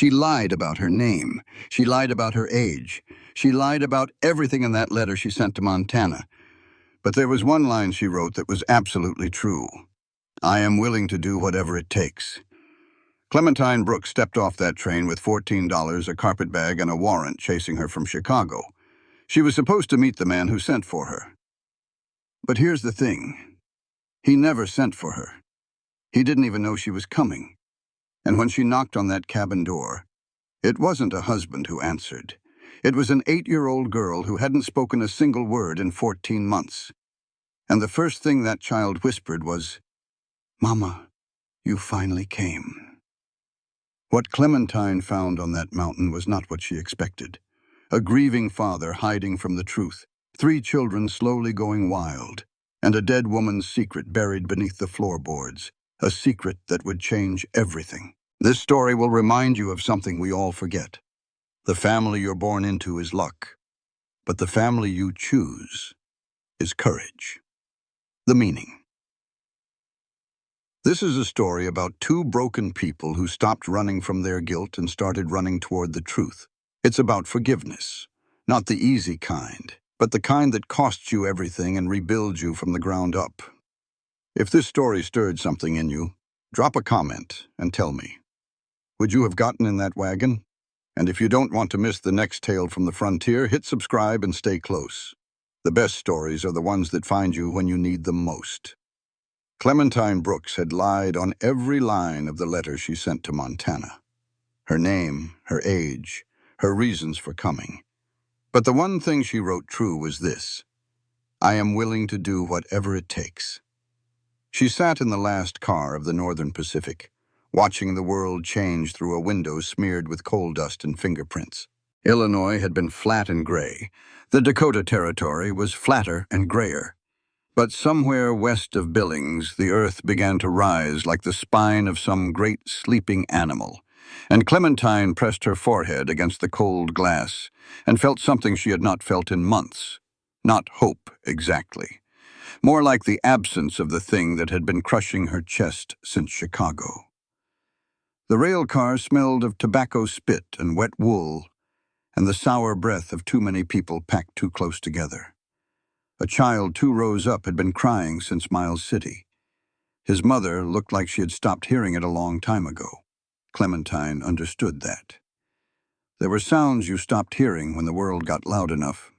She lied about her name. She lied about her age. She lied about everything in that letter she sent to Montana. But there was one line she wrote that was absolutely true. I am willing to do whatever it takes. Clementine Brooks stepped off that train with $14, a carpetbag, and a warrant chasing her from Chicago. She was supposed to meet the man who sent for her. But here's the thing. He never sent for her. He didn't even know she was coming. And when she knocked on that cabin door, it wasn't a husband who answered. It was an 8-year-old girl who hadn't spoken a single word in 14 months. And the first thing that child whispered was, "Mama, you finally came." What Clementine found on that mountain was not what she expected. A grieving father hiding from the truth, 3 children slowly going wild, and a dead woman's secret buried beneath the floorboards, a secret that would change everything. This story will remind you of something we all forget. The family you're born into is luck, but the family you choose is courage. The meaning. This is a story about 2 broken people who stopped running from their guilt and started running toward the truth. It's about forgiveness, not the easy kind, but the kind that costs you everything and rebuilds you from the ground up. If this story stirred something in you, drop a comment and tell me. Would you have gotten in that wagon? And if you don't want to miss the next tale from the frontier, hit subscribe and stay close. The best stories are the ones that find you when you need them most. Clementine Brooks had lied on every line of the letter she sent to Montana. Her name, her age, her reasons for coming. But the one thing she wrote true was this: I am willing to do whatever it takes. She sat in the last car of the Northern Pacific, watching the world change through a window smeared with coal dust and fingerprints. Illinois had been flat and gray. The Dakota Territory was flatter and grayer. But somewhere west of Billings, the earth began to rise like the spine of some great sleeping animal, and Clementine pressed her forehead against the cold glass and felt something she had not felt in months. Not hope, exactly. More like the absence of the thing that had been crushing her chest since Chicago. The rail car smelled of tobacco spit and wet wool, and the sour breath of too many people packed too close together. A child 2 rows up had been crying since Miles City. His mother looked like she had stopped hearing it a long time ago. Clementine understood that. There were sounds you stopped hearing when the world got loud enough.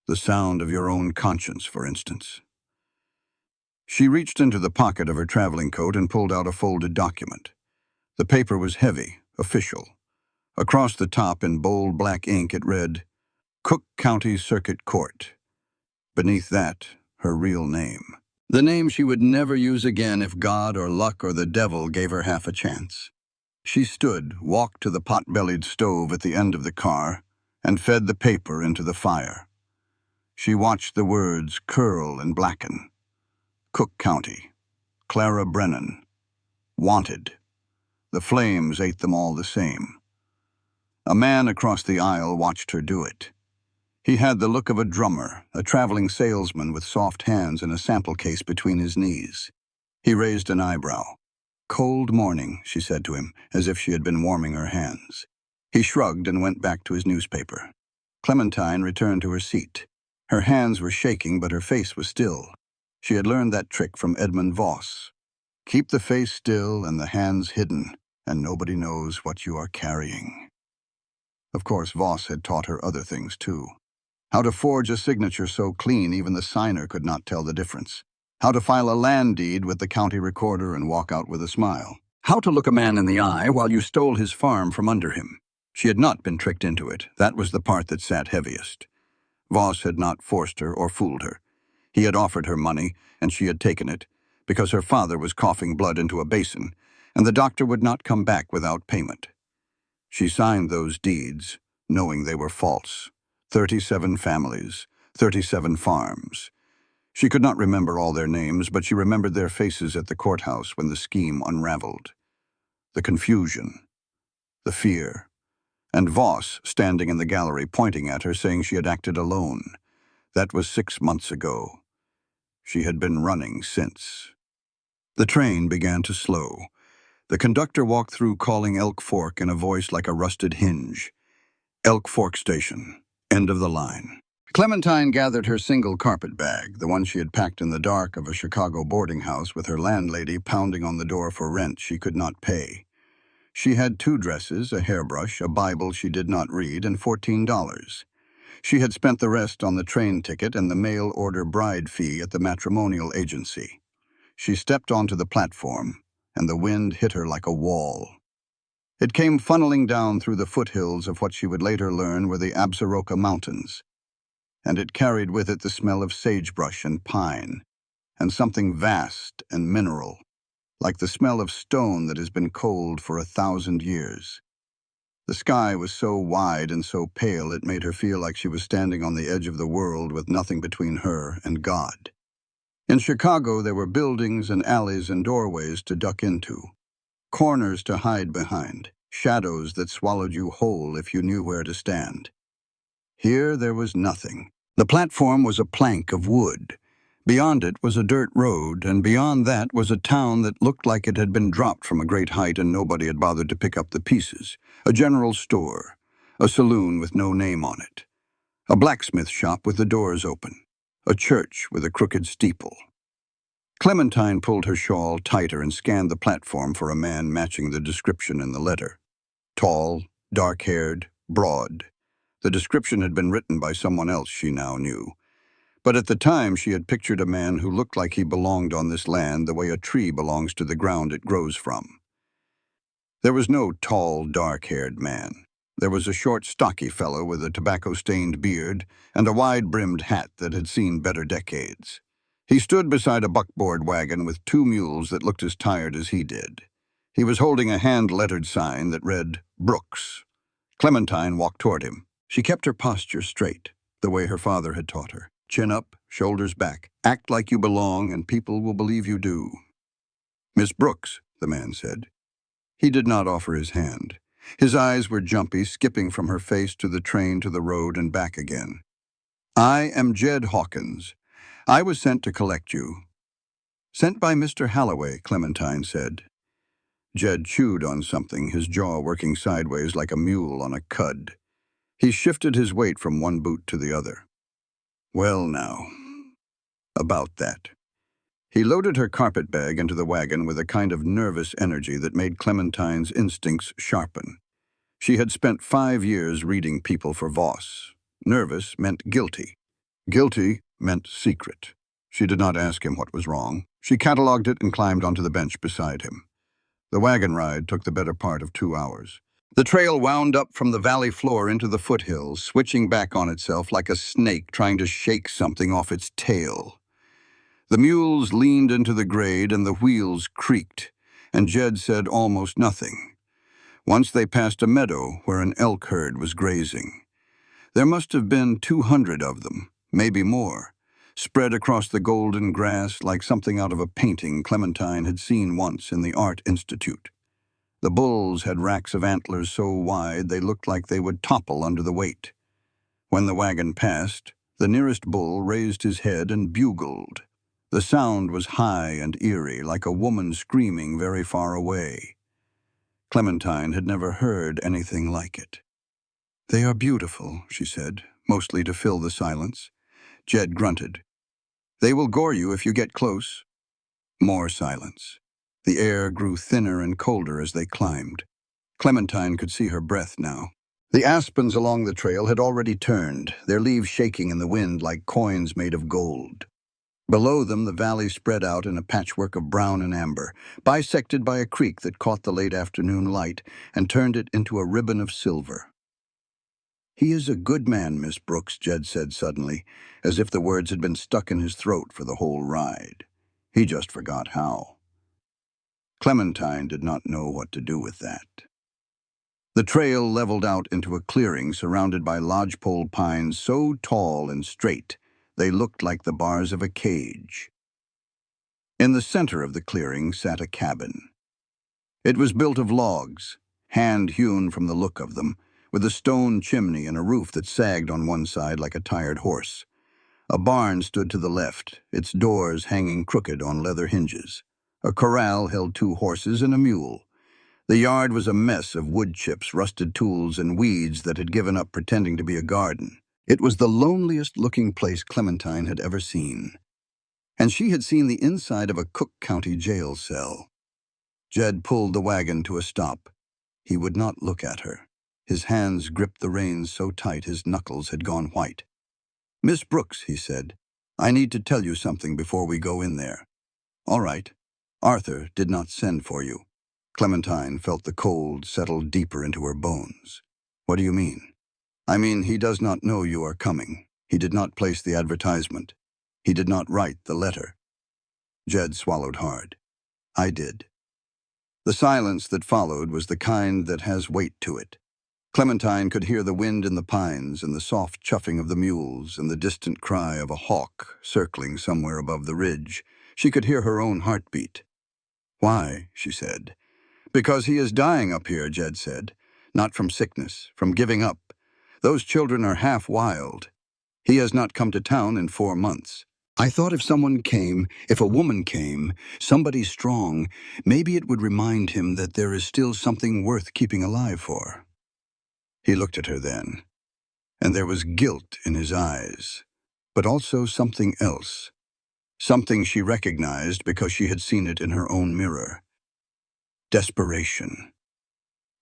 The sound of your own conscience, for instance. She reached into the pocket of her traveling coat and pulled out a folded document. The paper was heavy, official. Across the top in bold black ink it read, Cook County Circuit Court. Beneath that, her real name. The name she would never use again if God or luck or the devil gave her half a chance. She stood, walked to the pot-bellied stove at the end of the car, and fed the paper into the fire. She watched the words curl and blacken. Cook County. Clara Brennan. Wanted. The flames ate them all the same. A man across the aisle watched her do it. He had the look of a drummer, a traveling salesman with soft hands and a sample case between his knees. He raised an eyebrow. Cold morning, she said to him, as if she had been warming her hands. He shrugged and went back to his newspaper. Clementine returned to her seat. Her hands were shaking, but her face was still. She had learned that trick from Edmund Voss. Keep the face still and the hands hidden, and nobody knows what you are carrying. Of course, Voss had taught her other things, too. How to forge a signature so clean even the signer could not tell the difference. How to file a land deed with the county recorder and walk out with a smile. How to look a man in the eye while you stole his farm from under him. She had not been tricked into it. That was the part that sat heaviest. Voss had not forced her or fooled her. He had offered her money, and she had taken it, because her father was coughing blood into a basin, and the doctor would not come back without payment. She signed those deeds, knowing they were false. 37 families, 37 farms. She could not remember all their names, but she remembered their faces at the courthouse when the scheme unraveled. The confusion, the fear, and Voss standing in the gallery pointing at her, saying she had acted alone. That was 6 months ago. She had been running since. The train began to slow. The conductor walked through calling Elk Fork in a voice like a rusted hinge. Elk Fork Station. End of the line. Clementine gathered her single carpet bag, the one she had packed in the dark of a Chicago boarding house with her landlady pounding on the door for rent she could not pay. She had 2 dresses, a hairbrush, a Bible she did not read, and $14. She had spent the rest on the train ticket and the mail-order bride fee at the matrimonial agency. She stepped onto the platform, and the wind hit her like a wall. It came funneling down through the foothills of what she would later learn were the Absaroka Mountains, and it carried with it the smell of sagebrush and pine, and something vast and mineral, like the smell of stone that has been cold for 1,000 years. The sky was so wide and so pale it made her feel like she was standing on the edge of the world with nothing between her and God. In Chicago, there were buildings and alleys and doorways to duck into, corners to hide behind, shadows that swallowed you whole if you knew where to stand. Here there was nothing. The platform was a plank of wood. Beyond it was a dirt road, and beyond that was a town that looked like it had been dropped from a great height and nobody had bothered to pick up the pieces. A general store, a saloon with no name on it, a blacksmith shop with the doors open, a church with a crooked steeple. Clementine pulled her shawl tighter and scanned the platform for a man matching the description in the letter. Tall, dark-haired, broad. The description had been written by someone else she now knew. But at the time, she had pictured a man who looked like he belonged on this land the way a tree belongs to the ground it grows from. There was no tall, dark-haired man. There was a short, stocky fellow with a tobacco-stained beard and a wide-brimmed hat that had seen better decades. He stood beside a buckboard wagon with 2 mules that looked as tired as he did. He was holding a hand-lettered sign that read, Brooks. Clementine walked toward him. She kept her posture straight, the way her father had taught her. Chin up, shoulders back. Act like you belong, and people will believe you do. Miss Brooks, the man said. He did not offer his hand. His eyes were jumpy, skipping from her face to the train to the road and back again. I am Jed Hawkins. I was sent to collect you. Sent by Mr. Halloway, Clementine said. Jed chewed on something, his jaw working sideways like a mule on a cud. He shifted his weight from one boot to the other. Well now, about that. He loaded her carpet bag into the wagon with a kind of nervous energy that made Clementine's instincts sharpen. She had spent 5 years reading People for Voss. Nervous meant guilty. Guilty meant secret. She did not ask him what was wrong. She catalogued it and climbed onto the bench beside him. The wagon ride took the better part of 2 hours. The trail wound up from the valley floor into the foothills, switching back on itself like a snake trying to shake something off its tail. The mules leaned into the grade and the wheels creaked, and Jed said almost nothing. Once they passed a meadow where an elk herd was grazing. There must have been 200 of them, maybe more, spread across the golden grass like something out of a painting Clementine had seen once in the Art Institute. The bulls had racks of antlers so wide they looked like they would topple under the weight. When the wagon passed, the nearest bull raised his head and bugled. The sound was high and eerie, like a woman screaming very far away. Clementine had never heard anything like it. They are beautiful, she said, mostly to fill the silence. Jed grunted. They will gore you if you get close. More silence. The air grew thinner and colder as they climbed. Clementine could see her breath now. The aspens along the trail had already turned, their leaves shaking in the wind like coins made of gold. Below them, the valley spread out in a patchwork of brown and amber, bisected by a creek that caught the late afternoon light and turned it into a ribbon of silver. He is a good man, Miss Brooks, Jed said suddenly, as if the words had been stuck in his throat for the whole ride. He just forgot how. Clementine did not know what to do with that. The trail leveled out into a clearing surrounded by lodgepole pines so tall and straight they looked like the bars of a cage. In the center of the clearing sat a cabin. It was built of logs, hand-hewn from the look of them, with a stone chimney and a roof that sagged on one side like a tired horse. A barn stood to the left, its doors hanging crooked on leather hinges. A corral held 2 horses and a mule, The yard was a mess of wood chips, rusted tools, and weeds that had given up pretending to be a garden. It was the loneliest-looking place Clementine had ever seen, and she had seen the inside of a Cook County jail cell. Jed pulled the wagon to a stop. He would not look at her. His hands gripped the reins so tight his knuckles had gone white. "Miss Brooks," he said, "I need to tell you something before we go in there." "All right. Arthur did not send for you." Clementine felt the cold settle deeper into her bones. "What do you mean?" "I mean, he does not know you are coming. He did not place the advertisement. He did not write the letter." Jed swallowed hard. "I did." The silence that followed was the kind that has weight to it. Clementine could hear the wind in the pines and the soft chuffing of the mules and the distant cry of a hawk circling somewhere above the ridge. She could hear her own heartbeat. "Why?" she said. "Because he is dying up here," Jed said. "Not from sickness, from giving up. Those children are half wild. He has not come to town in 4 months. I thought if someone came, if a woman came, somebody strong, maybe it would remind him that there is still something worth keeping alive for." He looked at her then, and there was guilt in his eyes, but also something else, something she recognized because she had seen it in her own mirror. Desperation.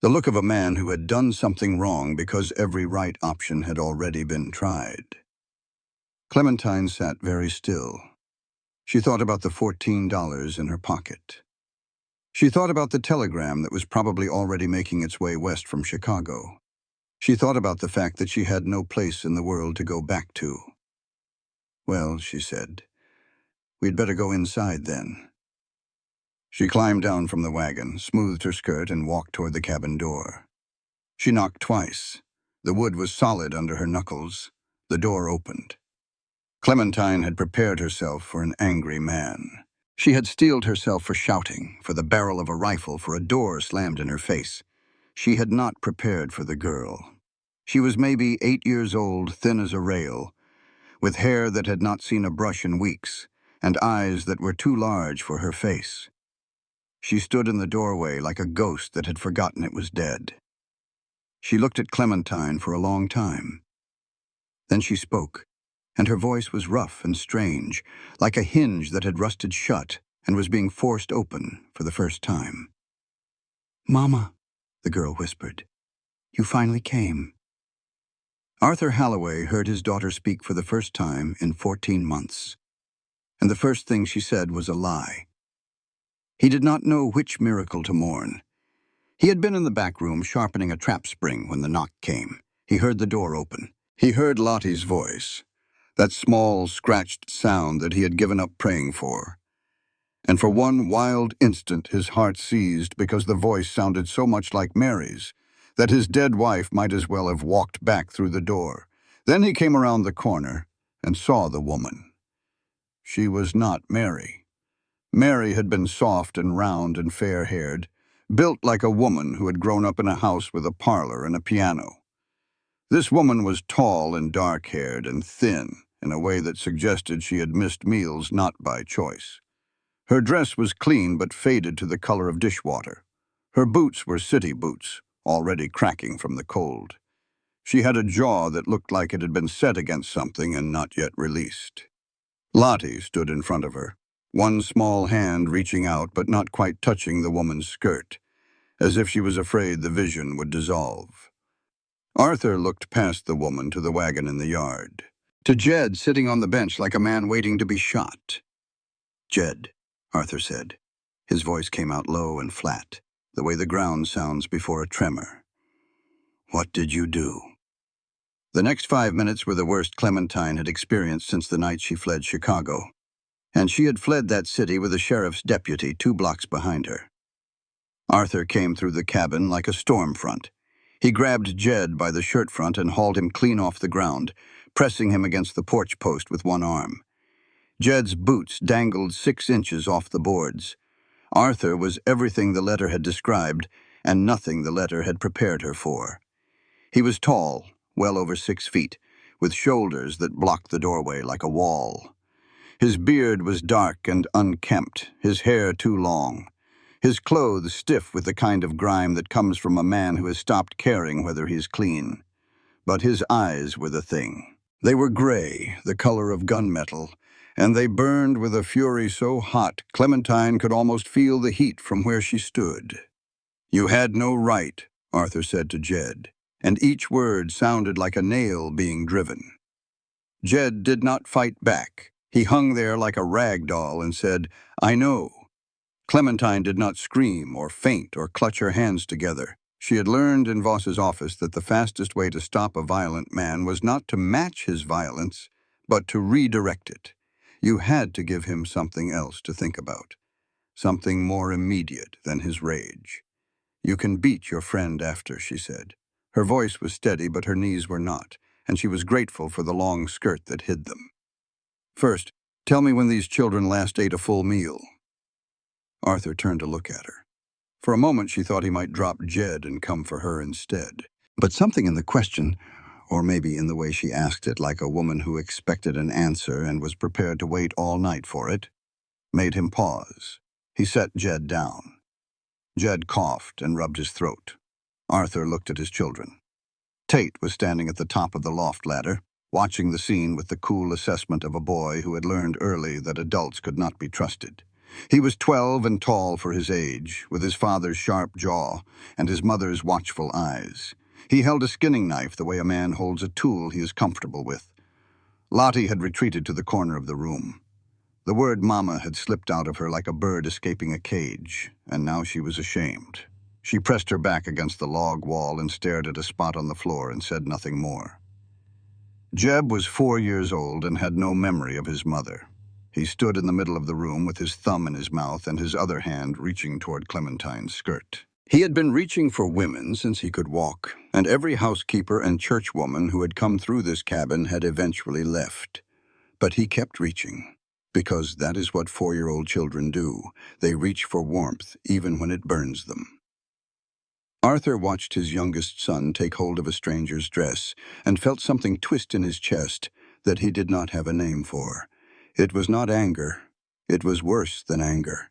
The look of a man who had done something wrong because every right option had already been tried. Clementine sat very still. She thought about the $14 in her pocket. She thought about the telegram that was probably already making its way west from Chicago. She thought about the fact that she had no place in the world to go back to. "Well," she said, "we'd better go inside then." She climbed down from the wagon, smoothed her skirt, and walked toward the cabin door. She knocked twice. The wood was solid under her knuckles. The door opened. Clementine had prepared herself for an angry man. She had steeled herself for shouting, for the barrel of a rifle, for a door slammed in her face. She had not prepared for the girl. She was maybe 8 years old, thin as a rail, with hair that had not seen a brush in weeks, and eyes that were too large for her face. She stood in the doorway like a ghost that had forgotten it was dead. She looked at Clementine for a long time. Then she spoke, and her voice was rough and strange, like a hinge that had rusted shut and was being forced open for the first time. "Mama," the girl whispered, "you finally came." Arthur Halloway heard his daughter speak for the first time in 14 months, and the first thing she said was a lie. He did not know which miracle to mourn. He had been in the back room sharpening a trap spring when the knock came. He heard the door open. He heard Lottie's voice, that small, scratched sound that he had given up praying for. And for one wild instant his heart seized because the voice sounded so much like Mary's that his dead wife might as well have walked back through the door. Then he came around the corner and saw the woman. She was not Mary. Mary had been soft and round and fair-haired, built like a woman who had grown up in a house with a parlor and a piano. This woman was tall and dark-haired and thin in a way that suggested she had missed meals not by choice. Her dress was clean but faded to the color of dishwater. Her boots were city boots, already cracking from the cold. She had a jaw that looked like it had been set against something and not yet released. Lottie stood in front of her, one small hand reaching out but not quite touching the woman's skirt, as if she was afraid the vision would dissolve. Arthur looked past the woman to the wagon in the yard, to Jed sitting on the bench like a man waiting to be shot. "Jed," Arthur said. His voice came out low and flat, the way the ground sounds before a tremor. "What did you do?" The next 5 minutes were the worst Clementine had experienced since the night she fled Chicago, and she had fled that city with a sheriff's deputy 2 blocks behind her. Arthur came through the cabin like a storm front. He grabbed Jed by the shirt front and hauled him clean off the ground, pressing him against the porch post with one arm. Jed's boots dangled 6 inches off the boards. Arthur was everything the letter had described, and nothing the letter had prepared her for. He was tall, well over 6 feet, with shoulders that blocked the doorway like a wall. His beard was dark and unkempt, his hair too long. his clothes stiff with the kind of grime that comes from a man who has stopped caring whether he's clean. But his eyes were the thing. They were gray, the color of gunmetal, and they burned with a fury so hot Clementine could almost feel the heat from where she stood. "You had no right," Arthur said to Jed, and each word sounded like a nail being driven. Jed did not fight back. He hung there like a rag doll and said, "I know." Clementine did not scream or faint or clutch her hands together. She had learned in Voss's office that the fastest way to stop a violent man was not to match his violence, but to redirect it. You had to give him something else to think about, something more immediate than his rage. "You can beat your friend after," she said. Her voice was steady, but her knees were not, and she was grateful for the long skirt that hid them. "First, tell me when these children last ate a full meal." Arthur turned to look at her. For a moment she thought he might drop Jed and come for her instead. But something in the question, or maybe in the way she asked it like a woman who expected an answer and was prepared to wait all night for it, made him pause. He set Jed down. Jed coughed and rubbed his throat. Arthur looked at his children. Tate was standing at the top of the loft ladder, watching the scene with the cool assessment of a boy who had learned early that adults could not be trusted. He was 12 and tall for his age, with his father's sharp jaw and his mother's watchful eyes. He held a skinning knife the way a man holds a tool he is comfortable with. Lottie had retreated to the corner of the room. The word mama had slipped out of her like a bird escaping a cage, and now she was ashamed. She pressed her back against the log wall and stared at a spot on the floor and said nothing more. Jeb was 4 years old and had no memory of his mother. He stood in the middle of the room with his thumb in his mouth and his other hand reaching toward Clementine's skirt. He had been reaching for women since he could walk, and every housekeeper and churchwoman who had come through this cabin had eventually left. But he kept reaching, because that is what 4-year-old children do. They reach for warmth even when it burns them. Arthur watched his youngest son take hold of a stranger's dress and felt something twist in his chest that he did not have a name for. It was not anger. It was worse than anger.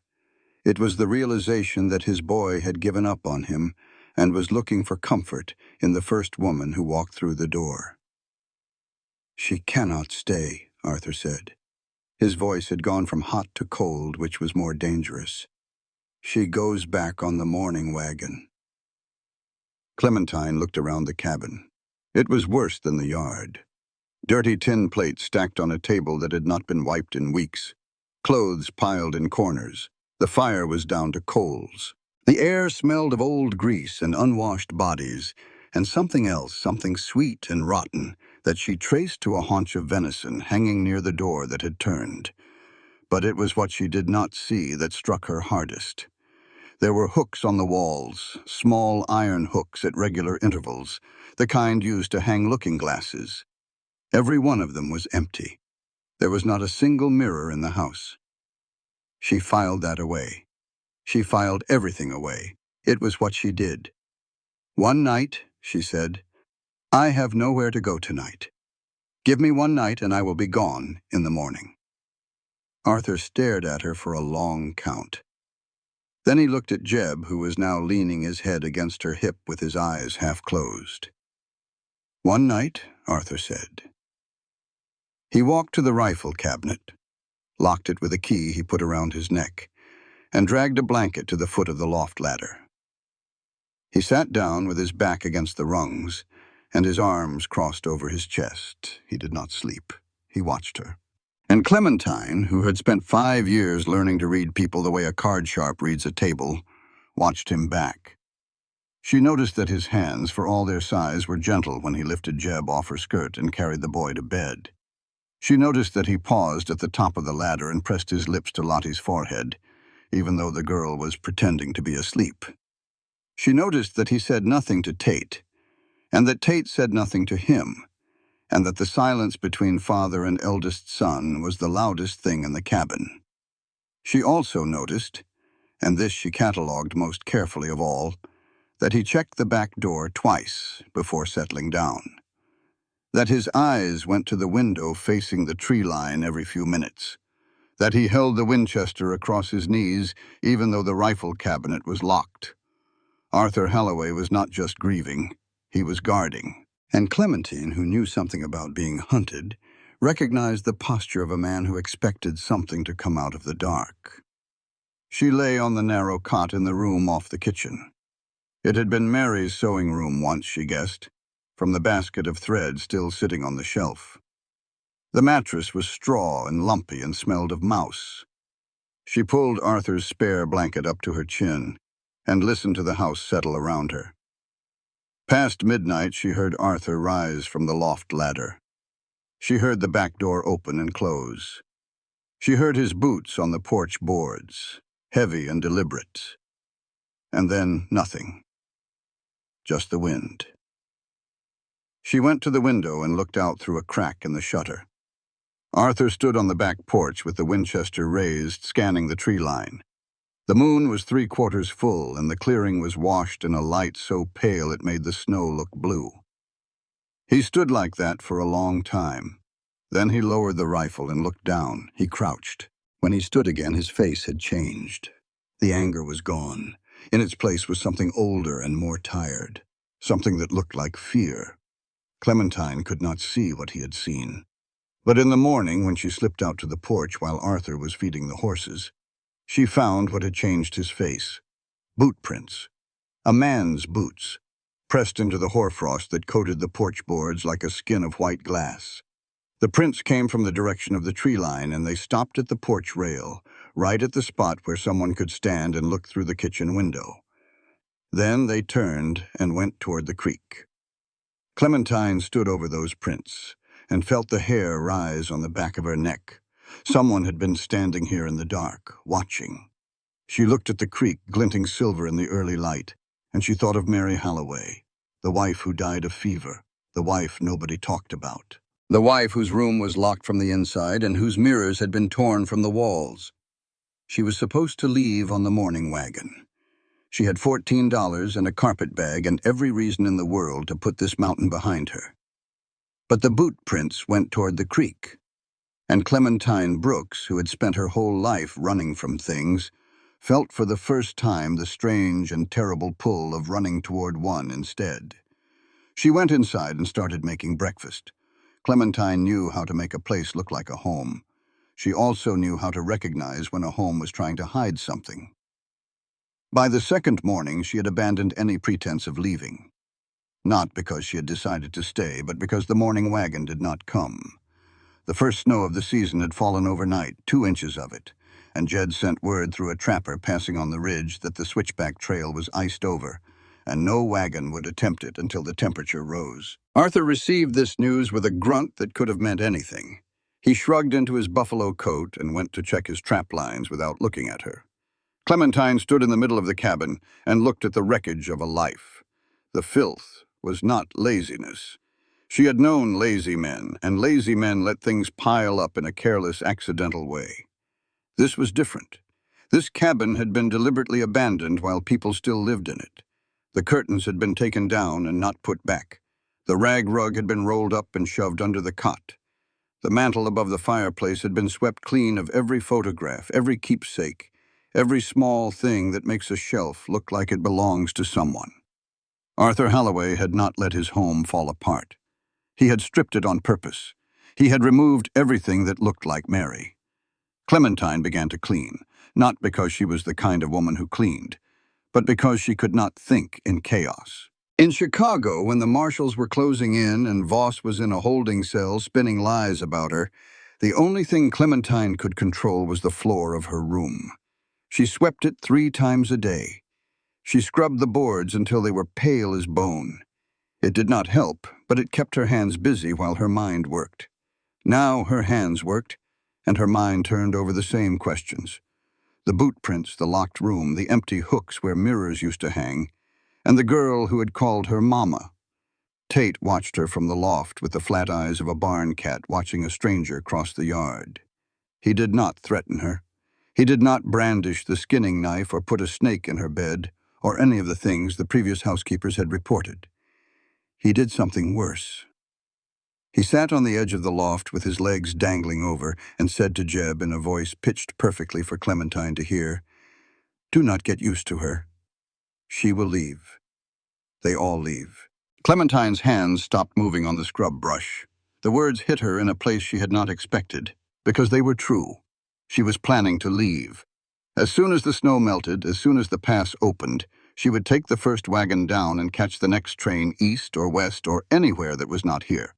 It was the realization that his boy had given up on him and was looking for comfort in the first woman who walked through the door. "She cannot stay," Arthur said. His voice had gone from hot to cold, which was more dangerous. "She goes back on the morning wagon." Clementine looked around the cabin. It was worse than the yard. Dirty tin plates stacked on a table that had not been wiped in weeks. Clothes piled in corners. The fire was down to coals. The air smelled of old grease and unwashed bodies, and something else, something sweet and rotten, that she traced to a haunch of venison hanging near the door that had turned. But it was what she did not see that struck her hardest. There were hooks on the walls, small iron hooks at regular intervals, the kind used to hang looking glasses. Every one of them was empty. There was not a single mirror in the house. She filed that away. She filed everything away. It was what she did. "One night," she said. "I have nowhere to go tonight. Give me one night and I will be gone in the morning." Arthur stared at her for a long count. Then he looked at Jeb, who was now leaning his head against her hip with his eyes half closed. "One night," Arthur said. He walked to the rifle cabinet, locked it with a key he put around his neck, and dragged a blanket to the foot of the loft ladder. He sat down with his back against the rungs, and his arms crossed over his chest. He did not sleep. He watched her. And Clementine, who had spent 5 years learning to read people the way a card sharp reads a table, watched him back. She noticed that his hands, for all their size, were gentle when he lifted Jeb off her skirt and carried the boy to bed. She noticed that he paused at the top of the ladder and pressed his lips to Lottie's forehead, even though the girl was pretending to be asleep. She noticed that he said nothing to Tate, and that Tate said nothing to him, and that the silence between father and eldest son was the loudest thing in the cabin. She also noticed, and this she catalogued most carefully of all, that he checked the back door twice before settling down, that his eyes went to the window facing the tree line every few minutes, that he held the Winchester across his knees even though the rifle cabinet was locked. Arthur Halloway was not just grieving, he was guarding. And Clementine, who knew something about being hunted, recognized the posture of a man who expected something to come out of the dark. She lay on the narrow cot in the room off the kitchen. It had been Mary's sewing room once, she guessed, from the basket of thread still sitting on the shelf. The mattress was straw and lumpy and smelled of mouse. She pulled Arthur's spare blanket up to her chin and listened to the house settle around her. Past midnight, she heard Arthur rise from the loft ladder. She heard the back door open and close. She heard his boots on the porch boards, heavy and deliberate. And then nothing. Just the wind. She went to the window and looked out through a crack in the shutter. Arthur stood on the back porch with the Winchester raised, scanning the tree line. The moon was 3/4 full, and the clearing was washed in a light so pale it made the snow look blue. He stood like that for a long time. Then he lowered the rifle and looked down. He crouched. When he stood again, his face had changed. The anger was gone. In its place was something older and more tired, something that looked like fear. Clementine could not see what he had seen. But in the morning, when she slipped out to the porch while Arthur was feeding the horses, she found what had changed his face. Bootprints. A man's boots, pressed into the hoarfrost that coated the porch boards like a skin of white glass. The prints came from the direction of the tree line, and they stopped at the porch rail, right at the spot where someone could stand and look through the kitchen window. Then they turned and went toward the creek. Clementine stood over those prints and felt the hair rise on the back of her neck. Someone had been standing here in the dark, watching. She looked at the creek, glinting silver in the early light, and she thought of Mary Halloway, the wife who died of fever, the wife nobody talked about. The wife whose room was locked from the inside and whose mirrors had been torn from the walls. She was supposed to leave on the morning wagon. She had $14 and a carpet bag and every reason in the world to put this mountain behind her. But the boot prints went toward the creek, and Clementine Brooks, who had spent her whole life running from things, felt for the first time the strange and terrible pull of running toward one instead. She went inside and started making breakfast. Clementine knew how to make a place look like a home. She also knew how to recognize when a home was trying to hide something. By the second morning, she had abandoned any pretense of leaving. Not because she had decided to stay, but because the morning wagon did not come. The first snow of the season had fallen overnight, 2 inches of it, and Jed sent word through a trapper passing on the ridge that the switchback trail was iced over, and no wagon would attempt it until the temperature rose. Arthur received this news with a grunt that could have meant anything. He shrugged into his buffalo coat and went to check his trap lines without looking at her. Clementine stood in the middle of the cabin and looked at the wreckage of a life. The filth was not laziness. She had known lazy men, and lazy men let things pile up in a careless, accidental way. This was different. This cabin had been deliberately abandoned while people still lived in it. The curtains had been taken down and not put back. The rag rug had been rolled up and shoved under the cot. The mantel above the fireplace had been swept clean of every photograph, every keepsake, every small thing that makes a shelf look like it belongs to someone. Arthur Halloway had not let his home fall apart. He had stripped it on purpose. He had removed everything that looked like Mary. Clementine began to clean, not because she was the kind of woman who cleaned, but because she could not think in chaos. In Chicago, when the marshals were closing in and Voss was in a holding cell spinning lies about her, the only thing Clementine could control was the floor of her room. She swept it 3 times a day. She scrubbed the boards until they were pale as bone. It did not help, but it kept her hands busy while her mind worked. Now her hands worked, and her mind turned over the same questions. The boot prints, the locked room, the empty hooks where mirrors used to hang, and the girl who had called her Mama. Tate watched her from the loft with the flat eyes of a barn cat watching a stranger cross the yard. He did not threaten her. He did not brandish the skinning knife or put a snake in her bed, or any of the things the previous housekeepers had reported. He did something worse. He sat on the edge of the loft with his legs dangling over and said to Jeb in a voice pitched perfectly for Clementine to hear, "Do not get used to her. She will leave." They all leave. Clementine's hands stopped moving on the scrub brush. The words hit her in a place she had not expected, because they were true. She was planning to leave. As soon as the snow melted, as soon as the pass opened, she would take the first wagon down and catch the next train east or west or anywhere that was not here.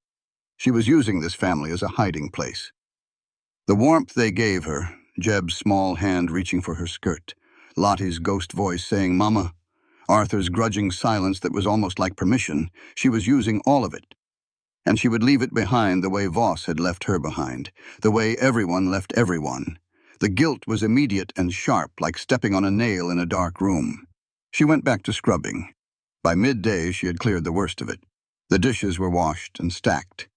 She was using this family as a hiding place. The warmth they gave her, Jeb's small hand reaching for her skirt, Lottie's ghost voice saying, "Mama," Arthur's grudging silence that was almost like permission, she was using all of it. And she would leave it behind the way Voss had left her behind, the way everyone left everyone. The guilt was immediate and sharp, like stepping on a nail in a dark room. She went back to scrubbing. By midday, she had cleared the worst of it. The dishes were washed and stacked.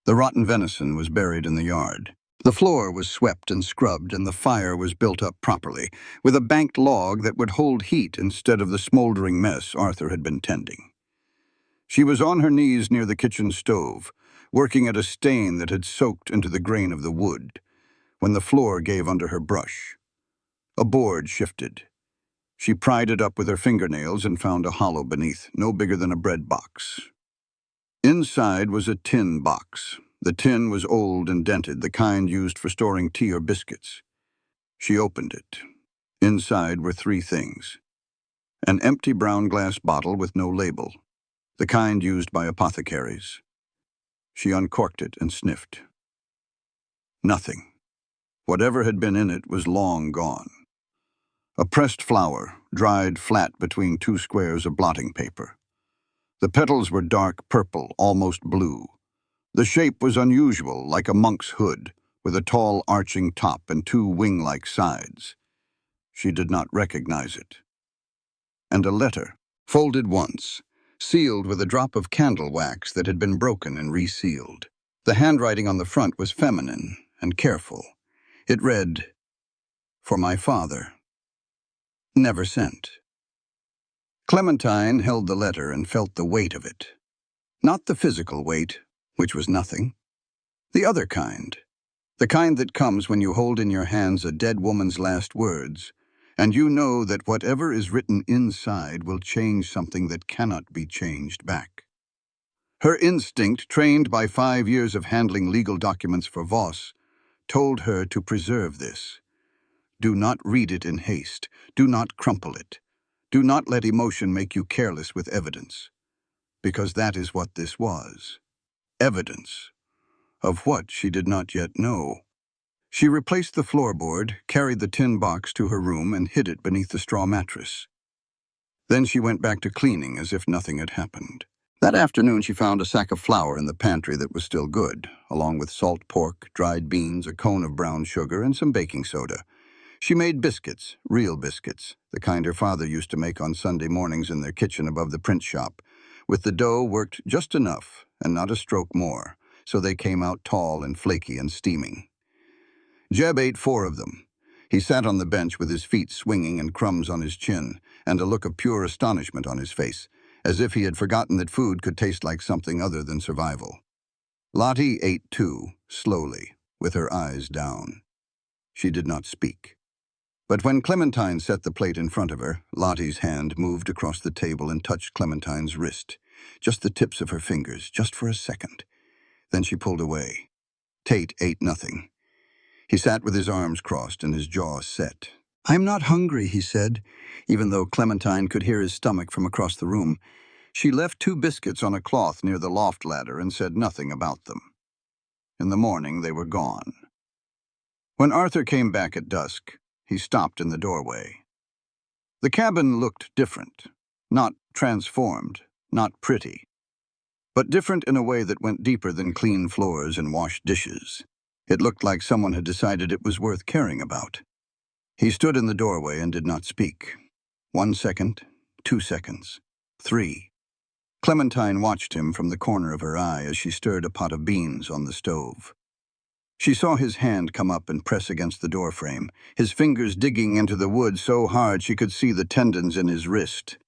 The rotten venison was buried in the yard. The floor was swept and scrubbed, and the fire was built up properly, with a banked log that would hold heat instead of the smoldering mess Arthur had been tending. She was on her knees near the kitchen stove, working at a stain that had soaked into the grain of the wood, when the floor gave under her brush. A board shifted. She pried it up with her fingernails and found a hollow beneath, no bigger than a bread box. Inside was a tin box. The tin was old and dented, the kind used for storing tea or biscuits. She opened it. Inside were three things. An empty brown glass bottle with no label, the kind used by apothecaries. She uncorked it and sniffed. Nothing. Whatever had been in it was long gone. A pressed flower, dried flat between two squares of blotting paper. The petals were dark purple, almost blue. The shape was unusual, like a monk's hood, with a tall arching top and two wing-like sides. She did not recognize it. And a letter, folded once, sealed with a drop of candle wax that had been broken and resealed. The handwriting on the front was feminine and careful. It read, "For my father. Never sent." Clementine held the letter and felt the weight of it. Not the physical weight, which was nothing. The other kind. The kind that comes when you hold in your hands a dead woman's last words, and you know that whatever is written inside will change something that cannot be changed back. Her instinct, trained by 5 years of handling legal documents for Voss, told her to preserve this. Do not read it in haste. Do not crumple it. Do not let emotion make you careless with evidence. Because that is what this was. Evidence. Of what she did not yet know. She replaced the floorboard, carried the tin box to her room, and hid it beneath the straw mattress. Then she went back to cleaning as if nothing had happened. That afternoon she found a sack of flour in the pantry that was still good, along with salt pork, dried beans, a cone of brown sugar, and some baking soda. She made biscuits, real biscuits, the kind her father used to make on Sunday mornings in their kitchen above the print shop. With the dough worked just enough, and not a stroke more, so they came out tall and flaky and steaming. Jeb ate 4 of them. He sat on the bench with his feet swinging and crumbs on his chin, and a look of pure astonishment on his face, as if he had forgotten that food could taste like something other than survival. Lottie ate too, slowly, with her eyes down. She did not speak. But when Clementine set the plate in front of her, Lottie's hand moved across the table and touched Clementine's wrist. Just the tips of her fingers, just for a second. Then she pulled away. Tate ate nothing. He sat with his arms crossed and his jaw set. "I'm not hungry," he said, even though Clementine could hear his stomach from across the room. She left 2 biscuits on a cloth near the loft ladder and said nothing about them. In the morning, they were gone. When Arthur came back at dusk, he stopped in the doorway. The cabin looked different, not transformed, not pretty, but different in a way that went deeper than clean floors and washed dishes. It looked like someone had decided it was worth caring about. He stood in the doorway and did not speak. 1 second, 2 seconds, 3. Clementine watched him from the corner of her eye as she stirred a pot of beans on the stove. She saw his hand come up and press against the doorframe, his fingers digging into the wood so hard she could see the tendons in his wrist.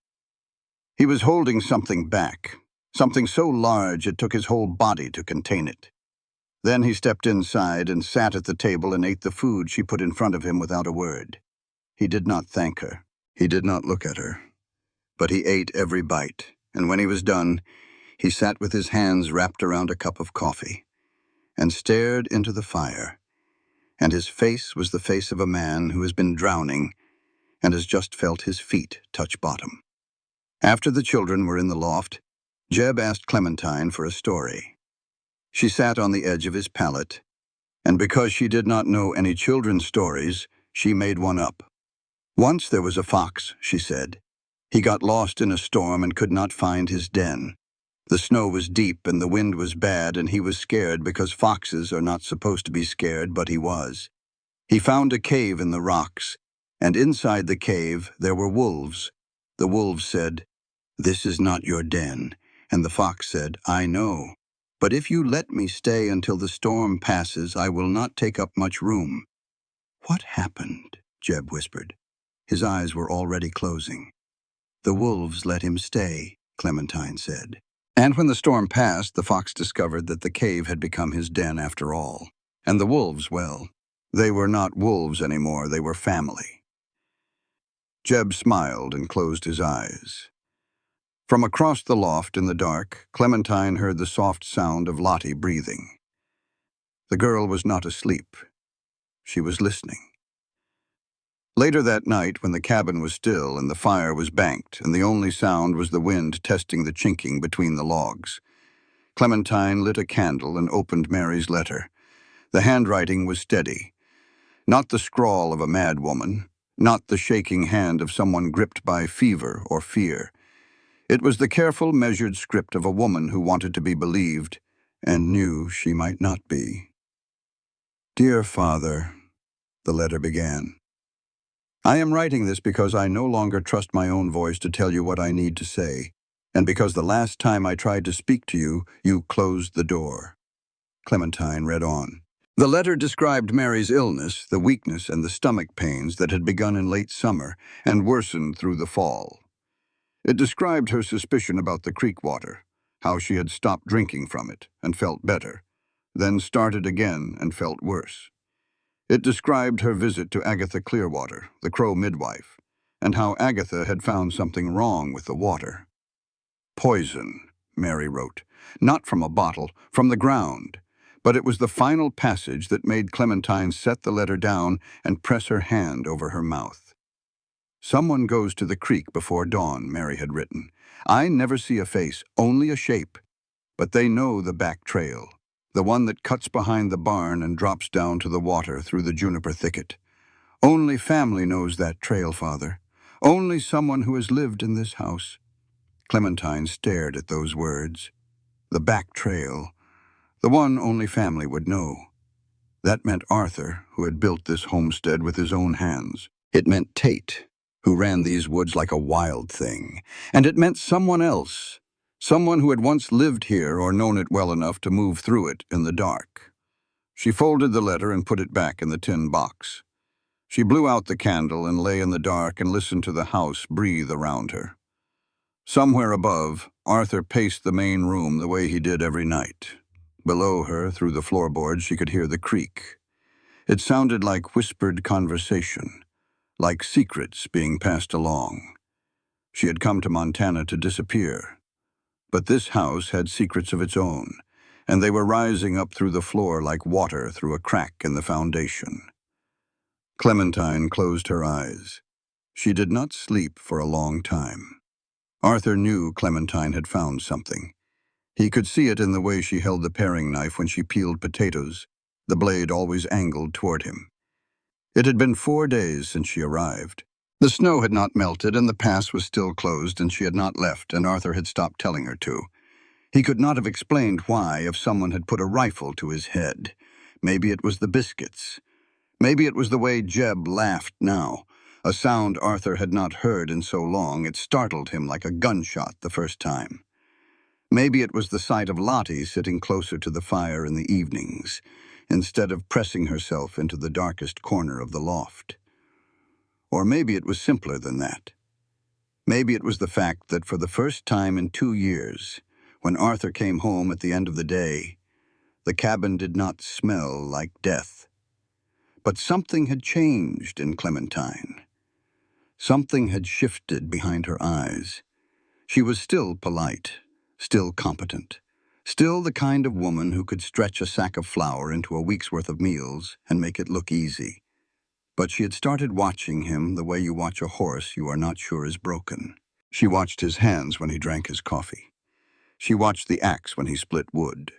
He was holding something back, something so large it took his whole body to contain it. Then he stepped inside and sat at the table and ate the food she put in front of him without a word. He did not thank her. He did not look at her. But he ate every bite, and when he was done, he sat with his hands wrapped around a cup of coffee and stared into the fire, and his face was the face of a man who has been drowning and has just felt his feet touch bottom. After the children were in the loft, Jeb asked Clementine for a story. She sat on the edge of his pallet, and because she did not know any children's stories, she made one up. Once there was a fox, she said. He got lost in a storm and could not find his den. The snow was deep and the wind was bad, and he was scared because foxes are not supposed to be scared, but he was. He found a cave in the rocks, and inside the cave there were wolves. The wolves said, "This is not your den," and the fox said, "I know. But if you let me stay until the storm passes, I will not take up much room." "What happened?" Jeb whispered. His eyes were already closing. "The wolves let him stay," Clementine said. And when the storm passed, the fox discovered that the cave had become his den after all. And the wolves, well, they were not wolves anymore, they were family. Jeb smiled and closed his eyes. From across the loft in the dark, Clementine heard the soft sound of Lottie breathing. The girl was not asleep. She was listening. Later that night, when the cabin was still and the fire was banked and the only sound was the wind testing the chinking between the logs, Clementine lit a candle and opened Mary's letter. The handwriting was steady. Not the scrawl of a mad woman, not the shaking hand of someone gripped by fever or fear. It was the careful, measured script of a woman who wanted to be believed and knew she might not be. "Dear Father," the letter began. "I am writing this because I no longer trust my own voice to tell you what I need to say, and because the last time I tried to speak to you, you closed the door." Clementine read on. The letter described Mary's illness, the weakness and the stomach pains that had begun in late summer and worsened through the fall. It described her suspicion about the creek water, how she had stopped drinking from it and felt better, then started again and felt worse. It described her visit to Agatha Clearwater, the Crow midwife, and how Agatha had found something wrong with the water. "Poison," Mary wrote, "not from a bottle, from the ground." But it was the final passage that made Clementine set the letter down and press her hand over her mouth. "Someone goes to the creek before dawn," Mary had written. "I never see a face, only a shape. But they know the back trail, the one that cuts behind the barn and drops down to the water through the juniper thicket. Only family knows that trail, Father. Only someone who has lived in this house." Clementine stared at those words. The back trail, the one only family would know. That meant Arthur, who had built this homestead with his own hands. It meant Tate, who ran these woods like a wild thing. And it meant someone else, someone who had once lived here or known it well enough to move through it in the dark. She folded the letter and put it back in the tin box. She blew out the candle and lay in the dark and listened to the house breathe around her. Somewhere above, Arthur paced the main room the way he did every night. Below her, through the floorboards, she could hear the creak. It sounded like whispered conversation, like secrets being passed along. She had come to Montana to disappear. But this house had secrets of its own, and they were rising up through the floor like water through a crack in the foundation. Clementine closed her eyes. She did not sleep for a long time. Arthur knew Clementine had found something. He could see it in the way she held the paring knife when she peeled potatoes, the blade always angled toward him. It had been 4 days since she arrived. The snow had not melted and the pass was still closed and she had not left and Arthur had stopped telling her to. He could not have explained why if someone had put a rifle to his head. Maybe it was the biscuits. Maybe it was the way Jeb laughed now. A sound Arthur had not heard in so long, it startled him like a gunshot the first time. Maybe it was the sight of Lottie sitting closer to the fire in the evenings, instead of pressing herself into the darkest corner of the loft. Or maybe it was simpler than that. Maybe it was the fact that for the first time in 2 years, When Arthur came home at the end of the day, the cabin did not smell like death. But something had changed in Clementine. Something had shifted behind her eyes. She was still polite, still competent, still the kind of woman who could stretch a sack of flour into a week's worth of meals and make it look easy. But she had started watching him the way you watch a horse you are not sure is broken. She watched his hands when he drank his coffee. She watched the axe when he split wood.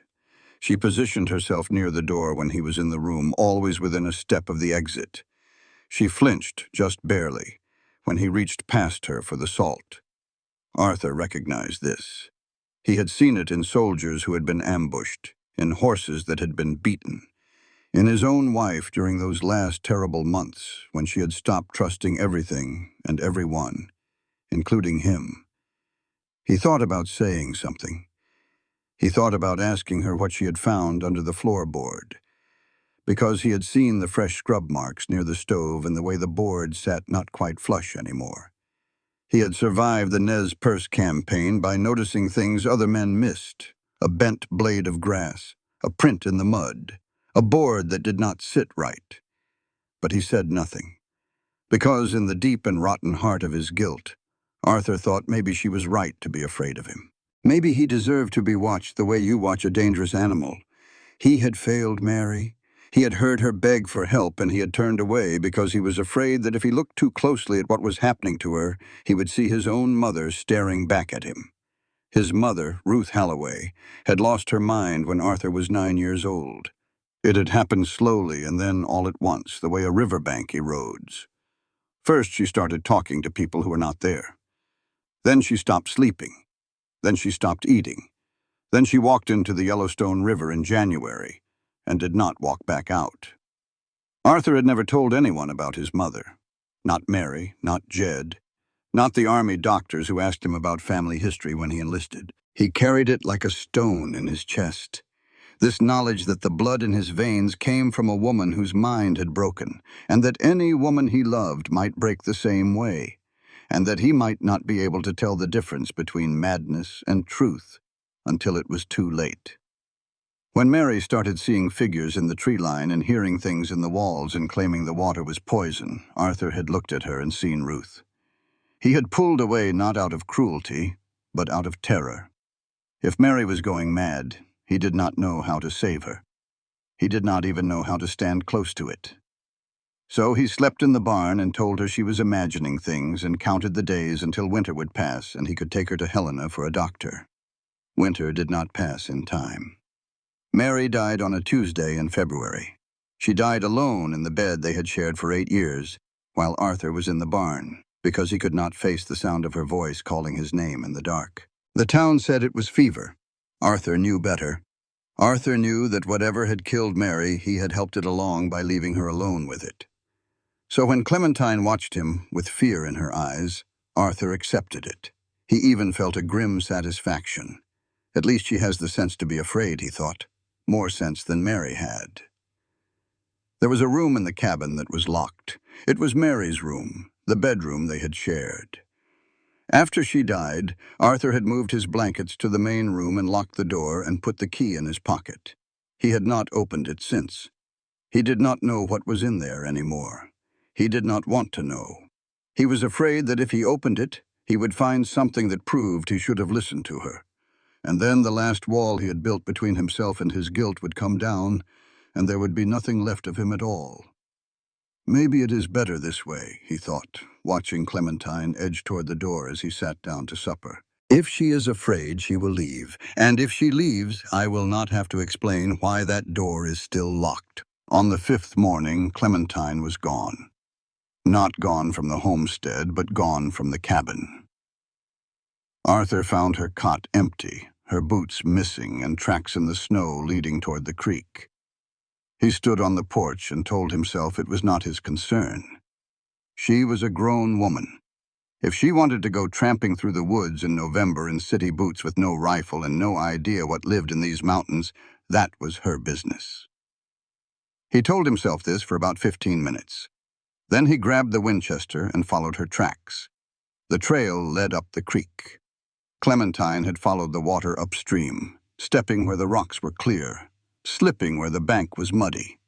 She positioned herself near the door when he was in the room, always within a step of the exit. She flinched, just barely, when he reached past her for the salt. Arthur recognized this. He had seen it in soldiers who had been ambushed, in horses that had been beaten, in his own wife during those last terrible months when she had stopped trusting everything and everyone, including him. He thought about saying something. He thought about asking her what she had found under the floorboard, because he had seen the fresh scrub marks near the stove and the way the board sat not quite flush anymore. He had survived the Nez Perce campaign by noticing things other men missed: a bent blade of grass, a print in the mud, a board that did not sit right. But he said nothing, because in the deep and rotten heart of his guilt, Arthur thought maybe she was right to be afraid of him. Maybe he deserved to be watched the way you watch a dangerous animal. He had failed Mary. He had heard her beg for help, and he had turned away because he was afraid that if he looked too closely at what was happening to her, he would see his own mother staring back at him. His mother, Ruth Halloway, had lost her mind when Arthur was 9 years old. It had happened slowly and then all at once, the way a riverbank erodes. First, she started talking to people who were not there. Then she stopped sleeping. Then she stopped eating. Then she walked into the Yellowstone River in January and did not walk back out. Arthur had never told anyone about his mother. Not Mary, not Jed, not the army doctors who asked him about family history when he enlisted. He carried it like a stone in his chest. This knowledge that the blood in his veins came from a woman whose mind had broken, and that any woman he loved might break the same way, and that he might not be able to tell the difference between madness and truth until it was too late. When Mary started seeing figures in the tree line and hearing things in the walls and claiming the water was poison, Arthur had looked at her and seen Ruth. He had pulled away not out of cruelty, but out of terror. If Mary was going mad, he did not know how to save her. He did not even know how to stand close to it. So he slept in the barn and told her she was imagining things and counted the days until winter would pass and he could take her to Helena for a doctor. Winter did not pass in time. Mary died on a Tuesday in February. She died alone in the bed they had shared for 8 years, while Arthur was in the barn, because he could not face the sound of her voice calling his name in the dark. The town said it was fever. Arthur knew better. Arthur knew that whatever had killed Mary, he had helped it along by leaving her alone with it. So when Clementine watched him with fear in her eyes, Arthur accepted it. He even felt a grim satisfaction. At least she has the sense to be afraid, he thought. More sense than Mary had. There was a room in the cabin that was locked. It was Mary's room, the bedroom they had shared. After she died, Arthur had moved his blankets to the main room and locked the door and put the key in his pocket. He had not opened it since. He did not know what was in there anymore. He did not want to know. He was afraid that if he opened it, he would find something that proved he should have listened to her. And then the last wall he had built between himself and his guilt would come down, and there would be nothing left of him at all. Maybe it is better this way, he thought, watching Clementine edge toward the door as he sat down to supper. If she is afraid, she will leave, and if she leaves, I will not have to explain why that door is still locked. On the 5th morning, Clementine was gone. Not gone from the homestead, but gone from the cabin. Arthur found her cot empty, her boots missing, and tracks in the snow leading toward the creek. He stood on the porch and told himself it was not his concern. She was a grown woman. If she wanted to go tramping through the woods in November in city boots with no rifle and no idea what lived in these mountains, that was her business. He told himself this for about 15 minutes. Then he grabbed the Winchester and followed her tracks. The trail led up the creek. Clementine had followed the water upstream, stepping where the rocks were clear, slipping where the bank was muddy.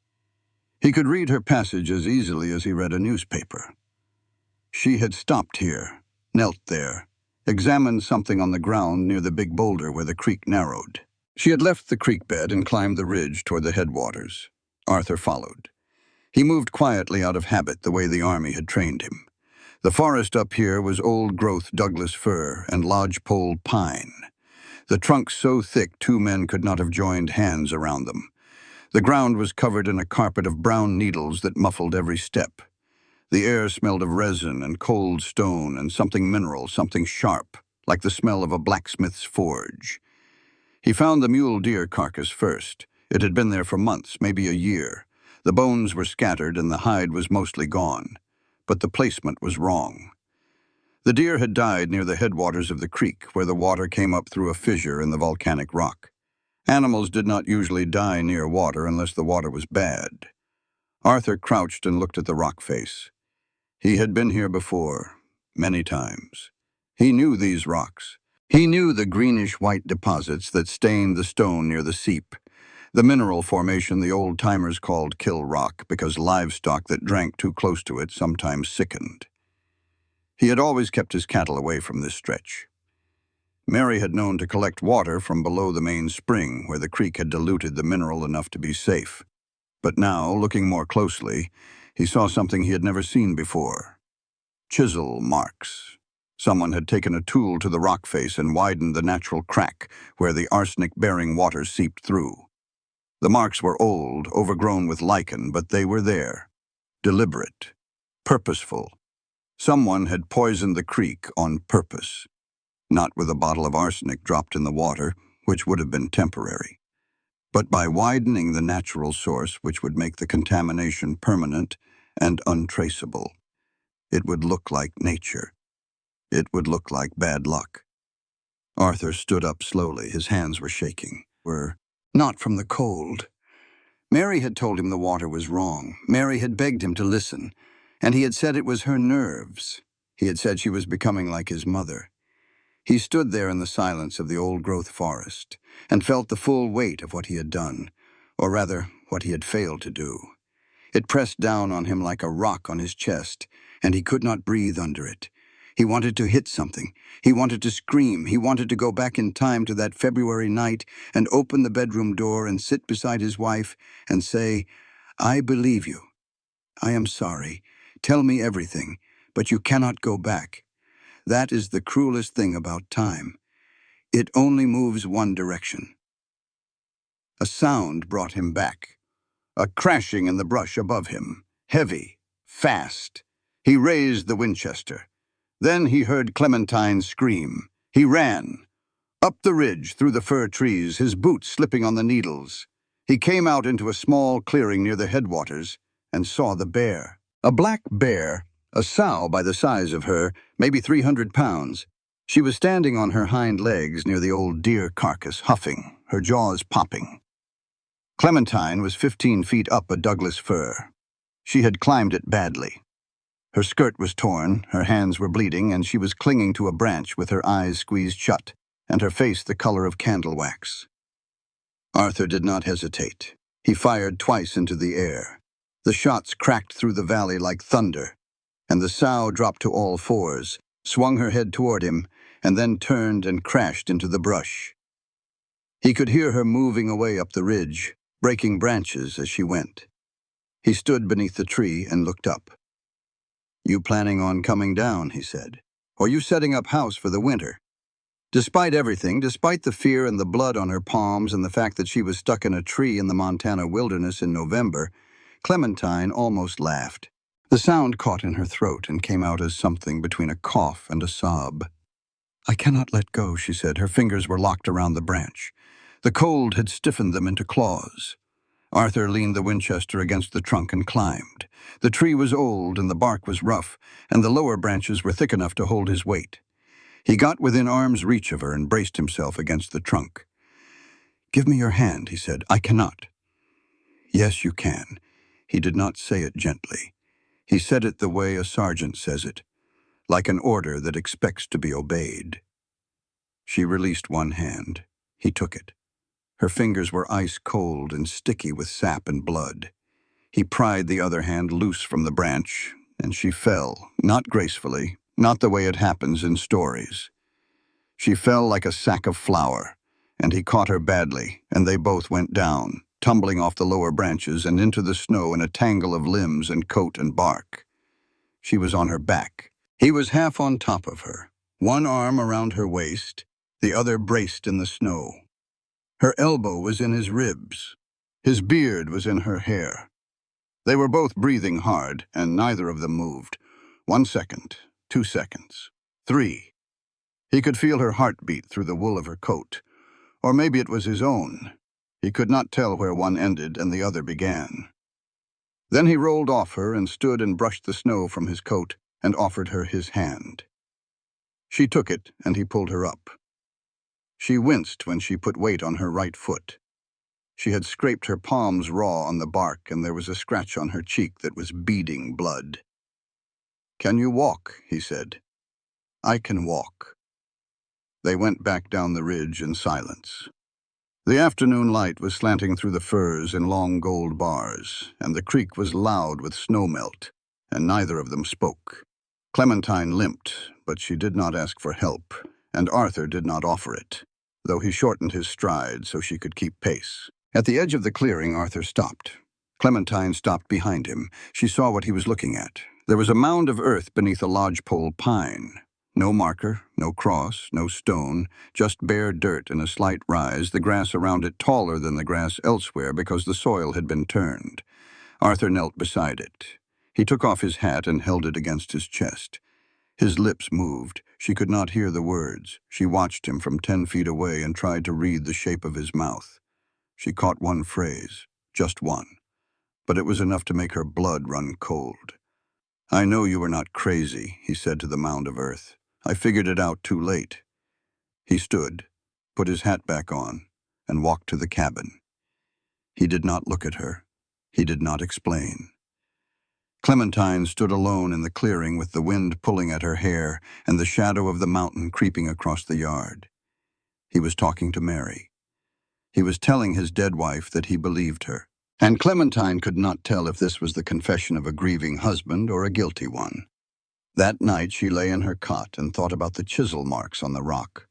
He could read her passage as easily as he read a newspaper. She had stopped here, knelt there, examined something on the ground near the big boulder where the creek narrowed. She had left the creek bed and climbed the ridge toward the headwaters. Arthur followed. He moved quietly out of habit the way the army had trained him. The forest up here was old-growth Douglas fir and lodgepole pine, the trunks so thick 2 men could not have joined hands around them. The ground was covered in a carpet of brown needles that muffled every step. The air smelled of resin and cold stone and something mineral, something sharp, like the smell of a blacksmith's forge. He found the mule deer carcass first. It had been there for months, maybe a year. The bones were scattered and the hide was mostly gone. But the placement was wrong. The deer had died near the headwaters of the creek, where the water came up through a fissure in the volcanic rock. Animals did not usually die near water unless the water was bad. Arthur crouched and looked at the rock face. He had been here before, many times. He knew these rocks. He knew the greenish-white deposits that stained the stone near the seep, the mineral formation the old-timers called Kill Rock because livestock that drank too close to it sometimes sickened. He had always kept his cattle away from this stretch. Mary had known to collect water from below the main spring, where the creek had diluted the mineral enough to be safe. But now, looking more closely, he saw something he had never seen before. Chisel marks. Someone had taken a tool to the rock face and widened the natural crack where the arsenic-bearing water seeped through. The marks were old, overgrown with lichen, but they were there. Deliberate. Purposeful. Someone had poisoned the creek on purpose. Not with a bottle of arsenic dropped in the water, which would have been temporary, but by widening the natural source which would make the contamination permanent and untraceable. It would look like nature. It would look like bad luck. Arthur stood up slowly. His hands were shaking. Not from the cold. Mary had told him the water was wrong. Mary had begged him to listen, and he had said it was her nerves. He had said she was becoming like his mother. He stood there in the silence of the old-growth forest and felt the full weight of what he had done, or rather, what he had failed to do. It pressed down on him like a rock on his chest, and he could not breathe under it. He wanted to hit something. He wanted to scream. He wanted to go back in time to that February night and open the bedroom door and sit beside his wife and say, "I believe you. I am sorry. Tell me everything, but you cannot go back. That is the cruelest thing about time. It only moves one direction." A sound brought him back. A crashing in the brush above him. Heavy. Fast. He raised the Winchester. Then he heard Clementine scream. He ran. Up the ridge, through the fir trees, his boots slipping on the needles. He came out into a small clearing near the headwaters and saw the bear. A black bear, a sow by the size of her, maybe 300 pounds. She was standing on her hind legs near the old deer carcass, huffing, her jaws popping. Clementine was 15 feet up a Douglas fir. She had climbed it badly. Her skirt was torn, her hands were bleeding, and she was clinging to a branch with her eyes squeezed shut, and her face the color of candle wax. Arthur did not hesitate. He fired twice into the air. The shots cracked through the valley like thunder, and the sow dropped to all fours, swung her head toward him, and then turned and crashed into the brush. He could hear her moving away up the ridge, breaking branches as she went. He stood beneath the tree and looked up. "You planning on coming down?" he said. "Or you setting up house for the winter?" Despite everything, despite the fear and the blood on her palms and the fact that she was stuck in a tree in the Montana wilderness in November, Clementine almost laughed. The sound caught in her throat and came out as something between a cough and a sob. "I cannot let go," she said. Her fingers were locked around the branch. The cold had stiffened them into claws. Arthur leaned the Winchester against the trunk and climbed. The tree was old and the bark was rough, and the lower branches were thick enough to hold his weight. He got within arm's reach of her and braced himself against the trunk. "Give me your hand," he said. "I cannot." "Yes, you can." He did not say it gently. He said it the way a sergeant says it, like an order that expects to be obeyed. She released one hand. He took it. Her fingers were ice cold and sticky with sap and blood. He pried the other hand loose from the branch, and she fell, not gracefully, not the way it happens in stories. She fell like a sack of flour, and he caught her badly, and they both went down, tumbling off the lower branches and into the snow in a tangle of limbs and coat and bark. She was on her back. He was half on top of her, one arm around her waist, the other braced in the snow. Her elbow was in his ribs. His beard was in her hair. They were both breathing hard, and neither of them moved. 1 second, 2 seconds, 3. He could feel her heartbeat through the wool of her coat. Or maybe it was his own. He could not tell where one ended and the other began. Then he rolled off her and stood and brushed the snow from his coat and offered her his hand. She took it, and he pulled her up. She winced when she put weight on her right foot. She had scraped her palms raw on the bark, and there was a scratch on her cheek that was beading blood. "Can you walk?" he said. "I can walk." They went back down the ridge in silence. The afternoon light was slanting through the firs in long gold bars, and the creek was loud with snowmelt, and neither of them spoke. Clementine limped, but she did not ask for help, and Arthur did not offer it, though he shortened his stride so she could keep pace. At the edge of the clearing, Arthur stopped. Clementine stopped behind him. She saw what he was looking at. There was a mound of earth beneath a lodgepole pine. No marker, no cross, no stone, just bare dirt in a slight rise, the grass around it taller than the grass elsewhere because the soil had been turned. Arthur knelt beside it. He took off his hat and held it against his chest. His lips moved. She could not hear the words. She watched him from 10 feet away and tried to read the shape of his mouth. She caught one phrase, just one, but it was enough to make her blood run cold. "I know you were not crazy," he said to the mound of earth. "I figured it out too late." He stood, put his hat back on, and walked to the cabin. He did not look at her. He did not explain. Clementine stood alone in the clearing with the wind pulling at her hair and the shadow of the mountain creeping across the yard. He was talking to Mary. He was telling his dead wife that he believed her. And Clementine could not tell if this was the confession of a grieving husband or a guilty one. That night she lay in her cot and thought about the chisel marks on the rock.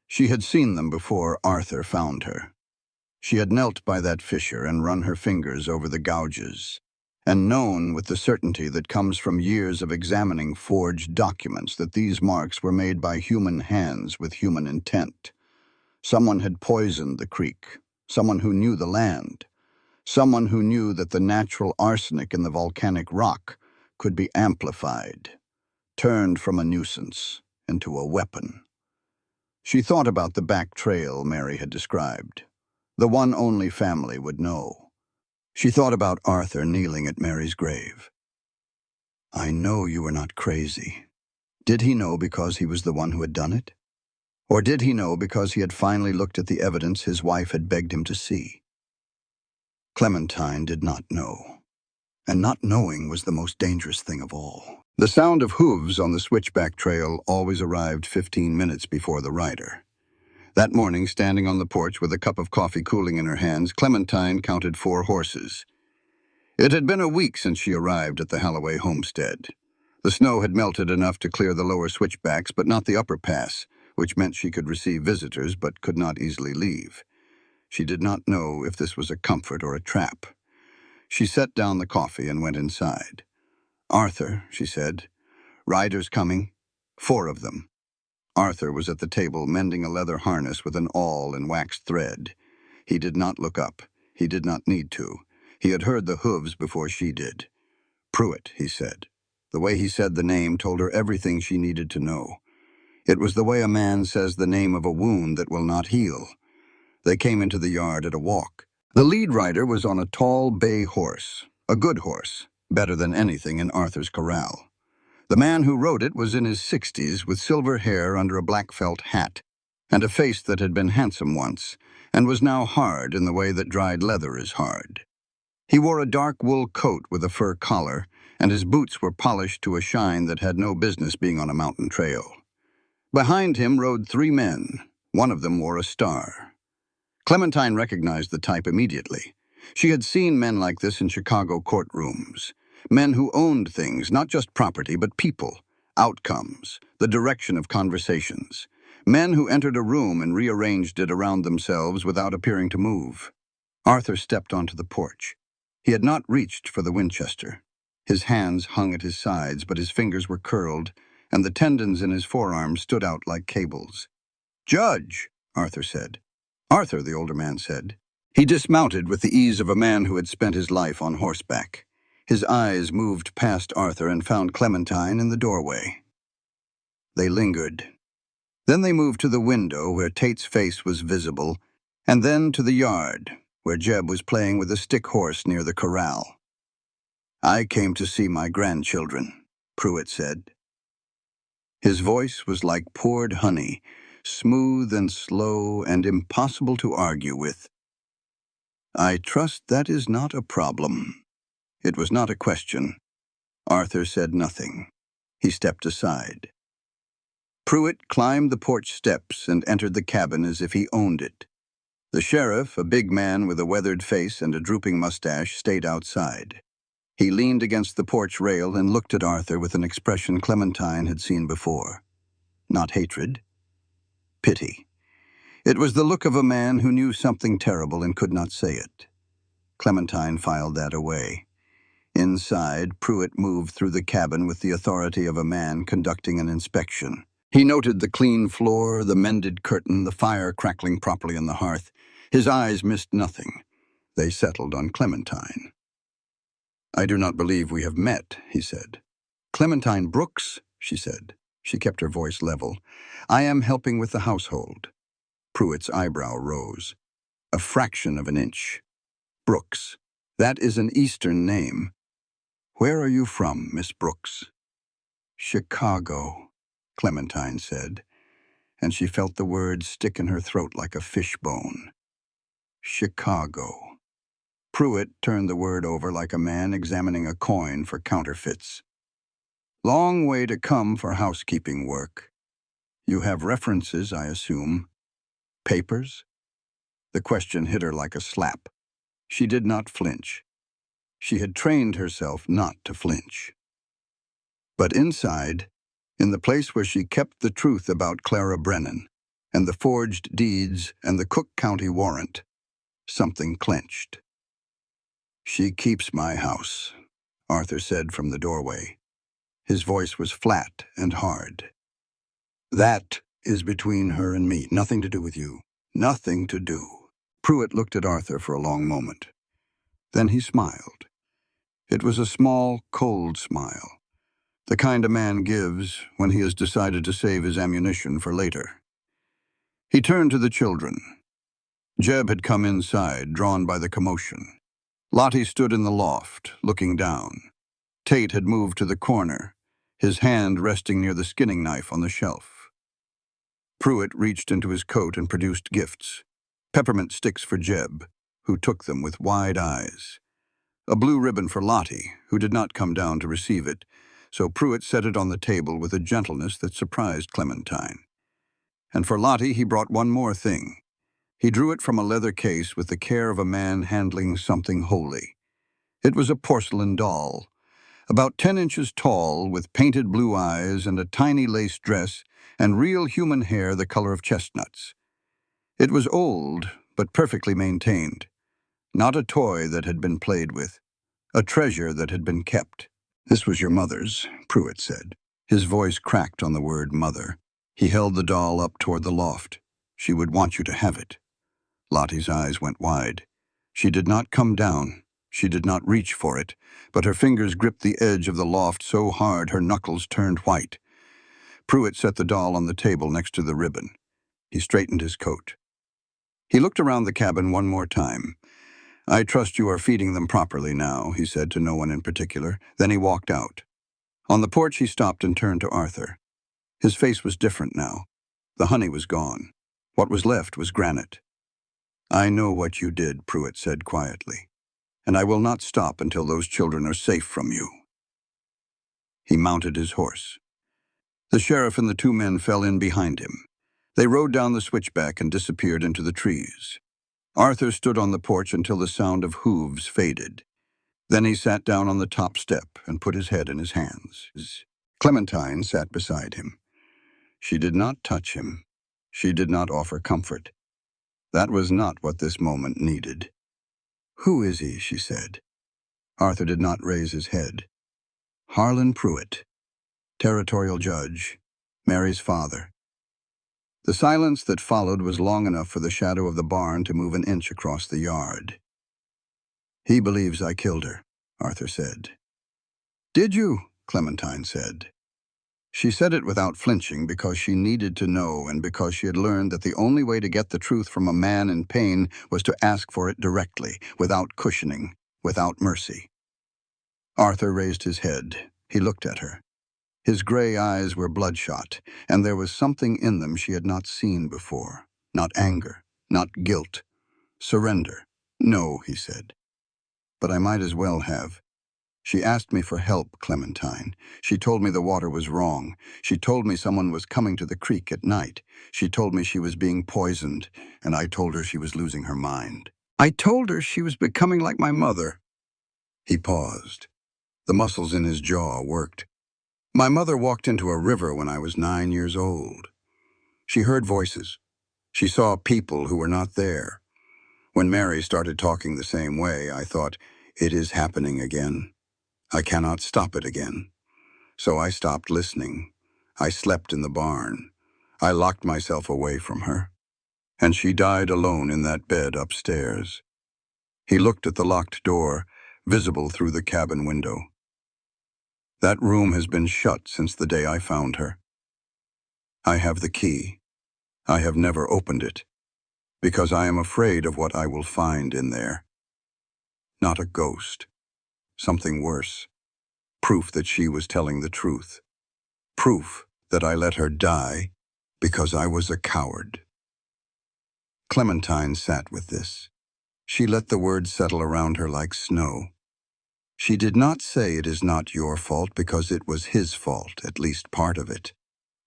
She had seen them before Arthur found her. She had knelt by that fissure and run her fingers over the gouges, and known with the certainty that comes from years of examining forged documents that these marks were made by human hands with human intent. Someone had poisoned the creek, someone who knew the land, someone who knew that the natural arsenic in the volcanic rock could be amplified, turned from a nuisance into a weapon. She thought about the back trail Mary had described. The one only family would know. She thought about Arthur kneeling at Mary's grave. "I know you were not crazy." Did he know because he was the one who had done it? Or did he know because he had finally looked at the evidence his wife had begged him to see? Clementine did not know. And not knowing was the most dangerous thing of all. The sound of hooves on the switchback trail always arrived 15 minutes before the rider. That morning, standing on the porch with a cup of coffee cooling in her hands, Clementine counted 4 horses. It had been a week since she arrived at the Halloway homestead. The snow had melted enough to clear the lower switchbacks, but not the upper pass, which meant she could receive visitors but could not easily leave. She did not know if this was a comfort or a trap. She set down the coffee and went inside. "Arthur," she said, "riders coming. 4 of them." Arthur was at the table mending a leather harness with an awl and waxed thread. He did not look up. He did not need to. He had heard the hooves before she did. "Puit," he said. The way he said the name told her everything she needed to know. It was the way a man says the name of a wound that will not heal. They came into the yard at a walk. The lead rider was on a tall bay horse, a good horse, better than anything in Arthur's corral. The man who rode it was in his 60s with silver hair under a black felt hat and a face that had been handsome once and was now hard in the way that dried leather is hard. He wore a dark wool coat with a fur collar, and his boots were polished to a shine that had no business being on a mountain trail. Behind him rode 3 men. One of them wore a star. Clementine recognized the type immediately. She had seen men like this in Chicago courtrooms. Men who owned things, not just property, but people, outcomes, the direction of conversations. Men who entered a room and rearranged it around themselves without appearing to move. Arthur stepped onto the porch. He had not reached for the Winchester. His hands hung at his sides, but his fingers were curled, and the tendons in his forearms stood out like cables. "Judge," Arthur said. "Arthur," the older man said. He dismounted with the ease of a man who had spent his life on horseback. His eyes moved past Arthur and found Clementine in the doorway. They lingered. Then they moved to the window where Tate's face was visible, and then to the yard, where Jeb was playing with a stick horse near the corral. "I came to see my grandchildren," Puit said. His voice was like poured honey, smooth and slow and impossible to argue with. "I trust that is not a problem." It was not a question. Arthur said nothing. He stepped aside. Puit climbed the porch steps and entered the cabin as if he owned it. The sheriff, a big man with a weathered face and a drooping mustache, stayed outside. He leaned against the porch rail and looked at Arthur with an expression Clementine had seen before. Not hatred. Pity. It was the look of a man who knew something terrible and could not say it. Clementine filed that away. Inside, Puit moved through the cabin with the authority of a man conducting an inspection. He noted the clean floor, the mended curtain, the fire crackling properly on the hearth. His eyes missed nothing. They settled on Clementine. "I do not believe we have met," he said. "Clementine Brooks," she said. She kept her voice level. "I am helping with the household." Pruitt's eyebrow rose. A fraction of an inch. "Brooks. That is an Eastern name. Where are you from, Miss Brooks?" "Chicago," Clementine said, and she felt the words stick in her throat like a fishbone. Chicago. Puit turned the word over like a man examining a coin for counterfeits. "Long way to come for housekeeping work. You have references, I assume. Papers?" The question hit her like a slap. She did not flinch. She had trained herself not to flinch. But inside, in the place where she kept the truth about Clara Brennan, and the forged deeds and the Cook County warrant, something clenched. "She keeps my house," Arthur said from the doorway. His voice was flat and hard. "That is between her and me. Nothing to do with you. Nothing to do." Puit looked at Arthur for a long moment. Then he smiled. It was a small, cold smile, the kind a man gives when he has decided to save his ammunition for later. He turned to the children. Jeb had come inside, drawn by the commotion. Lottie stood in the loft, looking down. Tate had moved to the corner, his hand resting near the skinning knife on the shelf. Puit reached into his coat and produced gifts. Peppermint sticks for Jeb, who took them with wide eyes. A blue ribbon for Lottie, who did not come down to receive it, so Puit set it on the table with a gentleness that surprised Clementine. And for Lottie he brought one more thing. He drew it from a leather case with the care of a man handling something holy. It was a porcelain doll, about 10 inches tall, with painted blue eyes and a tiny lace dress and real human hair the color of chestnuts. It was old, but perfectly maintained. Not a toy that had been played with, a treasure that had been kept. "This was your mother's," Puit said. His voice cracked on the word mother. He held the doll up toward the loft. "She would want you to have it." Lottie's eyes went wide. She did not come down. She did not reach for it, but her fingers gripped the edge of the loft so hard her knuckles turned white. Puit set the doll on the table next to the ribbon. He straightened his coat. He looked around the cabin one more time. "I trust you are feeding them properly now," he said to no one in particular. Then he walked out. On the porch he stopped and turned to Arthur. His face was different now. The honey was gone. What was left was granite. "I know what you did," Puit said quietly, "and I will not stop until those children are safe from you." He mounted his horse. The sheriff and the two men fell in behind him. They rode down the switchback and disappeared into the trees. Arthur stood on the porch until the sound of hooves faded. Then he sat down on the top step and put his head in his hands. Clementine sat beside him. She did not touch him. She did not offer comfort. That was not what this moment needed. "Who is he?" she said. Arthur did not raise his head. "Harlan Puit, territorial judge, Mary's father." The silence that followed was long enough for the shadow of the barn to move an inch across the yard. "He believes I killed her," Arthur said. "Did you?" Clementine said. She said it without flinching because she needed to know and because she had learned that the only way to get the truth from a man in pain was to ask for it directly, without cushioning, without mercy. Arthur raised his head. He looked at her. His gray eyes were bloodshot, and there was something in them she had not seen before. Not anger, not guilt. Surrender. "No," he said. "But I might as well have. She asked me for help, Clementine. She told me the water was wrong. She told me someone was coming to the creek at night. She told me she was being poisoned, and I told her she was losing her mind. I told her she was becoming like my mother." He paused. The muscles in his jaw worked. "My mother walked into a river when I was 9 years old. She heard voices. She saw people who were not there. When Mary started talking the same way, I thought, it is happening again. I cannot stop it again. So I stopped listening. I slept in the barn. I locked myself away from her. And she died alone in that bed upstairs." He looked at the locked door, visible through the cabin window. "That room has been shut since the day I found her. I have the key. I have never opened it, because I am afraid of what I will find in there. Not a ghost. Something worse. Proof that she was telling the truth. Proof that I let her die because I was a coward." Clementine sat with this. She let the words settle around her like snow. She did not say it is not your fault because it was his fault, at least part of it.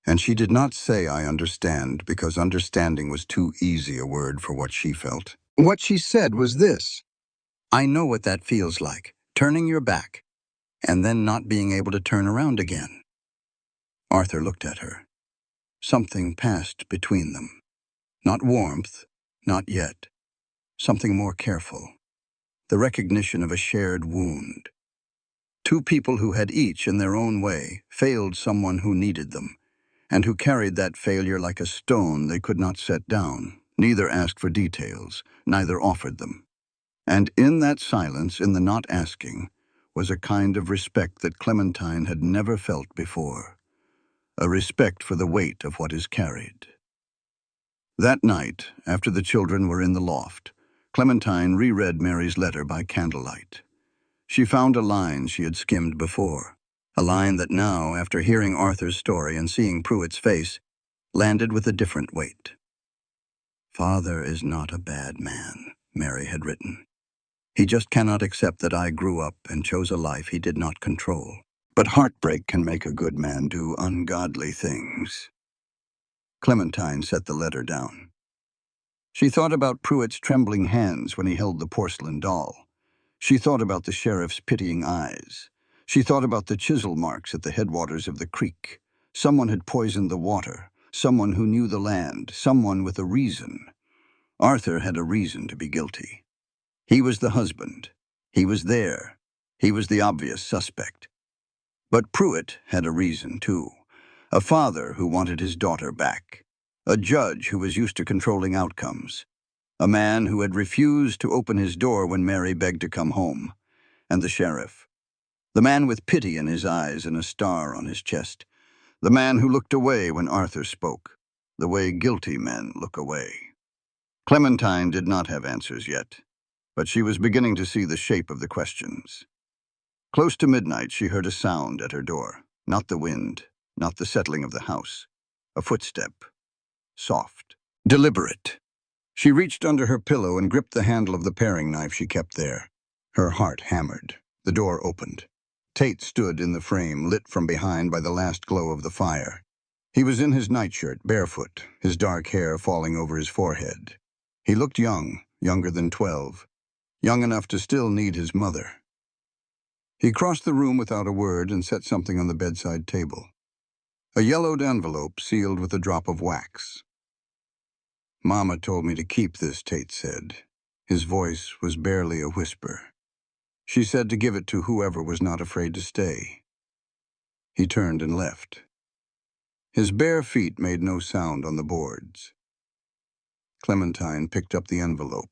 And she did not say I understand because understanding was too easy a word for what she felt. What she said was this: "I know what that feels like, turning your back, and then not being able to turn around again." Arthur looked at her. Something passed between them. Not warmth, not yet. Something more careful. The recognition of a shared wound. Two people who had each, in their own way, failed someone who needed them, and who carried that failure like a stone they could not set down, neither asked for details, neither offered them. And in that silence, in the not asking, was a kind of respect that Clementine had never felt before. A respect for the weight of what is carried. That night, after the children were in the loft, Clementine reread Mary's letter by candlelight. She found a line she had skimmed before, a line that now, after hearing Arthur's story and seeing Pruitt's face, landed with a different weight. "Father is not a bad man," Mary had written. "He just cannot accept that I grew up and chose a life he did not control. But heartbreak can make a good man do ungodly things." Clementine set the letter down. She thought about Pruitt's trembling hands when he held the porcelain doll. She thought about the sheriff's pitying eyes. She thought about the chisel marks at the headwaters of the creek. Someone had poisoned the water. Someone who knew the land. Someone with a reason. Arthur had a reason to be guilty. He was the husband. He was there. He was the obvious suspect. But Puit had a reason, too. A father who wanted his daughter back. A judge who was used to controlling outcomes. A man who had refused to open his door when Mary begged to come home. And the sheriff. The man with pity in his eyes and a star on his chest. The man who looked away when Arthur spoke. The way guilty men look away. Clementine did not have answers yet, but she was beginning to see the shape of the questions. Close to midnight, she heard a sound at her door. Not the wind, not the settling of the house. A footstep. Soft. Deliberate. She reached under her pillow and gripped the handle of the paring knife she kept there. Her heart hammered. The door opened. Tate stood in the frame, lit from behind by the last glow of the fire. He was in his nightshirt, barefoot, his dark hair falling over his forehead. He looked young, younger than 12, young enough to still need his mother. He crossed the room without a word and set something on the bedside table. A yellowed envelope sealed with a drop of wax. "Mama told me to keep this," Tate said. His voice was barely a whisper. "She said to give it to whoever was not afraid to stay." He turned and left. His bare feet made no sound on the boards. Clementine picked up the envelope.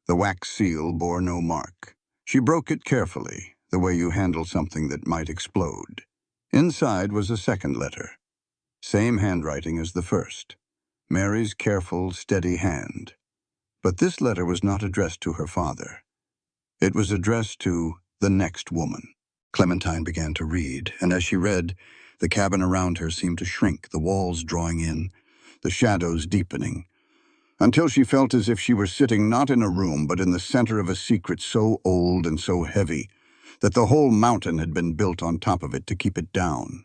The wax seal bore no mark. She broke it carefully, the way you handle something that might explode. Inside was a second letter. Same handwriting as the first. Mary's careful, steady hand. But this letter was not addressed to her father. It was addressed to the next woman. Clementine began to read, and as she read, the cabin around her seemed to shrink, the walls drawing in, the shadows deepening, until she felt as if she were sitting not in a room but in the center of a secret so old and so heavy that the whole mountain had been built on top of it to keep it down.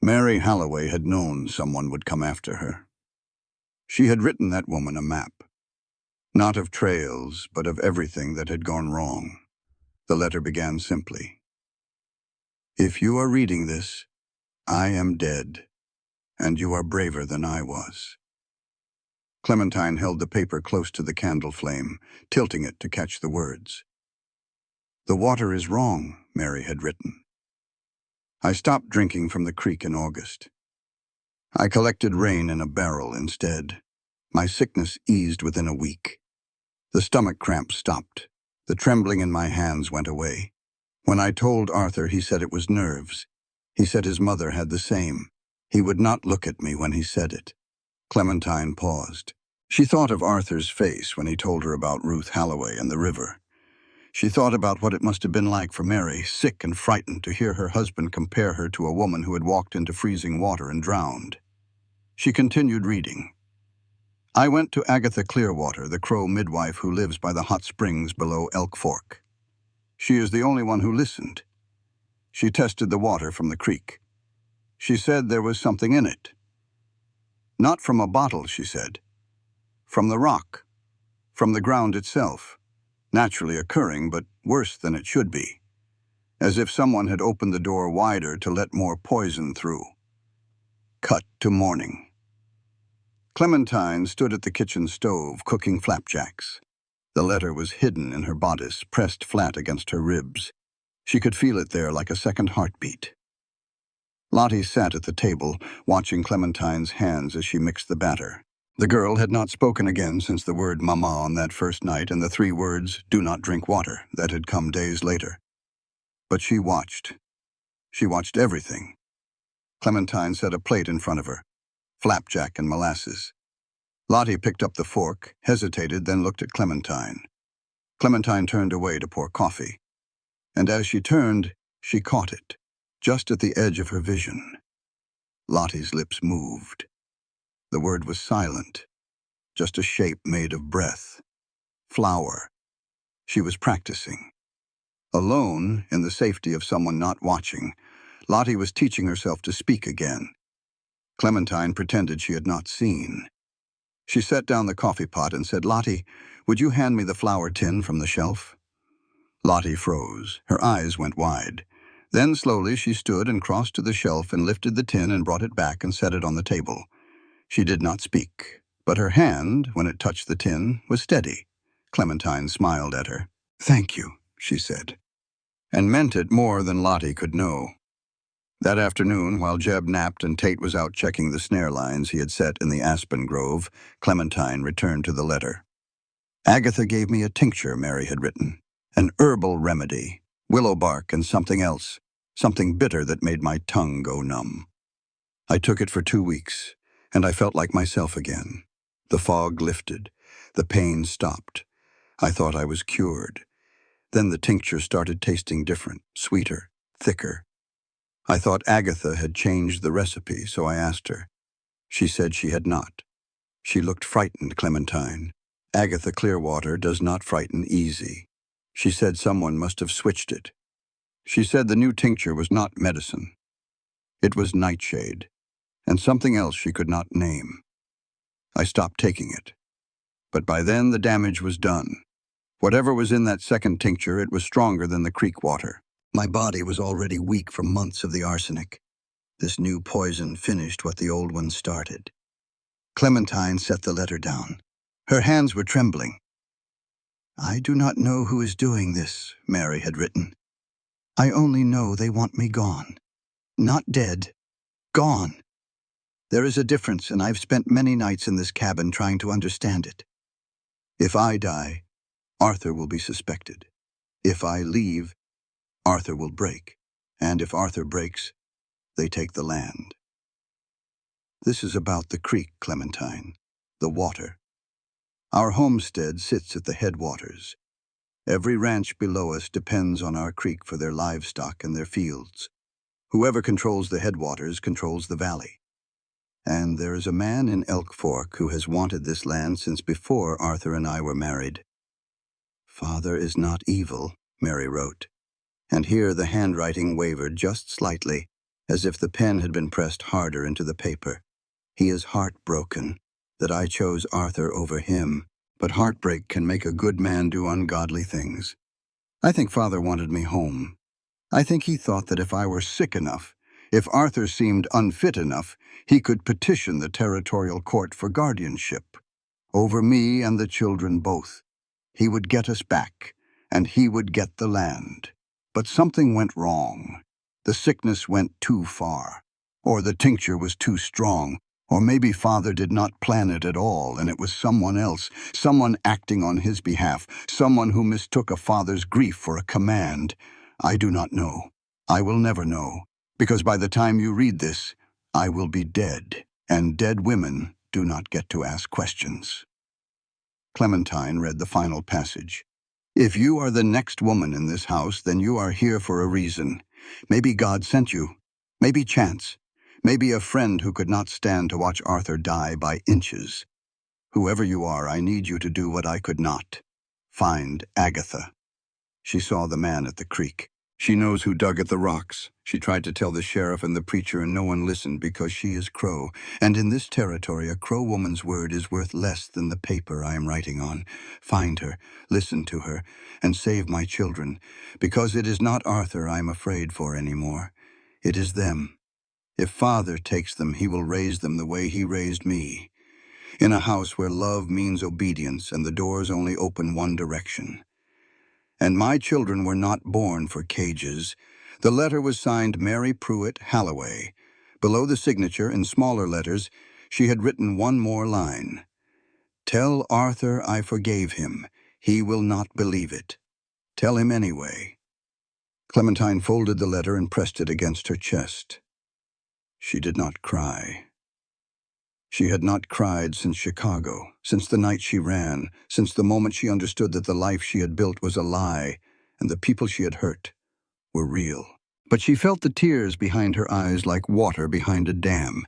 Mary Halloway had known someone would come after her. She had written that woman a map, not of trails, but of everything that had gone wrong. The letter began simply, "If you are reading this, I am dead, and you are braver than I was." Clementine held the paper close to the candle flame, tilting it to catch the words. "The water is wrong," Mary had written. "I stopped drinking from the creek in August. I collected rain in a barrel instead. My sickness eased within a week. The stomach cramps stopped. The trembling in my hands went away. When I told Arthur, he said it was nerves. He said his mother had the same. He would not look at me when he said it." Clementine paused. She thought of Arthur's face when he told her about Ruth Halloway and the river. She thought about what it must have been like for Mary, sick and frightened, to hear her husband compare her to a woman who had walked into freezing water and drowned. She continued reading. "I went to Agatha Clearwater, the Crow midwife who lives by the hot springs below Elk Fork. She is the only one who listened. She tested the water from the creek. She said there was something in it. Not from a bottle, she said. From the rock. From the ground itself. Naturally occurring, but worse than it should be. As if someone had opened the door wider to let more poison through." Cut to morning. Clementine stood at the kitchen stove, cooking flapjacks. The letter was hidden in her bodice, pressed flat against her ribs. She could feel it there like a second heartbeat. Lottie sat at the table, watching Clementine's hands as she mixed the batter. The girl had not spoken again since the word "mama" on that first night and the 3 words, "do not drink water," that had come days later. But she watched. She watched everything. Clementine set a plate in front of her, flapjack and molasses. Lottie picked up the fork, hesitated, then looked at Clementine. Clementine turned away to pour coffee. And as she turned, she caught it, just at the edge of her vision. Lottie's lips moved. The word was silent, just a shape made of breath. Flower. She was practicing. Alone, in the safety of someone not watching, Lottie was teaching herself to speak again. Clementine pretended she had not seen. She set down the coffee pot and said, "Lottie, would you hand me the flour tin from the shelf?" Lottie froze. Her eyes went wide. Then slowly she stood and crossed to the shelf and lifted the tin and brought it back and set it on the table. She did not speak, but her hand, when it touched the tin, was steady. Clementine smiled at her. "Thank you," she said, and meant it more than Lottie could know. That afternoon, while Jeb napped and Tate was out checking the snare lines he had set in the aspen grove, Clementine returned to the letter. "Agatha gave me a tincture," Mary had written. "An herbal remedy, willow bark and something else, something bitter that made my tongue go numb. I took it for 2 weeks, and I felt like myself again. The fog lifted. The pain stopped. I thought I was cured. Then the tincture started tasting different, sweeter, thicker. I thought Agatha had changed the recipe, so I asked her. She said she had not. She looked frightened, Clementine. Agatha Clearwater does not frighten easy. She said someone must have switched it. She said the new tincture was not medicine. It was nightshade. and something else she could not name. I stopped taking it. But by then the damage was done. Whatever was in that second tincture, it was stronger than the creek water. My body was already weak from months of the arsenic. This new poison finished what the old one started. Clementine set the letter down. Her hands were trembling. "I do not know who is doing this," Mary had written. "I only know they want me gone. Not dead. Gone. There is a difference, and I've spent many nights in this cabin trying to understand it. If I die, Arthur will be suspected. If I leave, Arthur will break. And if Arthur breaks, they take the land. This is about the creek, Clementine. The water. Our homestead sits at the headwaters. Every ranch below us depends on our creek for their livestock and their fields. Whoever controls the headwaters controls the valley. And there is a man in Elk Fork who has wanted this land since before Arthur and I were married. Father is not evil, Mary wrote. And here the handwriting wavered just slightly, as if the pen had been pressed harder into the paper. He is heartbroken that I chose Arthur over him, but heartbreak can make a good man do ungodly things. I think Father wanted me home. I think he thought that if I were sick enough, if Arthur seemed unfit enough, he could petition the territorial court for guardianship over me and the children both. He would get us back, and he would get the land. But something went wrong. The sickness went too far, or the tincture was too strong, or maybe Father did not plan it at all, and it was someone else, someone acting on his behalf, someone who mistook a father's grief for a command. I do not know. I will never know, because by the time you read this, I will be dead, and dead women do not get to ask questions. Clementine read the final passage. If you are the next woman in this house, then you are here for a reason. Maybe God sent you. Maybe chance. Maybe a friend who could not stand to watch Arthur die by inches. Whoever you are, I need you to do what I could not. Find Agatha. She saw the man at the creek. She knows who dug at the rocks. She tried to tell the sheriff and the preacher, and no one listened because she is Crow. And in this territory, a Crow woman's word is worth less than the paper I am writing on. Find her, listen to her, and save my children, because it is not Arthur I am afraid for anymore. It is them. If Father takes them, he will raise them the way he raised me, in a house where love means obedience and the doors only open one direction. And my children were not born for cages. The letter was signed Mary Puit, Halloway. Below the signature, in smaller letters, she had written one more line. Tell Arthur I forgave him. He will not believe it. Tell him anyway. Clementine folded the letter and pressed it against her chest. She did not cry. She had not cried since Chicago, since the night she ran, since the moment she understood that the life she had built was a lie, and the people she had hurt were real. But she felt the tears behind her eyes like water behind a dam,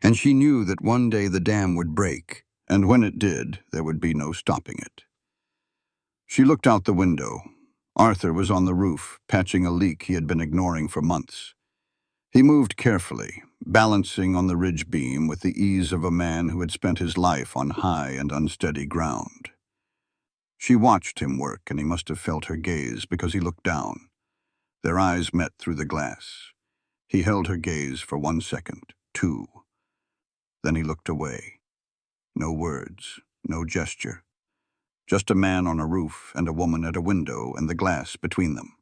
and she knew that one day the dam would break, and when it did, there would be no stopping it. She looked out the window. Arthur was on the roof, patching a leak he had been ignoring for months. He moved carefully, balancing on the ridge beam with the ease of a man who had spent his life on high and unsteady ground. She watched him work, and he must have felt her gaze because he looked down. Their eyes met through the glass. He held her gaze for 1 second, 2. Then he looked away. No words, no gesture. Just a man on a roof and a woman at a window and the glass between them.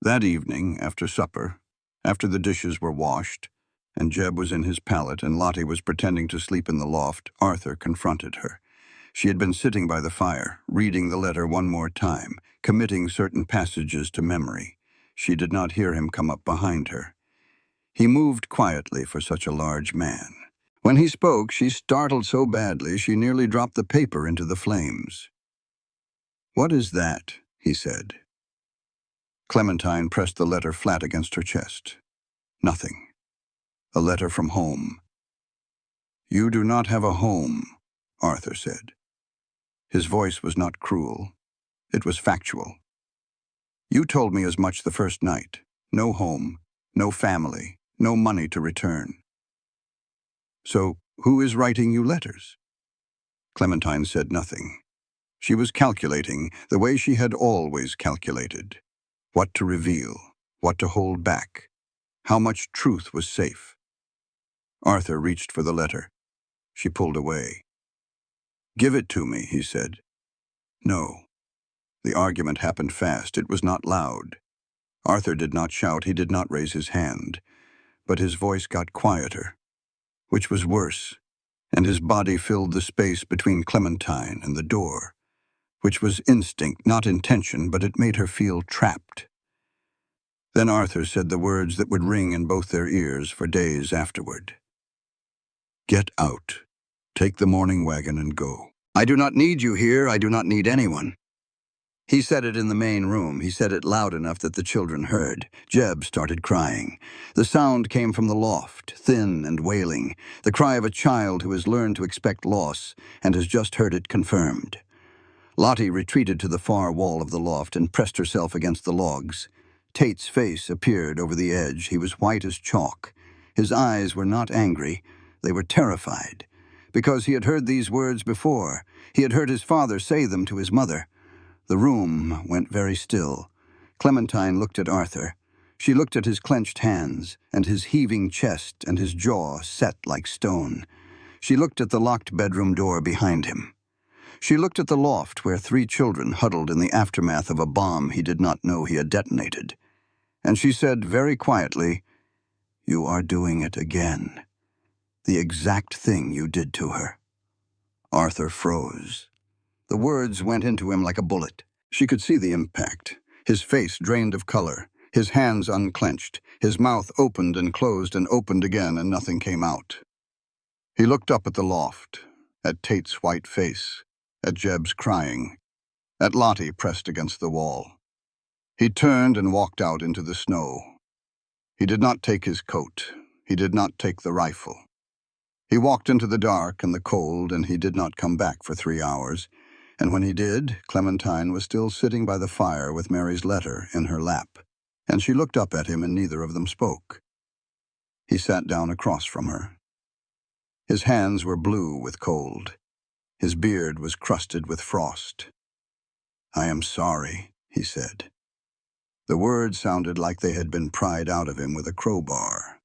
That evening, after supper, after the dishes were washed, and Jeb was in his pallet and Lottie was pretending to sleep in the loft, Arthur confronted her. She had been sitting by the fire, reading the letter one more time, committing certain passages to memory. She did not hear him come up behind her. He moved quietly for such a large man. When he spoke, she startled so badly she nearly dropped the paper into the flames. "What is that?" he said. Clementine pressed the letter flat against her chest. Nothing. A letter from home. "You do not have a home," Arthur said. His voice was not cruel. It was factual. "You told me as much the first night. No home, no family, no money to return." So, who is writing you letters? Clementine said nothing. She was calculating the way she had always calculated. What to reveal, what to hold back, how much truth was safe. Arthur reached for the letter. She pulled away. "Give it to me," he said. No. The argument happened fast. It was not loud. Arthur did not shout. He did not raise his hand. But his voice got quieter, which was worse, and his body filled the space between Clementine and the door, which was instinct, not intention, but it made her feel trapped. Then Arthur said the words that would ring in both their ears for days afterward. "Get out. Take the morning wagon and go. I do not need you here. I do not need anyone." He said it in the main room. He said it loud enough that the children heard. Jeb started crying. The sound came from the loft, thin and wailing, the cry of a child who has learned to expect loss and has just heard it confirmed. Lottie retreated to the far wall of the loft and pressed herself against the logs. Tate's face appeared over the edge. He was white as chalk. His eyes were not angry. They were terrified, because he had heard these words before. He had heard his father say them to his mother. The room went very still. Clementine looked at Arthur. She looked at his clenched hands, and his heaving chest, and his jaw set like stone. She looked at the locked bedroom door behind him. She looked at the loft where 3 children huddled in the aftermath of a bomb he did not know he had detonated. And she said very quietly, "You are doing it again. The exact thing you did to her." Arthur froze. The words went into him like a bullet. She could see the impact. His face drained of color, his hands unclenched, his mouth opened and opened again, and nothing came out. He looked up at the loft, at Tate's white face, at Jeb's crying, at Lottie pressed against the wall. He turned and walked out into the snow. He did not take his coat. He did not take the rifle. He walked into the dark and the cold, and he did not come back for 3 hours. And when he did, Clementine was still sitting by the fire with Mary's letter in her lap, and she looked up at him and neither of them spoke. He sat down across from her. His hands were blue with cold. His beard was crusted with frost. "I am sorry," he said. The words sounded like they had been pried out of him with a crowbar.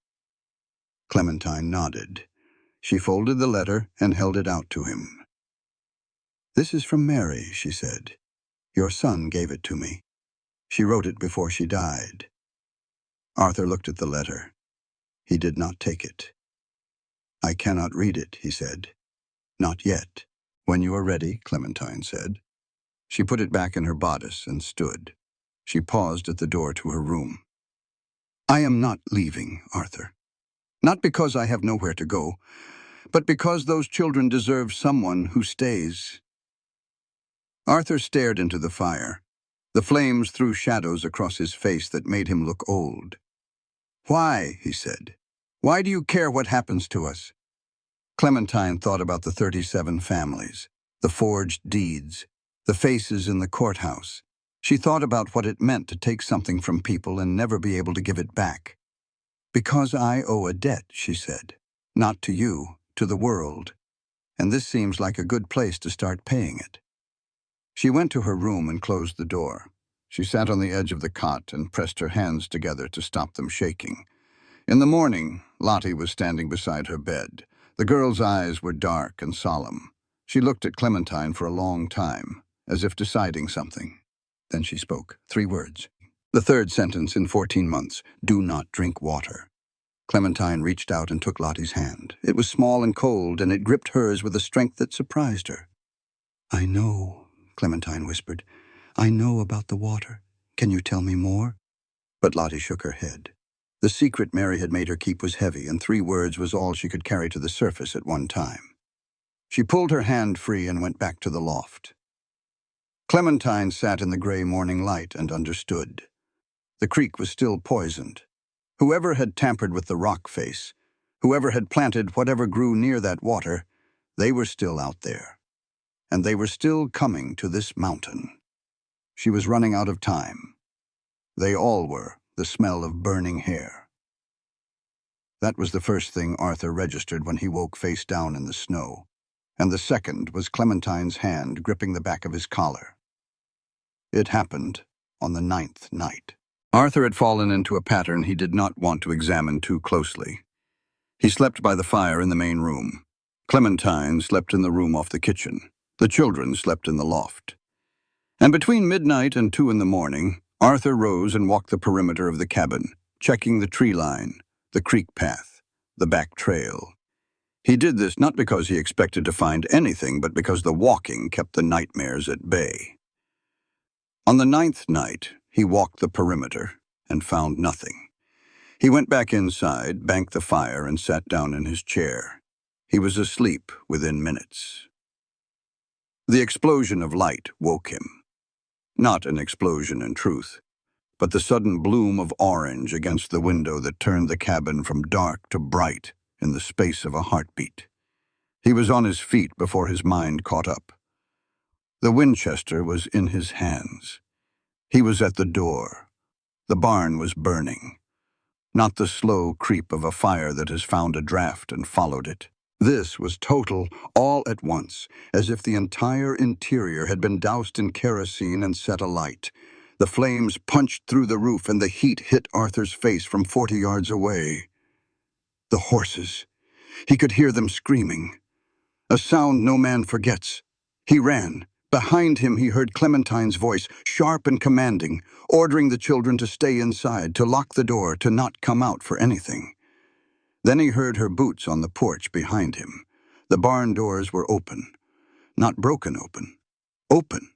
Clementine nodded. She folded the letter and held it out to him. "This is from Mary," she said. "Your son gave it to me. She wrote it before she died." Arthur looked at the letter. He did not take it. "I cannot read it," he said. "Not yet." "When you are ready," Clementine said. She put it back in her bodice and stood. She paused at the door to her room. "I am not leaving, Arthur. Not because I have nowhere to go, but because those children deserve someone who stays." Arthur stared into the fire. The flames threw shadows across his face that made him look old. "Why?" he said. "Why do you care what happens to us?" Clementine thought about the 37 families, the forged deeds, the faces in the courthouse. She thought about what it meant to take something from people and never be able to give it back. "Because I owe a debt," she said. "Not to you, to the world. And this seems like a good place to start paying it." She went to her room and closed the door. She sat on the edge of the cot and pressed her hands together to stop them shaking. In the morning, Lottie was standing beside her bed. The girl's eyes were dark and solemn. She looked at Clementine for a long time, as if deciding something. Then she spoke 3 words. The 3rd sentence in 14 months, "Do not drink water." Clementine reached out and took Lottie's hand. It was small and cold, and it gripped hers with a strength that surprised her. "I know," Clementine whispered. "I know about the water. Can you tell me more?" But Lottie shook her head. The secret Mary had made her keep was heavy, and 3 words was all she could carry to the surface at one time. She pulled her hand free and went back to the loft. Clementine sat in the gray morning light and understood. The creek was still poisoned. Whoever had tampered with the rock face, whoever had planted whatever grew near that water, they were still out there. And they were still coming to this mountain. She was running out of time. They all were, the smell of burning hair. That was the first thing Arthur registered when he woke face down in the snow. And the second was Clementine's hand gripping the back of his collar. It happened on the 9th night. Arthur had fallen into a pattern he did not want to examine too closely. He slept by the fire in the main room. Clementine slept in the room off the kitchen. The children slept in the loft. And between midnight and 2 in the morning, Arthur rose and walked the perimeter of the cabin, checking the tree line, the creek path, the back trail. He did this not because he expected to find anything, but because the walking kept the nightmares at bay. On the 9th night, he walked the perimeter and found nothing. He went back inside, banked the fire, and sat down in his chair. He was asleep within minutes. The explosion of light woke him. Not an explosion in truth, but the sudden bloom of orange against the window that turned the cabin from dark to bright in the space of a heartbeat. He was on his feet before his mind caught up. The Winchester was in his hands. He was at the door. The barn was burning. Not the slow creep of a fire that has found a draft and followed it. This was total, all at once, as if the entire interior had been doused in kerosene and set alight. The flames punched through the roof and the heat hit Arthur's face from 40 yards away. The horses. He could hear them screaming. A sound no man forgets. He ran. Behind him he heard Clementine's voice, sharp and commanding, ordering the children to stay inside, to lock the door, to not come out for anything. Then he heard her boots on the porch behind him. The barn doors were open. Not broken open. Open.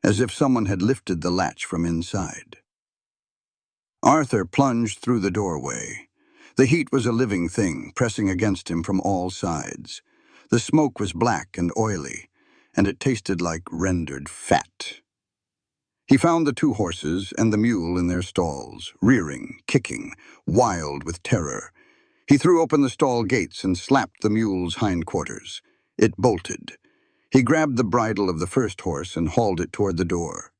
As if someone had lifted the latch from inside. Arthur plunged through the doorway. The heat was a living thing, pressing against him from all sides. The smoke was black and oily, and it tasted like rendered fat. He found the 2 horses and the mule in their stalls, rearing, kicking, wild with terror. He threw open the stall gates and slapped the mule's hindquarters. It bolted. He grabbed the bridle of the first horse and hauled it toward the door.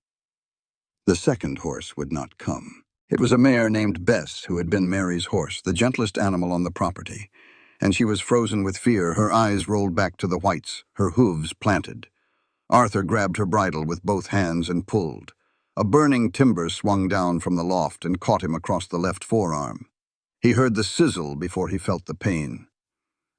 The second horse would not come. It was a mare named Bess, who had been Mary's horse, the gentlest animal on the property, and she was frozen with fear, her eyes rolled back to the whites, her hooves planted. Arthur grabbed her bridle with both hands and pulled. A burning timber swung down from the loft and caught him across the left forearm. He heard the sizzle before he felt the pain.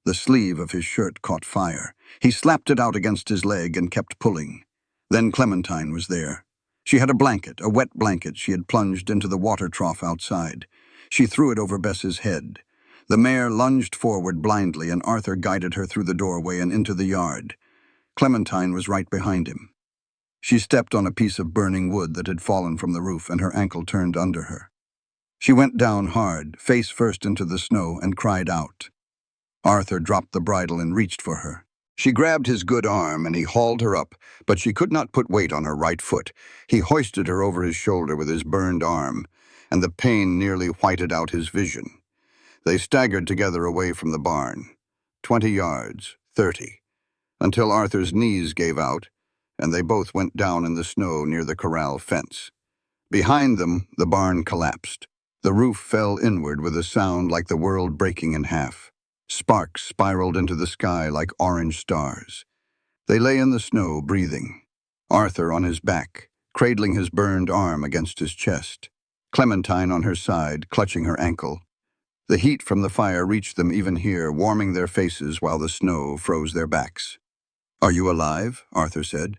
The sleeve of his shirt caught fire. He slapped it out against his leg and kept pulling. Then Clementine was there. She had a blanket, a wet blanket she had plunged into the water trough outside. She threw it over Bess's head. The mare lunged forward blindly, and Arthur guided her through the doorway and into the yard. Clementine was right behind him. She stepped on a piece of burning wood that had fallen from the roof, and her ankle turned under her. She went down hard, face first into the snow, and cried out. Arthur dropped the bridle and reached for her. She grabbed his good arm, and he hauled her up, but she could not put weight on her right foot. He hoisted her over his shoulder with his burned arm, and the pain nearly whited out his vision. They staggered together away from the barn. 20 yards, 30, until Arthur's knees gave out, and they both went down in the snow near the corral fence. Behind them, the barn collapsed. The roof fell inward with a sound like the world breaking in half. Sparks spiraled into the sky like orange stars. They lay in the snow, breathing. Arthur on his back, cradling his burned arm against his chest. Clementine on her side, clutching her ankle. The heat from the fire reached them even here, warming their faces while the snow froze their backs. "Are you alive?" Arthur said.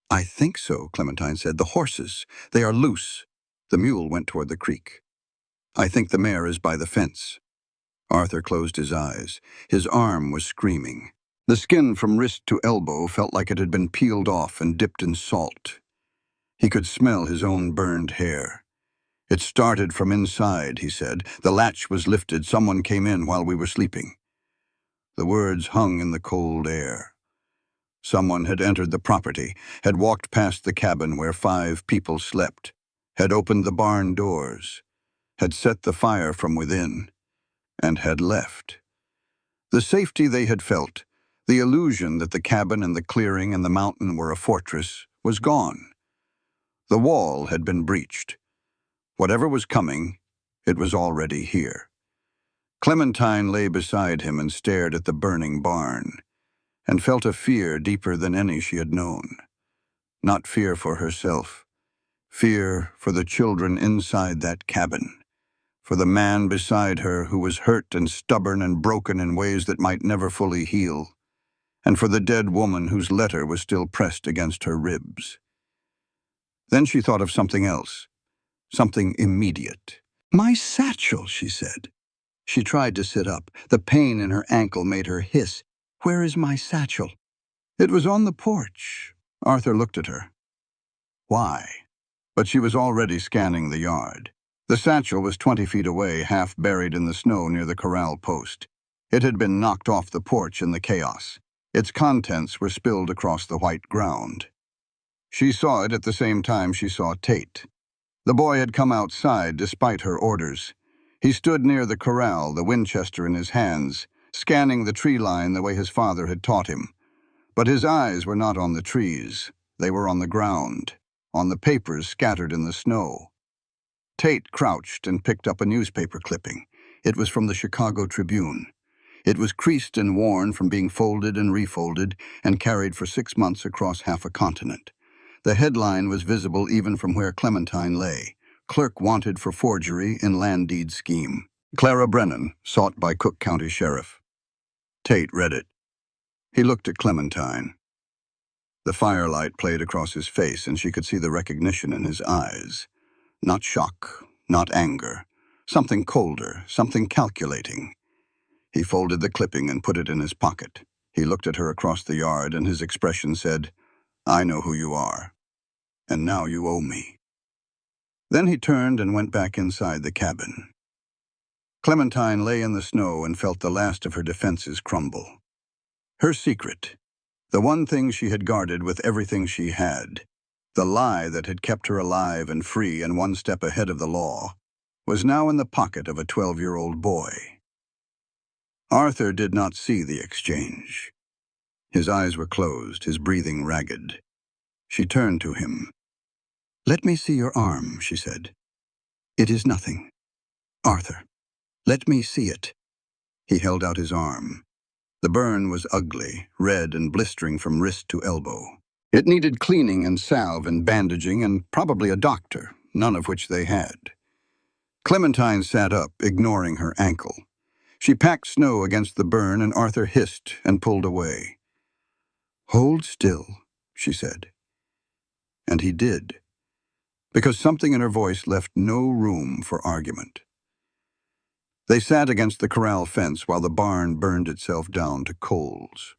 "I think so," Clementine said. "The horses, they are loose." The mule went toward the creek. "I think the mare is by the fence." Arthur closed his eyes. His arm was screaming. The skin from wrist to elbow felt like it had been peeled off and dipped in salt. He could smell his own burned hair. "It started from inside," he said. "The latch was lifted. Someone came in while we were sleeping." The words hung in the cold air. Someone had entered the property, had walked past the cabin where 5 people slept, had opened the barn doors, had set the fire from within, and had left. The safety they had felt, the illusion that the cabin and the clearing and the mountain were a fortress, was gone. The wall had been breached. Whatever was coming, it was already here. Clementine lay beside him and stared at the burning barn, and felt a fear deeper than any she had known. Not fear for herself, fear for the children inside that cabin, for the man beside her who was hurt and stubborn and broken in ways that might never fully heal, and for the dead woman whose letter was still pressed against her ribs. Then she thought of something else, something immediate. "My satchel," she said. She tried to sit up. The pain in her ankle made her hiss. "Where is my satchel?" It was on the porch. Arthur looked at her. Why? But she was already scanning the yard. The satchel was 20 feet away, half buried in the snow near the corral post. It had been knocked off the porch in the chaos. Its contents were spilled across the white ground. She saw it at the same time she saw Tate. The boy had come outside despite her orders. He stood near the corral, the Winchester in his hands, scanning the tree line the way his father had taught him. But his eyes were not on the trees. They were on the ground, on the papers scattered in the snow. Tate crouched and picked up a newspaper clipping. It was from the Chicago Tribune. It was creased and worn from being folded and refolded and carried for 6 months across half a continent. The headline was visible even from where Clementine lay. "Clerk wanted for forgery in land deed scheme. Clara Brennan, sought by Cook County Sheriff." Tate read it. He looked at Clementine. The firelight played across his face, and she could see the recognition in his eyes. Not shock, not anger. Something colder, something calculating. He folded the clipping and put it in his pocket. He looked at her across the yard, and his expression said, "I know who you are, and now you owe me." Then he turned and went back inside the cabin. Clementine lay in the snow and felt the last of her defenses crumble. Her secret, the one thing she had guarded with everything she had, the lie that had kept her alive and free and one step ahead of the law, was now in the pocket of a 12-year-old boy. Arthur did not see the exchange. His eyes were closed, his breathing ragged. She turned to him. "Let me see your arm," she said. "It is nothing. Arthur, let me see it." He held out his arm. The burn was ugly, red and blistering from wrist to elbow. It needed cleaning and salve and bandaging and probably a doctor, none of which they had. Clementine sat up, ignoring her ankle. She packed snow against the burn, and Arthur hissed and pulled away. "Hold still," she said. And he did, because something in her voice left no room for argument. They sat against the corral fence while the barn burned itself down to coals.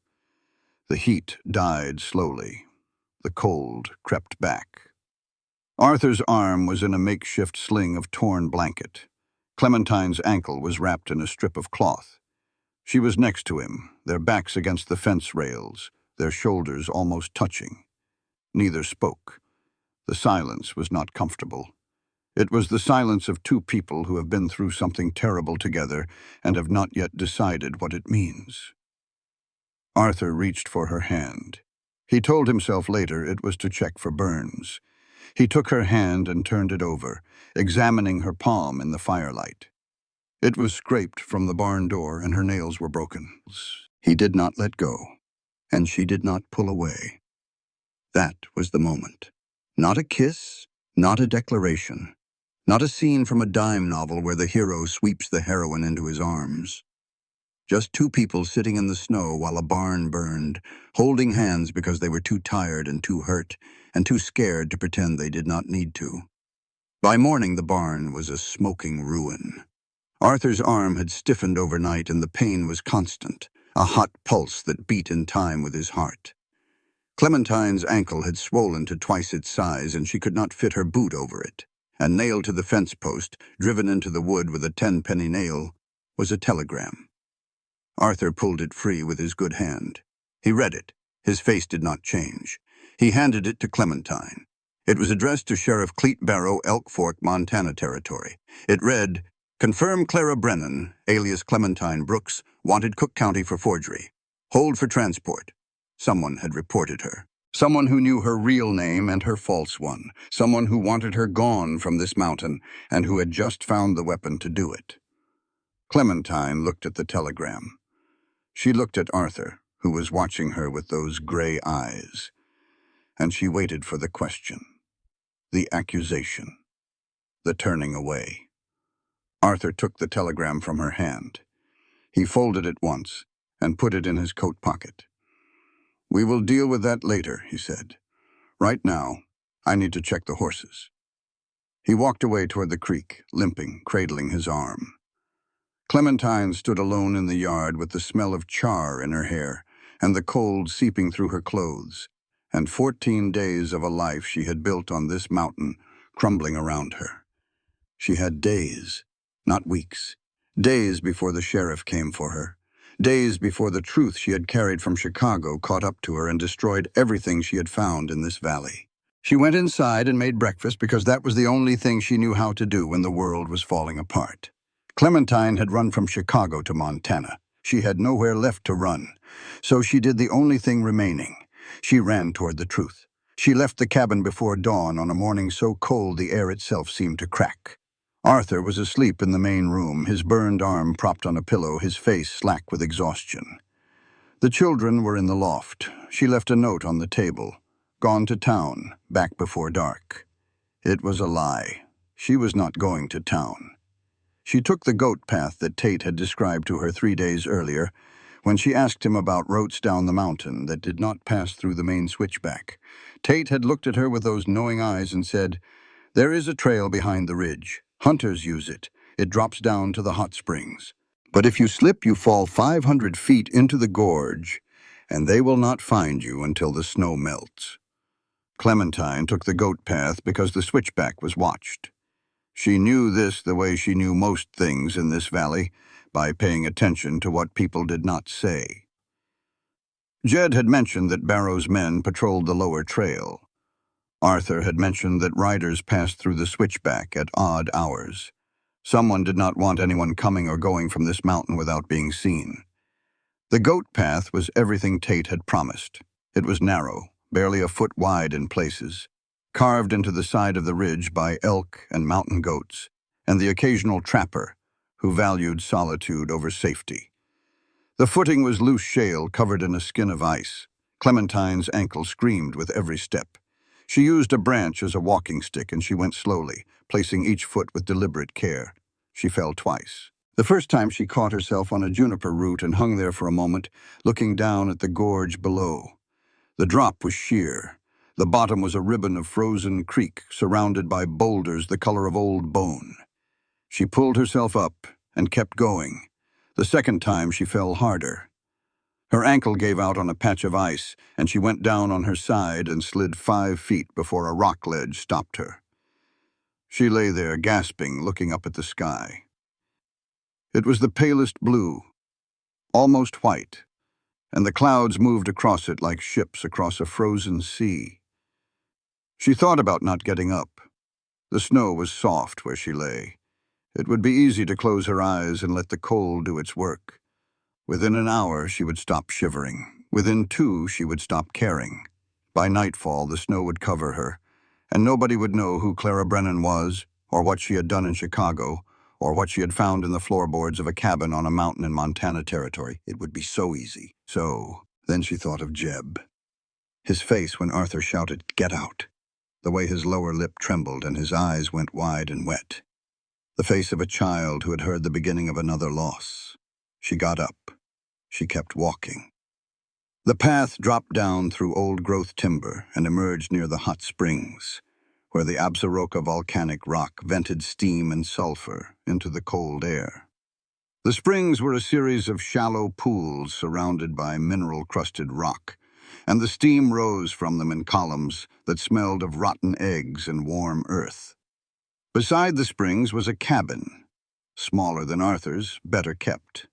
The heat died slowly. The cold crept back. Arthur's arm was in a makeshift sling of torn blanket. Clementine's ankle was wrapped in a strip of cloth. She was next to him, their backs against the fence rails, their shoulders almost touching. Neither spoke. The silence was not comfortable. It was the silence of two people who have been through something terrible together and have not yet decided what it means. Arthur reached for her hand. He told himself later it was to check for burns. He took her hand and turned it over, examining her palm in the firelight. It was scraped from the barn door and her nails were broken. He did not let go, and she did not pull away. That was the moment. Not a kiss, not a declaration. Not a scene from a dime novel where the hero sweeps the heroine into his arms. Just two people sitting in the snow while a barn burned, holding hands because they were too tired and too hurt and too scared to pretend they did not need to. By morning, the barn was a smoking ruin. Arthur's arm had stiffened overnight and the pain was constant, a hot pulse that beat in time with his heart. Clementine's ankle had swollen to twice its size and she could not fit her boot over it. And nailed to the fence post, driven into the wood with a 10-penny nail, was a telegram. Arthur pulled it free with his good hand. He read it. His face did not change. He handed it to Clementine. It was addressed to Sheriff Cleet Barrow, Elk Fork, Montana Territory. It read, "Confirm Clara Brennan, alias Clementine Brooks, wanted Cook County for forgery. Hold for transport." Someone had reported her. Someone who knew her real name and her false one. Someone who wanted her gone from this mountain and who had just found the weapon to do it. Clementine looked at the telegram. She looked at Arthur, who was watching her with those gray eyes, and she waited for the question, the accusation, the turning away. Arthur took the telegram from her hand. He folded it once and put it in his coat pocket. "We will deal with that later," he said. "Right now, I need to check the horses." He walked away toward the creek, limping, cradling his arm. Clementine stood alone in the yard with the smell of char in her hair and the cold seeping through her clothes, and 14 days of a life she had built on this mountain crumbling around her. She had days, not weeks, days before the sheriff came for her, days before the truth she had carried from Chicago caught up to her and destroyed everything she had found in this valley. She went inside and made breakfast because that was the only thing she knew how to do when the world was falling apart. Clementine had run from Chicago to Montana. She had nowhere left to run, so she did the only thing remaining. She ran toward the truth. She left the cabin before dawn on a morning so cold the air itself seemed to crack. Arthur was asleep in the main room, his burned arm propped on a pillow, his face slack with exhaustion. The children were in the loft. She left a note on the table. Gone to town, back before dark. It was a lie. She was not going to town. She took the goat path that Tate had described to her 3 days earlier, when she asked him about routes down the mountain that did not pass through the main switchback. Tate had looked at her with those knowing eyes and said, "There is a trail behind the ridge. Hunters use it. It drops down to the hot springs. But if you slip, you fall 500 feet into the gorge, and they will not find you until the snow melts." Clementine took the goat path because the switchback was watched. She knew this the way she knew most things in this valley, by paying attention to what people did not say. Jed had mentioned that Barrow's men patrolled the lower trail. Arthur had mentioned that riders passed through the switchback at odd hours. Someone did not want anyone coming or going from this mountain without being seen. The goat path was everything Tate had promised. It was narrow, barely a foot wide in places, carved into the side of the ridge by elk and mountain goats, and the occasional trapper, who valued solitude over safety. The footing was loose shale covered in a skin of ice. Clementine's ankle screamed with every step. She used a branch as a walking stick, and she went slowly, placing each foot with deliberate care. She fell twice. The first time she caught herself on a juniper root and hung there for a moment, looking down at the gorge below. The drop was sheer. The bottom was a ribbon of frozen creek surrounded by boulders the color of old bone. She pulled herself up and kept going. The second time she fell harder. Her ankle gave out on a patch of ice, and she went down on her side and slid 5 feet before a rock ledge stopped her. She lay there, gasping, looking up at the sky. It was the palest blue, almost white, and the clouds moved across it like ships across a frozen sea. She thought about not getting up. The snow was soft where she lay. It would be easy to close her eyes and let the cold do its work. Within an hour, she would stop shivering. Within 2, she would stop caring. By nightfall, the snow would cover her, and nobody would know who Clara Brennan was, or what she had done in Chicago, or what she had found in the floorboards of a cabin on a mountain in Montana territory. It would be so easy. Then she thought of Jeb. His face when Arthur shouted, "Get out!" The way his lower lip trembled and his eyes went wide and wet. The face of a child who had heard the beginning of another loss. She got up. She kept walking. The path dropped down through old-growth timber and emerged near the hot springs, where the Absaroka volcanic rock vented steam and sulfur into the cold air. The springs were a series of shallow pools surrounded by mineral-crusted rock, and the steam rose from them in columns that smelled of rotten eggs and warm earth. Beside the springs was a cabin, smaller than Arthur's, better kept.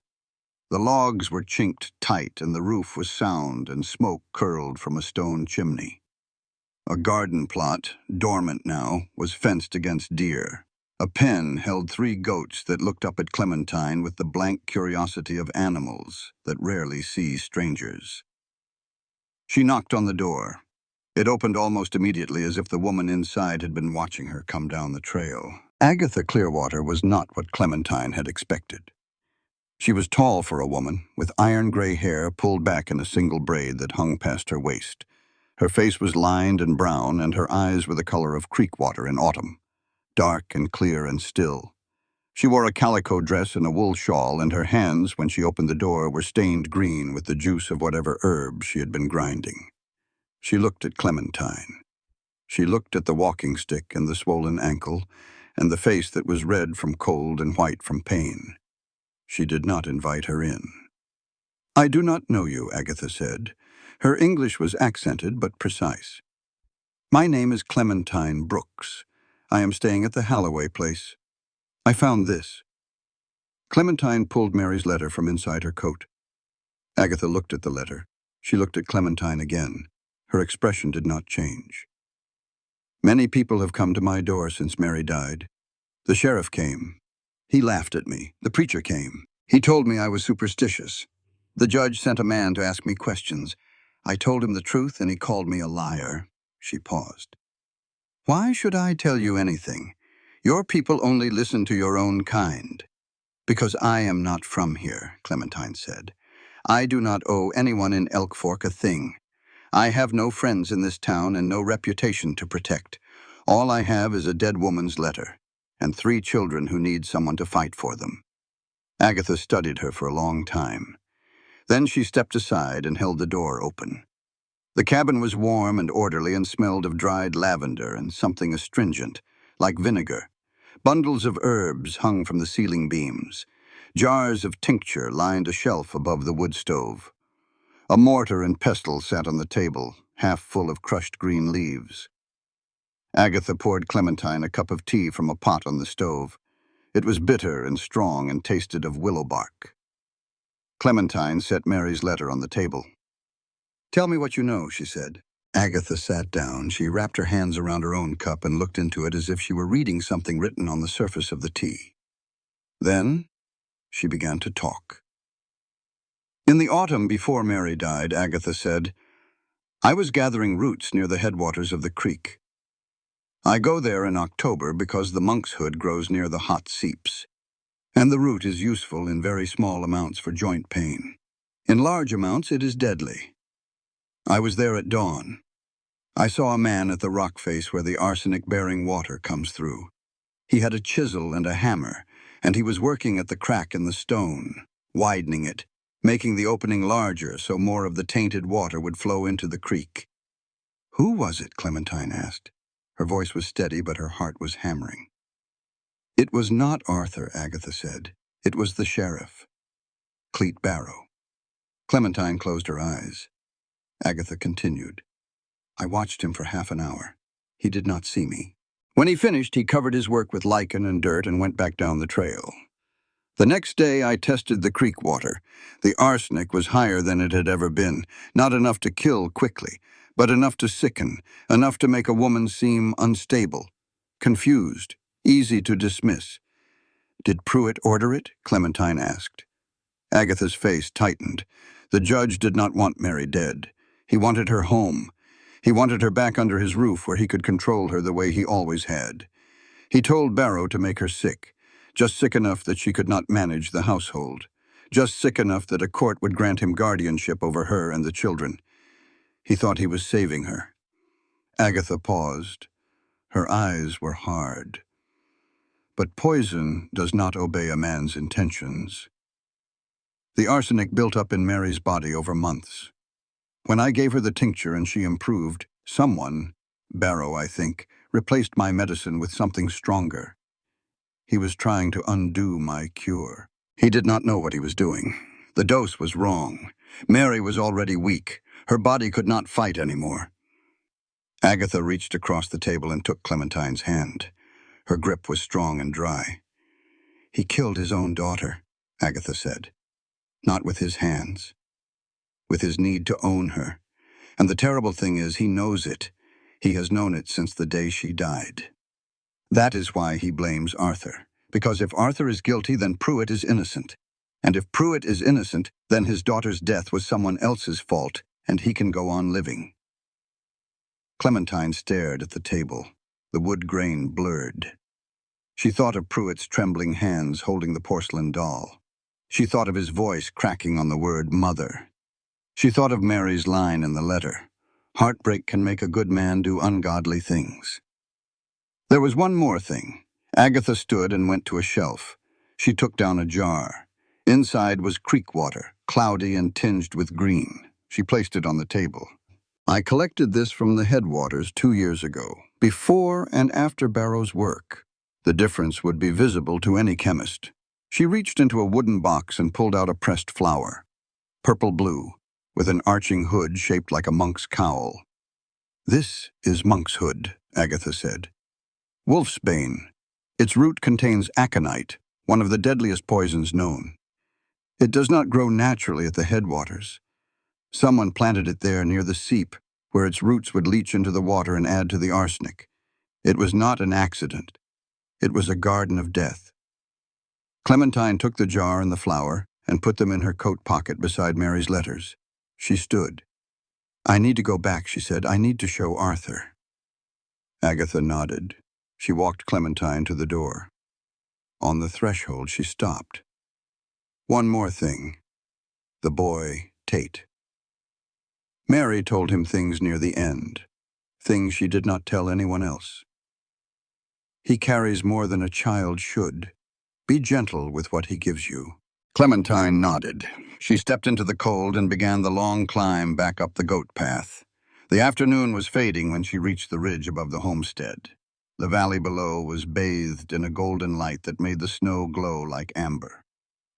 The logs were chinked tight and the roof was sound and smoke curled from a stone chimney. A garden plot, dormant now, was fenced against deer. A pen held 3 goats that looked up at Clementine with the blank curiosity of animals that rarely see strangers. She knocked on the door. It opened almost immediately, as if the woman inside had been watching her come down the trail. Agatha Clearwater was not what Clementine had expected. She was tall for a woman, with iron-gray hair pulled back in a single braid that hung past her waist. Her face was lined and brown, and her eyes were the color of creek water in autumn, dark and clear and still. She wore a calico dress and a wool shawl, and her hands, when she opened the door, were stained green with the juice of whatever herb she had been grinding. She looked at Clementine. She looked at the walking stick and the swollen ankle, and the face that was red from cold and white from pain. She did not invite her in. "I do not know you," Agatha said. Her English was accented but precise. "My name is Clementine Brooks. I am staying at the Halloway place. I found this." Clementine pulled Mary's letter from inside her coat. Agatha looked at the letter. She looked at Clementine again. Her expression did not change. "Many people have come to my door since Mary died. The sheriff came. He laughed at me. The preacher came. He told me I was superstitious. The judge sent a man to ask me questions. I told him the truth, and he called me a liar." She paused. "Why should I tell you anything? Your people only listen to your own kind." "Because I am not from here," Clementine said. "I do not owe anyone in Elk Fork a thing. I have no friends in this town and no reputation to protect. All I have is a dead woman's letter, and 3 children who need someone to fight for them." Agatha studied her for a long time. Then she stepped aside and held the door open. The cabin was warm and orderly and smelled of dried lavender and something astringent, like vinegar. Bundles of herbs hung from the ceiling beams. Jars of tincture lined a shelf above the wood stove. A mortar and pestle sat on the table, half full of crushed green leaves. Agatha poured Clementine a cup of tea from a pot on the stove. It was bitter and strong and tasted of willow bark. Clementine set Mary's letter on the table. "Tell me what you know," she said. Agatha sat down. She wrapped her hands around her own cup and looked into it as if she were reading something written on the surface of the tea. Then she began to talk. "In the autumn before Mary died," Agatha said, "I was gathering roots near the headwaters of the creek. I go there in October because the monkshood grows near the hot seeps, and the root is useful in very small amounts for joint pain. In large amounts it is deadly. I was there at dawn. I saw a man at the rock face where the arsenic-bearing water comes through. He had a chisel and a hammer, and he was working at the crack in the stone, widening it, making the opening larger so more of the tainted water would flow into the creek." "Who was it?" Clementine asked. Her voice was steady, but her heart was hammering. "It was not Arthur," Agatha said. "It was the sheriff, Cleet Barrow." Clementine closed her eyes. Agatha continued. "I watched him for half an hour. He did not see me. When he finished, he covered his work with lichen and dirt and went back down the trail. The next day, I tested the creek water. The arsenic was higher than it had ever been, not enough to kill quickly, but enough to sicken, enough to make a woman seem unstable, confused, easy to dismiss." "Did Puit order it?" Clementine asked. Agatha's face tightened. The judge did not want Mary dead. He wanted her home. He wanted her back under his roof where he could control her the way he always had. He told Barrow to make her sick, just sick enough that she could not manage the household, just sick enough that a court would grant him guardianship over her and the children. He thought he was saving her. Agatha paused. Her eyes were hard. "But poison does not obey a man's intentions." The arsenic built up in Mary's body over months. When I gave her the tincture and she improved, someone, Barrow, I think, replaced my medicine with something stronger. He was trying to undo my cure. He did not know what he was doing. The dose was wrong. Mary was already weak. Her body could not fight anymore. Agatha reached across the table and took Clementine's hand. Her grip was strong and dry. "He killed his own daughter," Agatha said. "Not with his hands. With his need to own her. And the terrible thing is, he knows it. He has known it since the day she died. That is why he blames Arthur. Because if Arthur is guilty, then Puit is innocent. And if Puit is innocent, then his daughter's death was someone else's fault, and he can go on living." Clementine stared at the table. The wood grain blurred. She thought of Pruitt's trembling hands holding the porcelain doll. She thought of his voice cracking on the word mother. She thought of Mary's line in the letter. Heartbreak can make a good man do ungodly things. There was one more thing. Agatha stood and went to a shelf. She took down a jar. Inside was creek water, cloudy and tinged with green. She placed it on the table. I collected this from the headwaters 2 years ago, before and after Barrow's work. The difference would be visible to any chemist. She reached into a wooden box and pulled out a pressed flower, purple-blue, with an arching hood shaped like a monk's cowl. "This is monk's hood," Agatha said. "Wolfsbane. Its root contains aconite, one of the deadliest poisons known. It does not grow naturally at the headwaters. Someone planted it there near the seep, where its roots would leach into the water and add to the arsenic. It was not an accident. It was a garden of death." Clementine took the jar and the flower and put them in her coat pocket beside Mary's letters. She stood. "I need to go back," she said. "I need to show Arthur." Agatha nodded. She walked Clementine to the door. On the threshold, she stopped. "One more thing. The boy, Tate." Mary told him things near the end, things she did not tell anyone else. "He carries more than a child should. Be gentle with what he gives you." Clementine nodded. She stepped into the cold and began the long climb back up the goat path. The afternoon was fading when she reached the ridge above the homestead. The valley below was bathed in a golden light that made the snow glow like amber.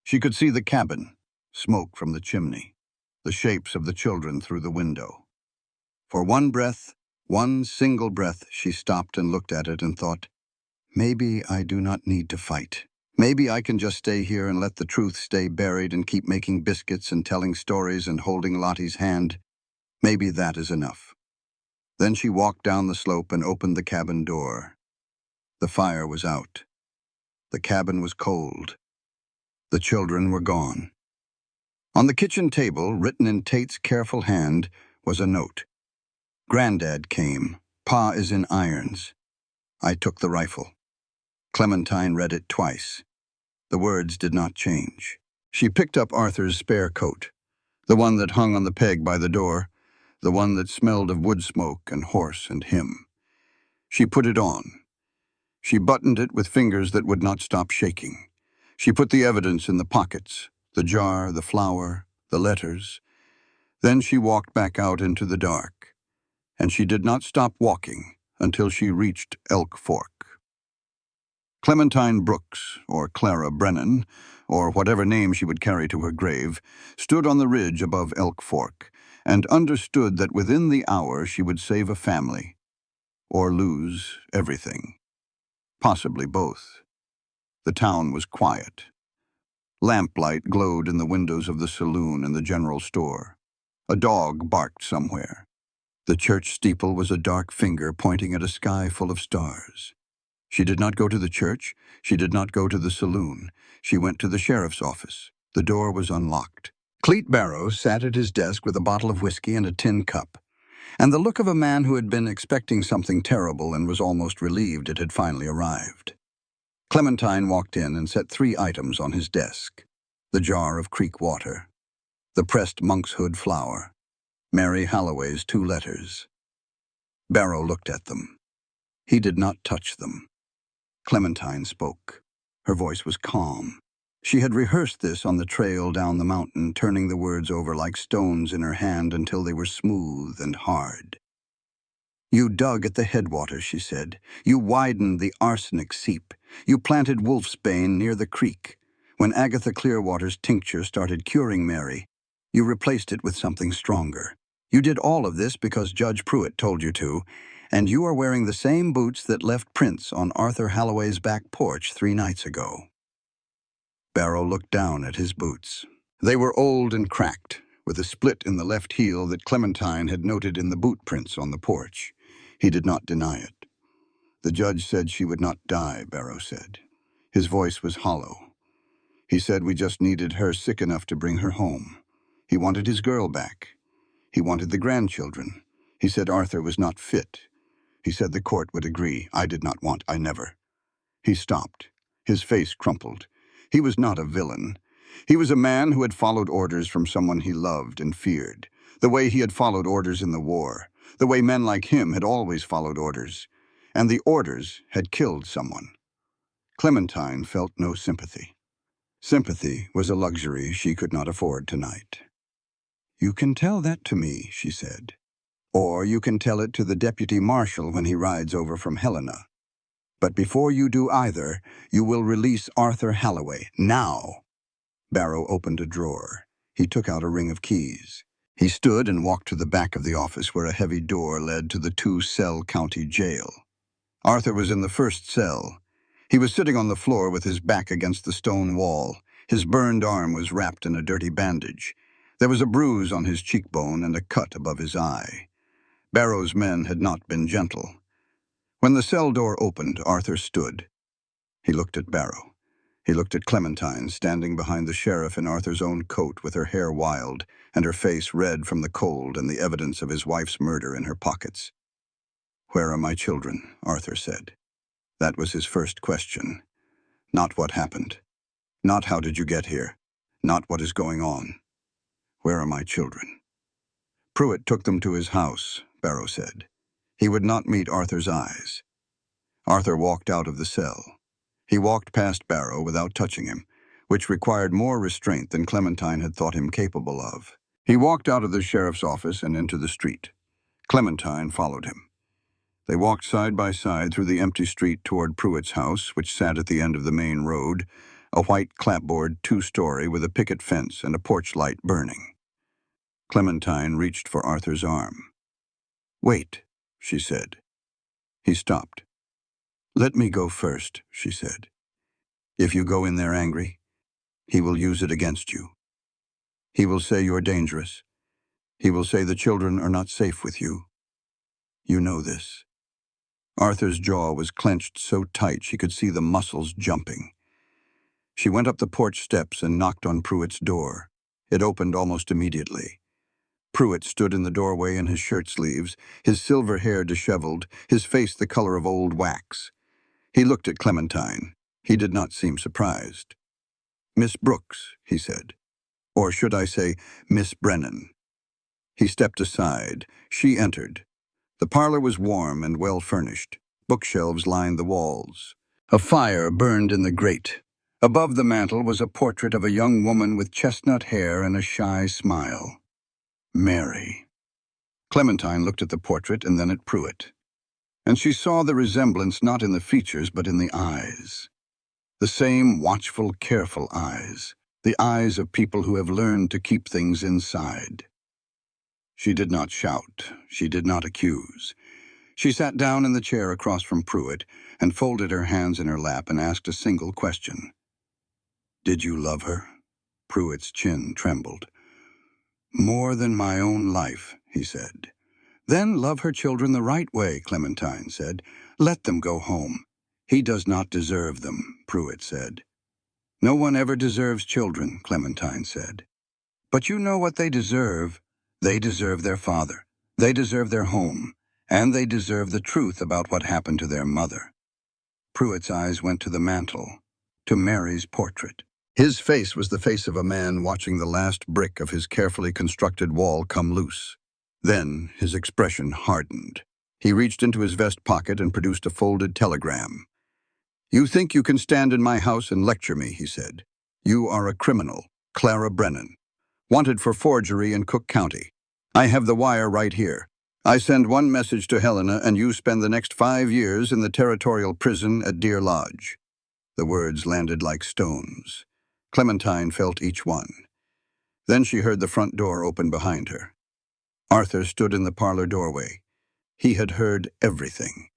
She could see the cabin, smoke from the chimney, the shapes of the children through the window. For one breath, one single breath, she stopped and looked at it and thought, maybe I do not need to fight. Maybe I can just stay here and let the truth stay buried and keep making biscuits and telling stories and holding Lottie's hand. Maybe that is enough. Then she walked down the slope and opened the cabin door. The fire was out. The cabin was cold. The children were gone. On the kitchen table, written in Tate's careful hand, was a note. "Granddad came. Pa is in irons. I took the rifle." Clementine read it twice. The words did not change. She picked up Arthur's spare coat, the one that hung on the peg by the door, the one that smelled of wood smoke and horse and him. She put it on. She buttoned it with fingers that would not stop shaking. She put the evidence in the pockets, the jar, the flower, the letters. Then she walked back out into the dark, and she did not stop walking until she reached Elk Fork. Clementine Brooks, or Clara Brennan, or whatever name she would carry to her grave, stood on the ridge above Elk Fork, and understood that within the hour she would save a family, or lose everything. Possibly both. The town was quiet. Lamplight glowed in the windows of the saloon and the general store. A dog barked somewhere. The church steeple was a dark finger pointing at a sky full of stars. She did not go to the church. She did not go to the saloon. She went to the sheriff's office. The door was unlocked. Cleet Barrow sat at his desk with a bottle of whiskey and a tin cup, and the look of a man who had been expecting something terrible and was almost relieved it had finally arrived. Clementine walked in and set 3 items on his desk: the jar of creek water, the pressed monk's hood flower, Mary Halloway's 2 letters. Barrow looked at them. He did not touch them. Clementine spoke. Her voice was calm. She had rehearsed this on the trail down the mountain, turning the words over like stones in her hand until they were smooth and hard. "You dug at the headwaters," she said. "You widened the arsenic seep. You planted wolfsbane near the creek. When Agatha Clearwater's tincture started curing Mary, you replaced it with something stronger. You did all of this because Judge Puit told you to, and you are wearing the same boots that left prints on Arthur Halloway's back porch 3 nights ago." Barrow looked down at his boots. They were old and cracked, with a split in the left heel that Clementine had noted in the boot prints on the porch. He did not deny it. "The judge said she would not die," Barrow said. His voice was hollow. "He said we just needed her sick enough to bring her home. He wanted his girl back. He wanted the grandchildren. He said Arthur was not fit. He said the court would agree. I never." He stopped. His face crumpled. He was not a villain. He was a man who had followed orders from someone he loved and feared, the way he had followed orders in the war, the way men like him had always followed orders, and the orders had killed someone. Clementine felt no sympathy. Sympathy was a luxury she could not afford tonight. "You can tell that to me," she said. "Or you can tell it to the deputy marshal when he rides over from Helena. But before you do either, you will release Arthur Halloway, now." Barrow opened a drawer. He took out a ring of keys. He stood and walked to the back of the office where a heavy door led to the two-cell county jail. Arthur was in the first cell. He was sitting on the floor with his back against the stone wall. His burned arm was wrapped in a dirty bandage. There was a bruise on his cheekbone and a cut above his eye. Barrow's men had not been gentle. When the cell door opened, Arthur stood. He looked at Barrow. He looked at Clementine, standing behind the sheriff in Arthur's own coat with her hair wild and her face red from the cold and the evidence of his wife's murder in her pockets. "Where are my children?" Arthur said. That was his first question. Not what happened. Not how did you get here. Not what is going on. Where are my children? "Puit took them to his house," Barrow said. He would not meet Arthur's eyes. Arthur walked out of the cell. He walked past Barrow without touching him, which required more restraint than Clementine had thought him capable of. He walked out of the sheriff's office and into the street. Clementine followed him. They walked side by side through the empty street toward Pruitt's house, which sat at the end of the main road, a white clapboard two-story with a picket fence and a porch light burning. Clementine reached for Arthur's arm. "Wait," she said. He stopped. "Let me go first," she said. "If you go in there angry, he will use it against you. He will say you're dangerous. He will say the children are not safe with you. You know this." Arthur's jaw was clenched so tight she could see the muscles jumping. She went up the porch steps and knocked on Pruitt's door. It opened almost immediately. Puit stood in the doorway in his shirt sleeves, his silver hair disheveled, his face the color of old wax. He looked at Clementine. He did not seem surprised. "Miss Brooks," he said. "Or should I say, Miss Brennan?" He stepped aside. She entered. The parlor was warm and well-furnished. Bookshelves lined the walls. A fire burned in the grate. Above the mantel was a portrait of a young woman with chestnut hair and a shy smile. Mary. Clementine looked at the portrait and then at Puit. And she saw the resemblance not in the features but in the eyes. The same watchful, careful eyes. The eyes of people who have learned to keep things inside. She did not shout. She did not accuse. She sat down in the chair across from Puit and folded her hands in her lap and asked a single question. "Did you love her?" Pruitt's chin trembled. "More than my own life," he said. "Then love her children the right way," Clementine said. "Let them go home." "He does not deserve them," Puit said. "No one ever deserves children," Clementine said. "But you know what they deserve. They deserve their father. They deserve their home. And they deserve the truth about what happened to their mother." Pruitt's eyes went to the mantel, to Mary's portrait. His face was the face of a man watching the last brick of his carefully constructed wall come loose. Then his expression hardened. He reached into his vest pocket and produced a folded telegram. "You think you can stand in my house and lecture me," he said. "You are a criminal, Clara Brennan. Wanted for forgery in Cook County. I have the wire right here. I send one message to Helena and you spend the next 5 years in the territorial prison at Deer Lodge." The words landed like stones. Clementine felt each one. Then she heard the front door open behind her. Arthur stood in the parlor doorway. He had heard everything.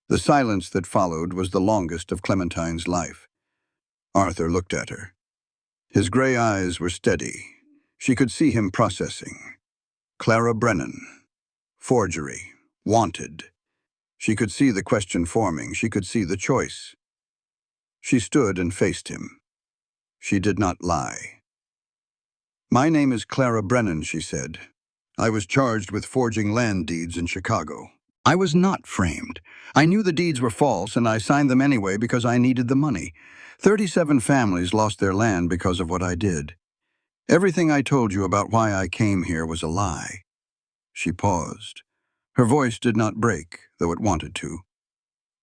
The silence that followed was the longest of Clementine's life. Arthur looked at her. His gray eyes were steady. She could see him processing. Clara Brennan. Forgery. Wanted. She could see the question forming. She could see the choice. She stood and faced him. She did not lie. "My name is Clara Brennan," she said. "I was charged with forging land deeds in Chicago. I was not framed. I knew the deeds were false, and I signed them anyway because I needed the money. 37 families lost their land because of what I did. Everything I told you about why I came here was a lie." She paused. Her voice did not break, though it wanted to.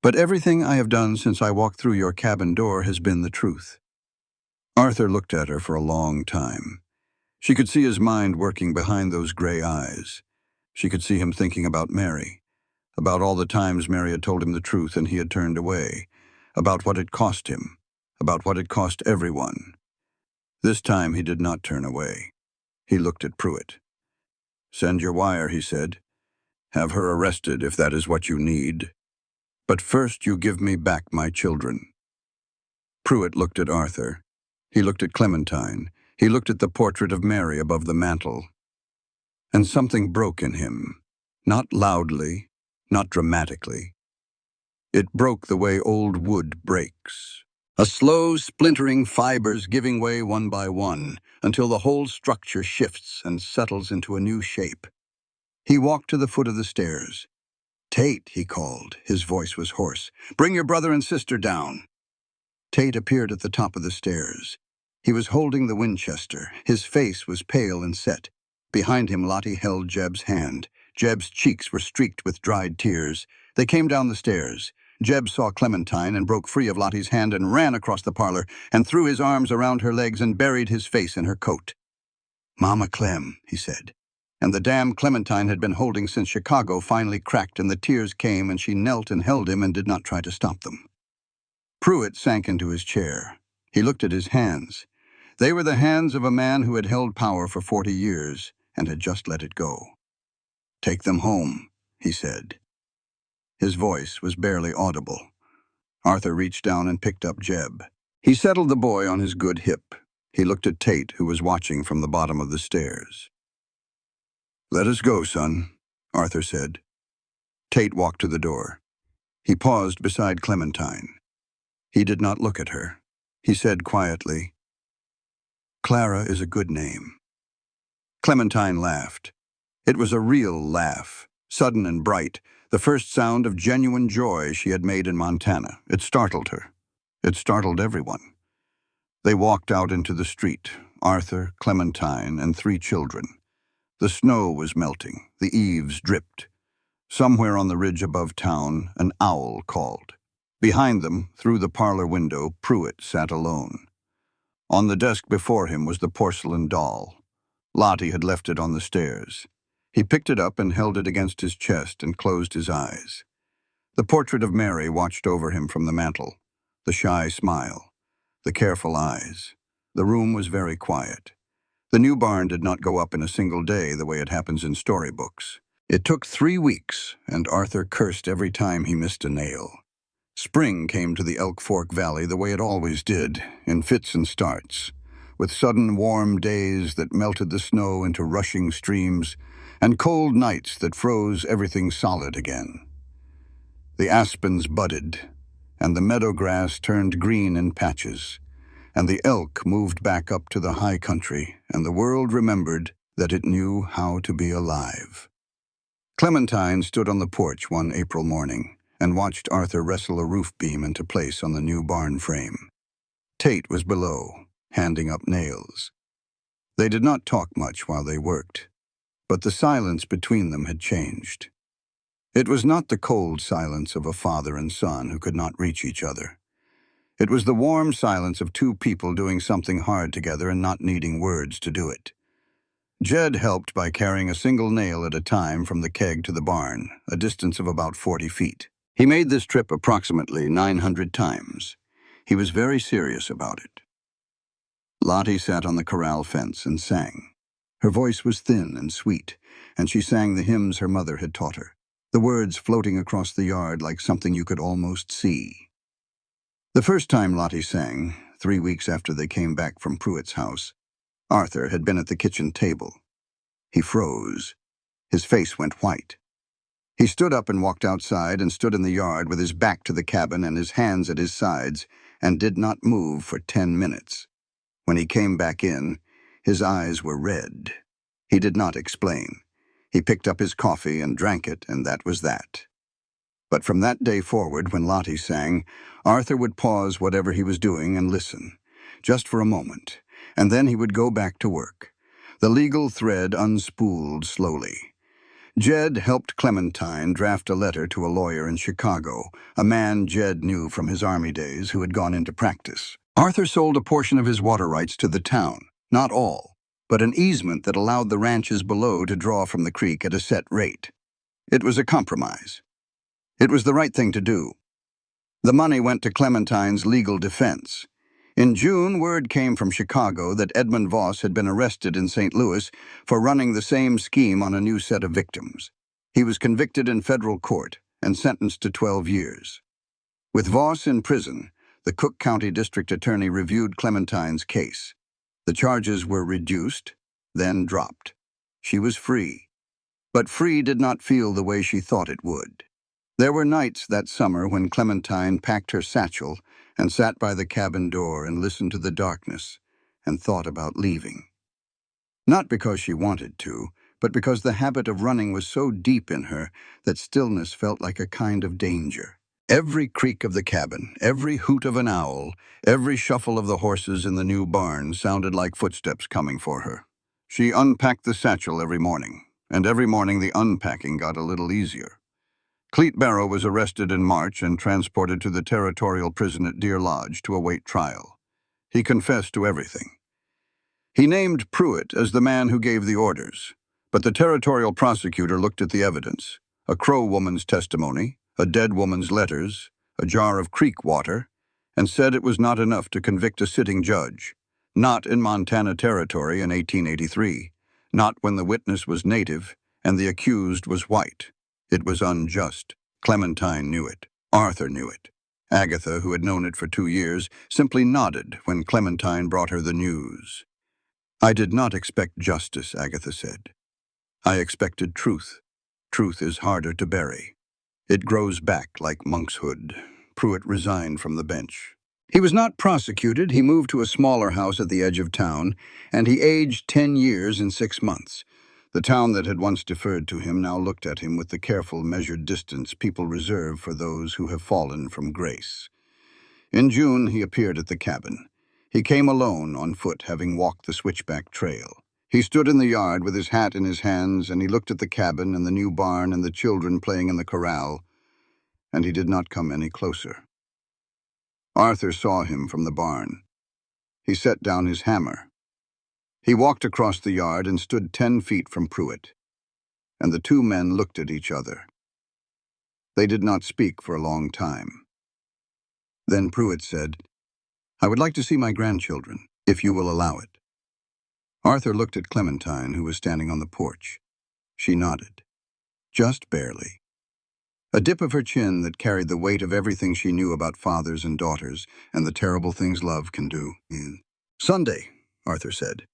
"But everything I have done since I walked through your cabin door has been the truth." Arthur looked at her for a long time. She could see his mind working behind those gray eyes. She could see him thinking about Mary, about all the times Mary had told him the truth and he had turned away, about what it cost him, about what it cost everyone. This time he did not turn away. He looked at Puit. "Send your wire," he said. "Have her arrested if that is what you need. But first you give me back my children." Puit looked at Arthur. He looked at Clementine. He looked at the portrait of Mary above the mantel. And something broke in him. Not loudly, not dramatically. It broke the way old wood breaks. A slow, splintering fibers giving way one by one, until the whole structure shifts and settles into a new shape. He walked to the foot of the stairs. "Tate," he called. His voice was hoarse. "Bring your brother and sister down." Tate appeared at the top of the stairs. He was holding the Winchester. His face was pale and set. Behind him, Lottie held Jeb's hand. Jeb's cheeks were streaked with dried tears. They came down the stairs. Jeb saw Clementine and broke free of Lottie's hand and ran across the parlor and threw his arms around her legs and buried his face in her coat. "Mama Clem," he said. And the dam Clementine had been holding since Chicago finally cracked and the tears came and she knelt and held him and did not try to stop them. Puit sank into his chair. He looked at his hands. They were the hands of a man who had held power for 40 years and had just let it go. "Take them home," he said. His voice was barely audible. Arthur reached down and picked up Jeb. He settled the boy on his good hip. He looked at Tate, who was watching from the bottom of the stairs. "Let us go, son," Arthur said. Tate walked to the door. He paused beside Clementine. He did not look at her. He said quietly, "Clara is a good name." Clementine laughed. It was a real laugh, sudden and bright, the first sound of genuine joy she had made in Montana. It startled her. It startled everyone. They walked out into the street, Arthur, Clementine, and 3 children. The snow was melting. The eaves dripped. Somewhere on the ridge above town, an owl called. Behind them, through the parlor window, Puit sat alone. On the desk before him was the porcelain doll. Lottie had left it on the stairs. He picked it up and held it against his chest and closed his eyes. The portrait of Mary watched over him from the mantel, the shy smile, the careful eyes. The room was very quiet. The new barn did not go up in a single day the way it happens in storybooks. It took 3 weeks, and Arthur cursed every time he missed a nail. Spring came to the Elk Fork Valley the way it always did, in fits and starts, with sudden warm days that melted the snow into rushing streams, and cold nights that froze everything solid again. The aspens budded, and the meadow grass turned green in patches, and the elk moved back up to the high country, and the world remembered that it knew how to be alive. Clementine stood on the porch one April morning and watched Arthur wrestle a roof beam into place on the new barn frame. Tate was below, handing up nails. They did not talk much while they worked, but the silence between them had changed. It was not the cold silence of a father and son who could not reach each other. It was the warm silence of 2 people doing something hard together and not needing words to do it. Jed helped by carrying a single nail at a time from the keg to the barn, a distance of about 40 feet. He made this trip approximately 900 times. He was very serious about it. Lottie sat on the corral fence and sang. Her voice was thin and sweet, and she sang the hymns her mother had taught her, the words floating across the yard like something you could almost see. The first time Lottie sang, 3 weeks after they came back from Pruitt's house, Arthur had been at the kitchen table. He froze. His face went white. He stood up and walked outside and stood in the yard with his back to the cabin and his hands at his sides and did not move for 10 minutes. When he came back in, his eyes were red. He did not explain. He picked up his coffee and drank it, and that was that. But from that day forward, when Lottie sang, Arthur would pause whatever he was doing and listen, just for a moment, and then he would go back to work. The legal thread unspooled slowly. Jed helped Clementine draft a letter to a lawyer in Chicago, a man Jed knew from his army days who had gone into practice. Arthur sold a portion of his water rights to the town, not all, but an easement that allowed the ranches below to draw from the creek at a set rate. It was a compromise. It was the right thing to do. The money went to Clementine's legal defense. In June, word came from Chicago that Edmund Voss had been arrested in St. Louis for running the same scheme on a new set of victims. He was convicted in federal court and sentenced to 12 years. With Voss in prison, the Cook County District Attorney reviewed Clementine's case. The charges were reduced, then dropped. She was free. But free did not feel the way she thought it would. There were nights that summer when Clementine packed her satchel and sat by the cabin door and listened to the darkness and thought about leaving. Not because she wanted to, but because the habit of running was so deep in her that stillness felt like a kind of danger. Every creak of the cabin, every hoot of an owl, every shuffle of the horses in the new barn sounded like footsteps coming for her. She unpacked the satchel every morning, and every morning the unpacking got a little easier. Cleet Barrow was arrested in March and transported to the territorial prison at Deer Lodge to await trial. He confessed to everything. He named Puit as the man who gave the orders, but the territorial prosecutor looked at the evidence: a Crow woman's testimony, a dead woman's letters, a jar of creek water, and said it was not enough to convict a sitting judge. Not in Montana Territory in 1883, not when the witness was native and the accused was white. It was unjust. Clementine knew it. Arthur knew it. Agatha, who had known it for 2 years, simply nodded when Clementine brought her the news. "I did not expect justice," Agatha said. "I expected truth. Truth is harder to bury. It grows back like monkshood." Puit resigned from the bench. He was not prosecuted. He moved to a smaller house at the edge of town, and he aged 10 years in 6 months. The town that had once deferred to him now looked at him with the careful, measured distance people reserve for those who have fallen from grace. In June, he appeared at the cabin. He came alone, on foot, having walked the switchback trail. He stood in the yard with his hat in his hands, and he looked at the cabin and the new barn and the children playing in the corral, and he did not come any closer. Arthur saw him from the barn. He set down his hammer. He walked across the yard and stood 10 feet from Puit, and the two men looked at each other. They did not speak for a long time. Then Puit said, "I would like to see my grandchildren, if you will allow it." Arthur looked at Clementine, who was standing on the porch. She nodded, just barely. A dip of her chin that carried the weight of everything she knew about fathers and daughters and the terrible things love can do. "Sunday," Arthur said.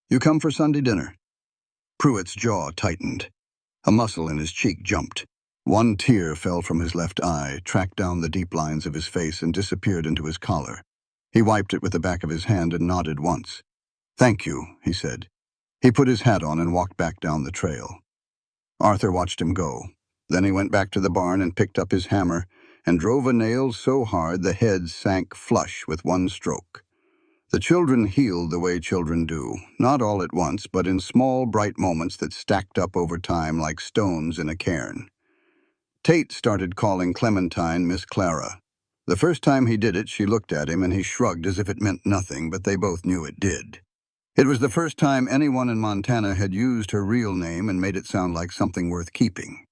"You come for Sunday dinner?" Pruitt's jaw tightened. A muscle in his cheek jumped. One tear fell from his left eye, tracked down the deep lines of his face, and disappeared into his collar. He wiped it with the back of his hand and nodded once. "Thank you," he said. He put his hat on and walked back down the trail. Arthur watched him go. Then he went back to the barn and picked up his hammer and drove a nail so hard the head sank flush with one stroke. The children healed the way children do, not all at once, but in small, bright moments that stacked up over time like stones in a cairn. Tate started calling Clementine Miss Clara. The first time he did it, she looked at him and he shrugged as if it meant nothing, but they both knew it did. It was the first time anyone in Montana had used her real name and made it sound like something worth keeping.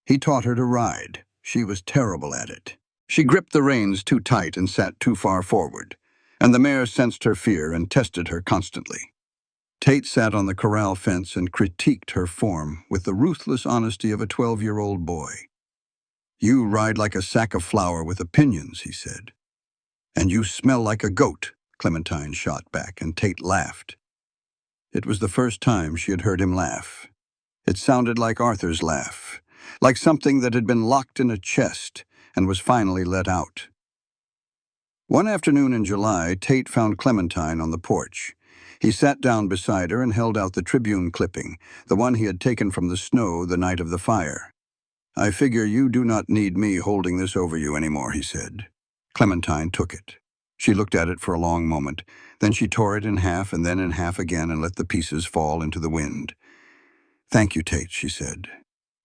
He taught her to ride. She was terrible at it. She gripped the reins too tight and sat too far forward, and the mare sensed her fear and tested her constantly. Tate sat on the corral fence and critiqued her form with the ruthless honesty of a 12-year-old boy. "You ride like a sack of flour with opinions," he said. "And you smell like a goat," Clementine shot back, and Tate laughed. It was the first time she had heard him laugh. It sounded like Arthur's laugh, like something that had been locked in a chest and was finally let out. One afternoon in July, Tate found Clementine on the porch. He sat down beside her and held out the Tribune clipping, the one he had taken from the snow the night of the fire. "I figure you do not need me holding this over you anymore," he said. Clementine took it. She looked at it for a long moment. Then she tore it in half and then in half again and let the pieces fall into the wind. "Thank you, Tate," she said.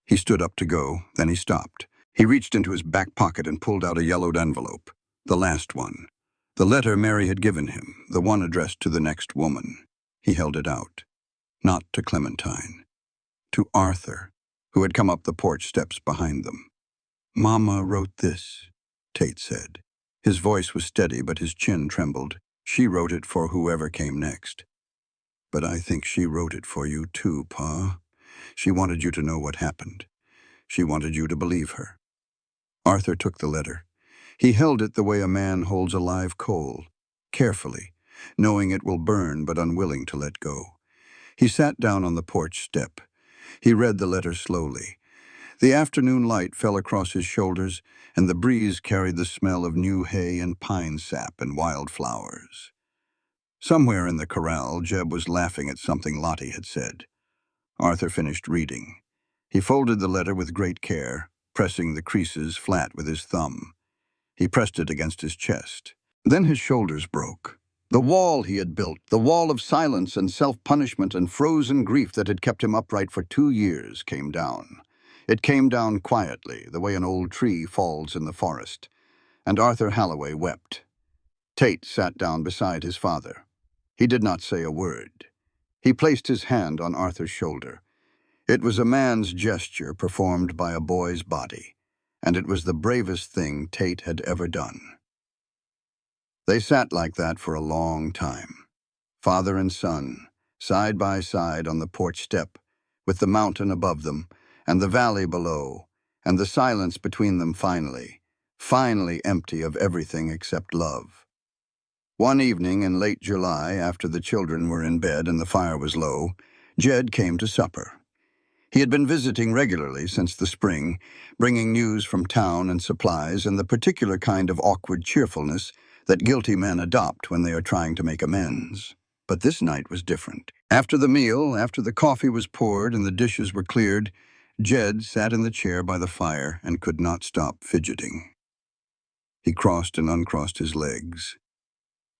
He stood up to go, then he stopped. He reached into his back pocket and pulled out a yellowed envelope. The last one. The letter Mary had given him, the one addressed to the next woman. He held it out. Not to Clementine. To Arthur, who had come up the porch steps behind them. "Mama wrote this," Tate said. His voice was steady, but his chin trembled. "She wrote it for whoever came next. But I think she wrote it for you too, Pa. She wanted you to know what happened. She wanted you to believe her." Arthur took the letter. He held it the way a man holds a live coal, carefully, knowing it will burn but unwilling to let go. He sat down on the porch step. He read the letter slowly. The afternoon light fell across his shoulders, and the breeze carried the smell of new hay and pine sap and wildflowers. Somewhere in the corral, Jeb was laughing at something Lottie had said. Arthur finished reading. He folded the letter with great care, pressing the creases flat with his thumb. He pressed it against his chest. Then his shoulders broke. The wall he had built, the wall of silence and self-punishment and frozen grief that had kept him upright for 2 years, came down. It came down quietly, the way an old tree falls in the forest. And Arthur Halloway wept. Tate sat down beside his father. He did not say a word. He placed his hand on Arthur's shoulder. It was a man's gesture performed by a boy's body, and it was the bravest thing Tate had ever done. They sat like that for a long time, father and son, side by side on the porch step, with the mountain above them, and the valley below, and the silence between them finally empty of everything except love. One evening in late July, after the children were in bed and the fire was low, Jed came to supper. He had been visiting regularly since the spring, bringing news from town and supplies and the particular kind of awkward cheerfulness that guilty men adopt when they are trying to make amends. But this night was different. After the meal, after the coffee was poured and the dishes were cleared, Jed sat in the chair by the fire and could not stop fidgeting. He crossed and uncrossed his legs.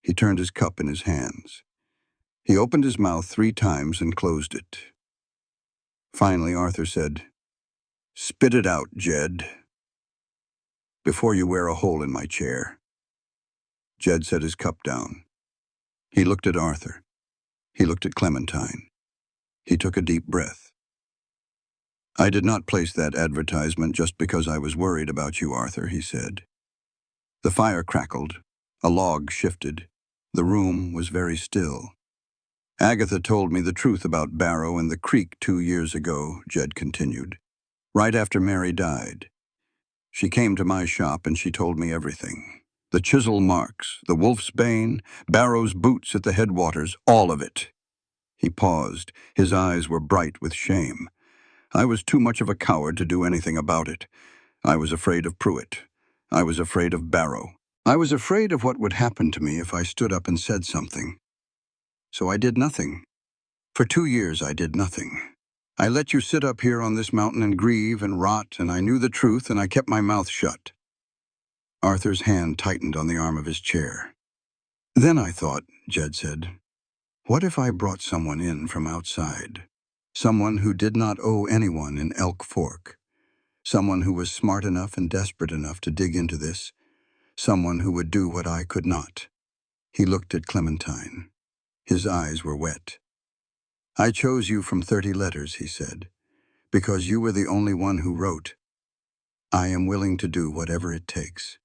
He turned his cup in his hands. He opened his mouth 3 times and closed it. Finally, Arthur said, "Spit it out, Jed, before you wear a hole in my chair." Jed set his cup down. He looked at Arthur. He looked at Clementine. He took a deep breath. "I did not place that advertisement just because I was worried about you, Arthur," he said. The fire crackled. A log shifted. The room was very still. "Agatha told me the truth about Barrow and the creek 2 years ago," Jed continued. "Right after Mary died. She came to my shop and she told me everything. The chisel marks, the wolf's bane, Barrow's boots at the headwaters, all of it." He paused. His eyes were bright with shame. "I was too much of a coward to do anything about it. I was afraid of Puit. I was afraid of Barrow. I was afraid of what would happen to me if I stood up and said something. So I did nothing. For 2 years I did nothing. I let you sit up here on this mountain and grieve and rot, and I knew the truth and I kept my mouth shut." Arthur's hand tightened on the arm of his chair. "Then I thought," Jed said, "what if I brought someone in from outside? Someone who did not owe anyone in Elk Fork. Someone who was smart enough and desperate enough to dig into this. Someone who would do what I could not." He looked at Clementine. His eyes were wet. "I chose you from 30 letters," he said, "because you were the only one who wrote. I am willing to do whatever it takes."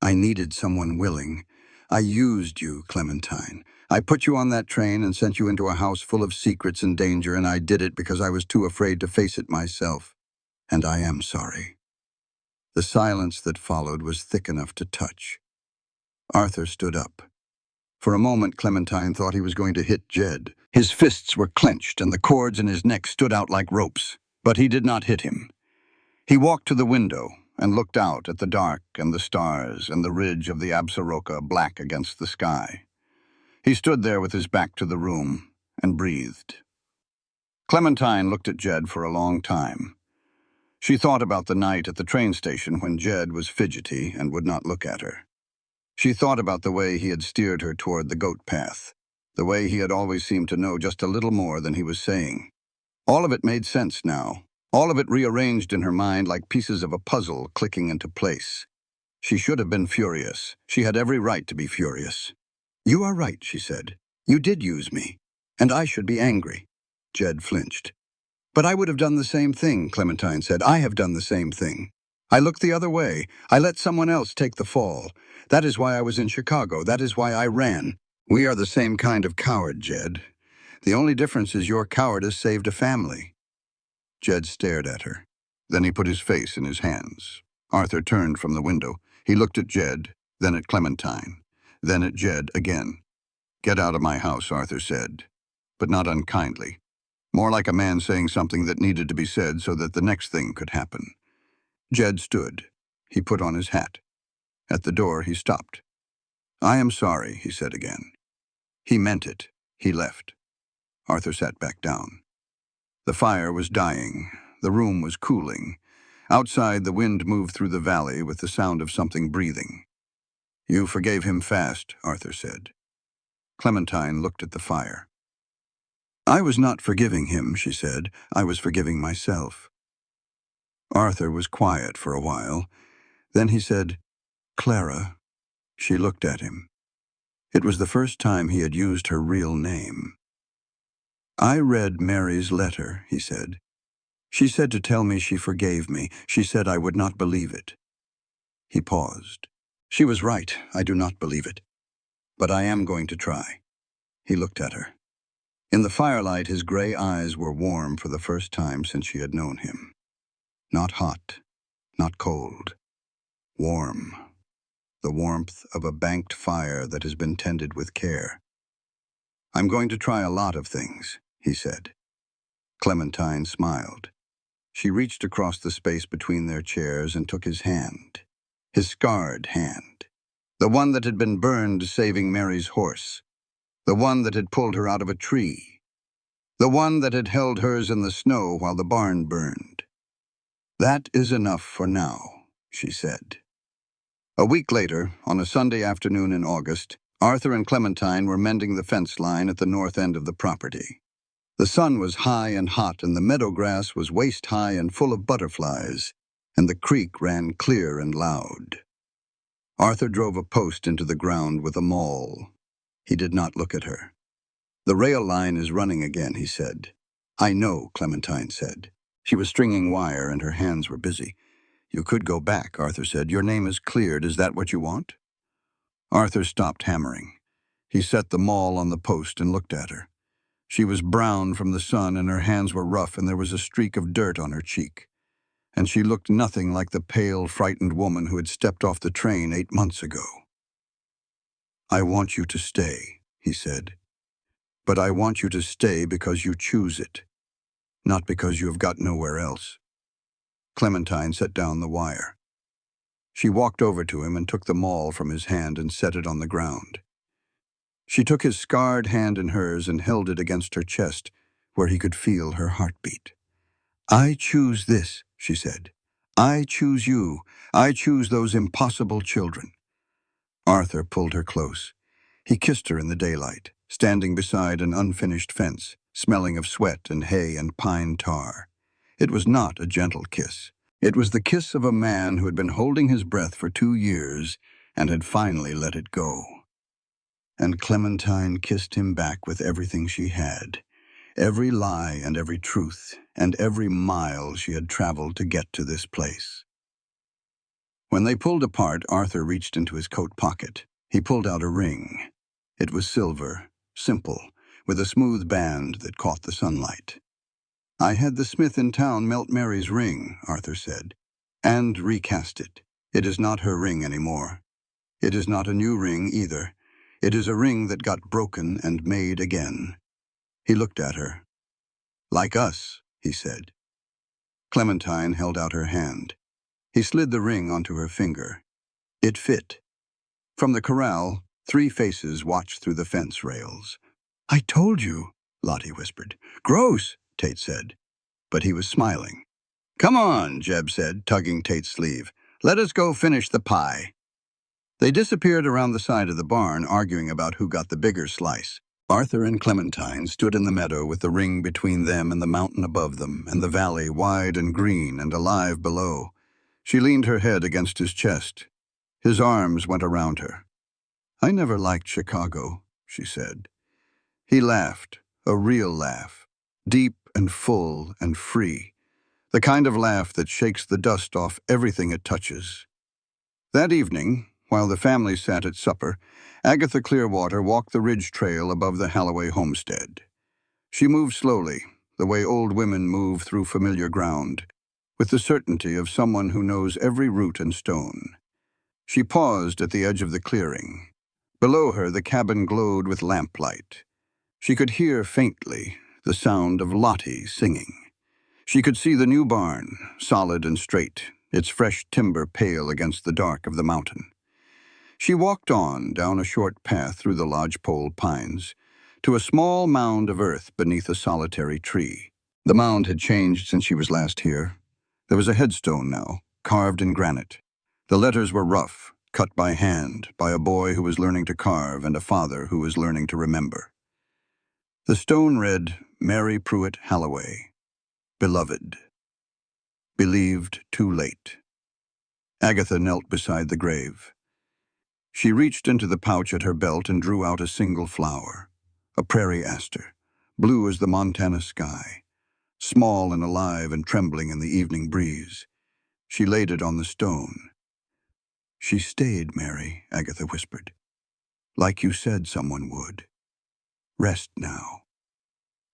I needed someone willing. I used you, Clementine. I put you on that train and sent you into a house full of secrets and danger, and I did it because I was too afraid to face it myself. And I am sorry. The silence that followed was thick enough to touch. Arthur stood up. For a moment, Clementine thought he was going to hit Jed. His fists were clenched and the cords in his neck stood out like ropes. But he did not hit him. He walked to the window and looked out at the dark and the stars and the ridge of the Absaroka black against the sky. He stood there with his back to the room and breathed. Clementine looked at Jed for a long time. She thought about the night at the train station when Jed was fidgety and would not look at her. She thought about the way he had steered her toward the goat path, the way he had always seemed to know just a little more than he was saying. All of it made sense now, all of it rearranged in her mind like pieces of a puzzle clicking into place. She should have been furious. She had every right to be furious. "You are right," she said. "You did use me, and I should be angry." Jed flinched. "But I would have done the same thing," Clementine said. "I have done the same thing. I looked the other way. I let someone else take the fall. That is why I was in Chicago. That is why I ran. We are the same kind of coward, Jed. The only difference is your cowardice saved a family." Jed stared at her. Then he put his face in his hands. Arthur turned from the window. He looked at Jed, then at Clementine, then at Jed again. "Get out of my house," Arthur said, but not unkindly. More like a man saying something that needed to be said so that the next thing could happen. Jed stood. He put on his hat. At the door, he stopped. "I am sorry," he said again. He meant it. He left. Arthur sat back down. The fire was dying. The room was cooling. Outside, the wind moved through the valley with the sound of something breathing. "You forgave him fast," Arthur said. Clementine looked at the fire. "I was not forgiving him," she said. "I was forgiving myself." Arthur was quiet for a while. Then he said, "Clara." She looked at him. It was the first time he had used her real name. "I read Mary's letter," he said. "She said to tell me she forgave me. She said I would not believe it." He paused. "She was right. I do not believe it. But I am going to try." He looked at her. In the firelight, his gray eyes were warm for the first time since she had known him. Not hot, not cold. Warm. The warmth of a banked fire that has been tended with care. "I'm going to try a lot of things," he said. Clementine smiled. She reached across the space between their chairs and took his hand. His scarred hand. The one that had been burned saving Mary's horse. The one that had pulled her out of a tree. The one that had held hers in the snow while the barn burned. "That is enough for now," she said. A week later, on a Sunday afternoon in August, Arthur and Clementine were mending the fence line at the north end of the property. The sun was high and hot, and the meadow grass was waist-high and full of butterflies, and the creek ran clear and loud. Arthur drove a post into the ground with a maul. He did not look at her. "The rail line is running again," he said. "I know," Clementine said. She was stringing wire, and her hands were busy. "You could go back," Arthur said. "Your name is cleared. Is that what you want?" Arthur stopped hammering. He set the maul on the post and looked at her. She was brown from the sun, and her hands were rough, and there was a streak of dirt on her cheek. And she looked nothing like the pale, frightened woman who had stepped off the train 8 months ago. "I want you to stay," he said. "But I want you to stay because you choose it, not because you have got nowhere else." Clementine set down the wire. She walked over to him and took the maul from his hand and set it on the ground. She took his scarred hand in hers and held it against her chest, where he could feel her heartbeat. "I choose this," she said. "I choose you. I choose those impossible children." Arthur pulled her close. He kissed her in the daylight, standing beside an unfinished fence, smelling of sweat and hay and pine tar. It was not a gentle kiss. It was the kiss of a man who had been holding his breath for 2 years and had finally let it go. And Clementine kissed him back with everything she had, every lie and every truth, and every mile she had traveled to get to this place. When they pulled apart, Arthur reached into his coat pocket. He pulled out a ring. It was silver, simple, with a smooth band that caught the sunlight. "I had the smith in town melt Mary's ring," Arthur said, "and recast it. It is not her ring anymore. It is not a new ring either. It is a ring that got broken and made again." He looked at her. "Like us," he said. Clementine held out her hand. He slid the ring onto her finger. It fit. From the corral, Three faces watched through the fence rails. "I told you," Lottie whispered. "Gross," Tate said, but he was smiling. "Come on," Jeb said, tugging Tate's sleeve. "Let us go finish the pie." They disappeared around the side of the barn, arguing about who got the bigger slice. Arthur and Clementine stood in the meadow with the ring between them and the mountain above them, and the valley wide and green and alive below. She leaned her head against his chest. His arms went around her. "I never liked Chicago," she said. He laughed, a real laugh, deep and full and free, the kind of laugh that shakes the dust off everything it touches. That evening, while the family sat at supper, Agatha Clearwater walked the ridge trail above the Halloway homestead. She moved slowly, the way old women move through familiar ground, with the certainty of someone who knows every root and stone. She paused at the edge of the clearing. Below her, the cabin glowed with lamplight. She could hear faintly the sound of Lottie singing. She could see the new barn, solid and straight, its fresh timber pale against the dark of the mountain. She walked on down a short path through the lodgepole pines to a small mound of earth beneath a solitary tree. The mound had changed since she was last here. There was a headstone now, carved in granite. The letters were rough, cut by hand, by a boy who was learning to carve and a father who was learning to remember. The stone read, "Mary Puit Halloway, beloved. Believed too late." Agatha knelt beside the grave. She reached into the pouch at her belt and drew out a single flower, a prairie aster, blue as the Montana sky, small and alive and trembling in the evening breeze. She laid it on the stone. "She stayed, Mary," Agatha whispered. "Like you said someone would. Rest now."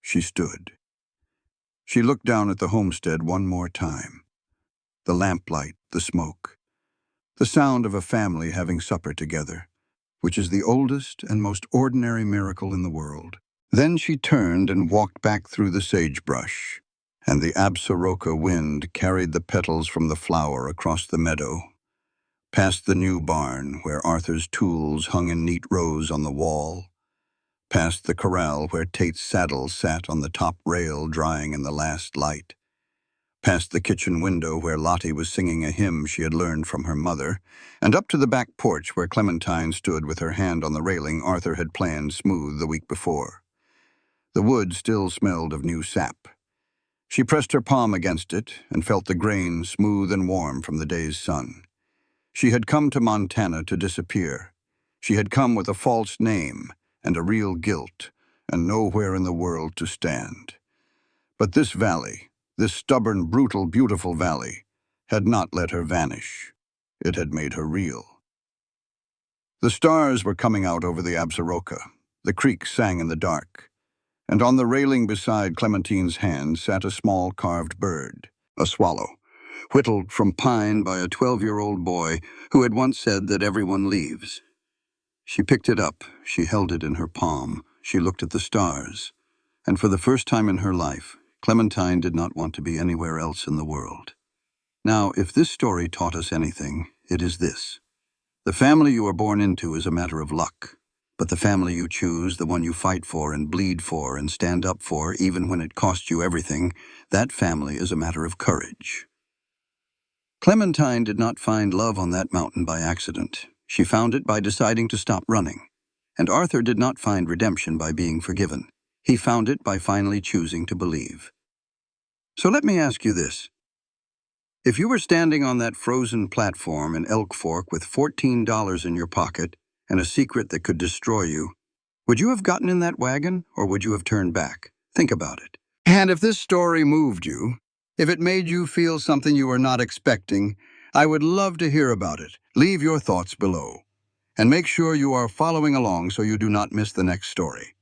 She stood. She looked down at the homestead one more time. The lamplight, the smoke, the sound of a family having supper together, which is the oldest and most ordinary miracle in the world. Then she turned and walked back through the sagebrush, and the Absaroka wind carried the petals from the flower across the meadow, past the new barn where Arthur's tools hung in neat rows on the wall, past the corral where Tate's saddle sat on the top rail drying in the last light, past the kitchen window where Lottie was singing a hymn she had learned from her mother, and up to the back porch where Clementine stood with her hand on the railing Arthur had planned smooth the week before. The wood still smelled of new sap. She pressed her palm against it and felt the grain smooth and warm from the day's sun. She had come to Montana to disappear. She had come with a false name and a real guilt, and nowhere in the world to stand. But this valley, this stubborn, brutal, beautiful valley, had not let her vanish. It had made her real. The stars were coming out over the Absaroka. The creek sang in the dark. And on the railing beside Clementine's hand sat a small carved bird, a swallow, whittled from pine by a 12-year-old boy who had once said that everyone leaves. She picked it up. She held it in her palm. She looked at the stars. And for the first time in her life, Clementine did not want to be anywhere else in the world. Now, if this story taught us anything, it is this. The family you are born into is a matter of luck. But the family you choose, the one you fight for and bleed for and stand up for, even when it costs you everything, that family is a matter of courage. Clementine did not find love on that mountain by accident. She found it by deciding to stop running. And Arthur did not find redemption by being forgiven. He found it by finally choosing to believe. So let me ask you this. If you were standing on that frozen platform in Elk Fork with $14 in your pocket and a secret that could destroy you, would you have gotten in that wagon or would you have turned back? Think about it. And if this story moved you, if it made you feel something you were not expecting, I would love to hear about it. Leave your thoughts below. And make sure you are following along so you do not miss the next story.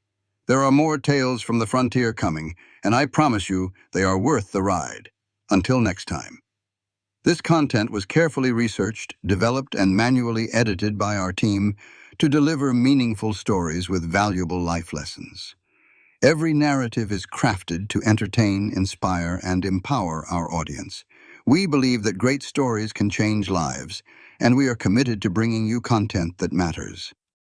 There are more tales from the frontier coming, and I promise you they are worth the ride. Until next time. This content was carefully researched, developed, and manually edited by our team to deliver meaningful stories with valuable life lessons. Every narrative is crafted to entertain, inspire, and empower our audience. We believe that great stories can change lives, and we are committed to bringing you content that matters.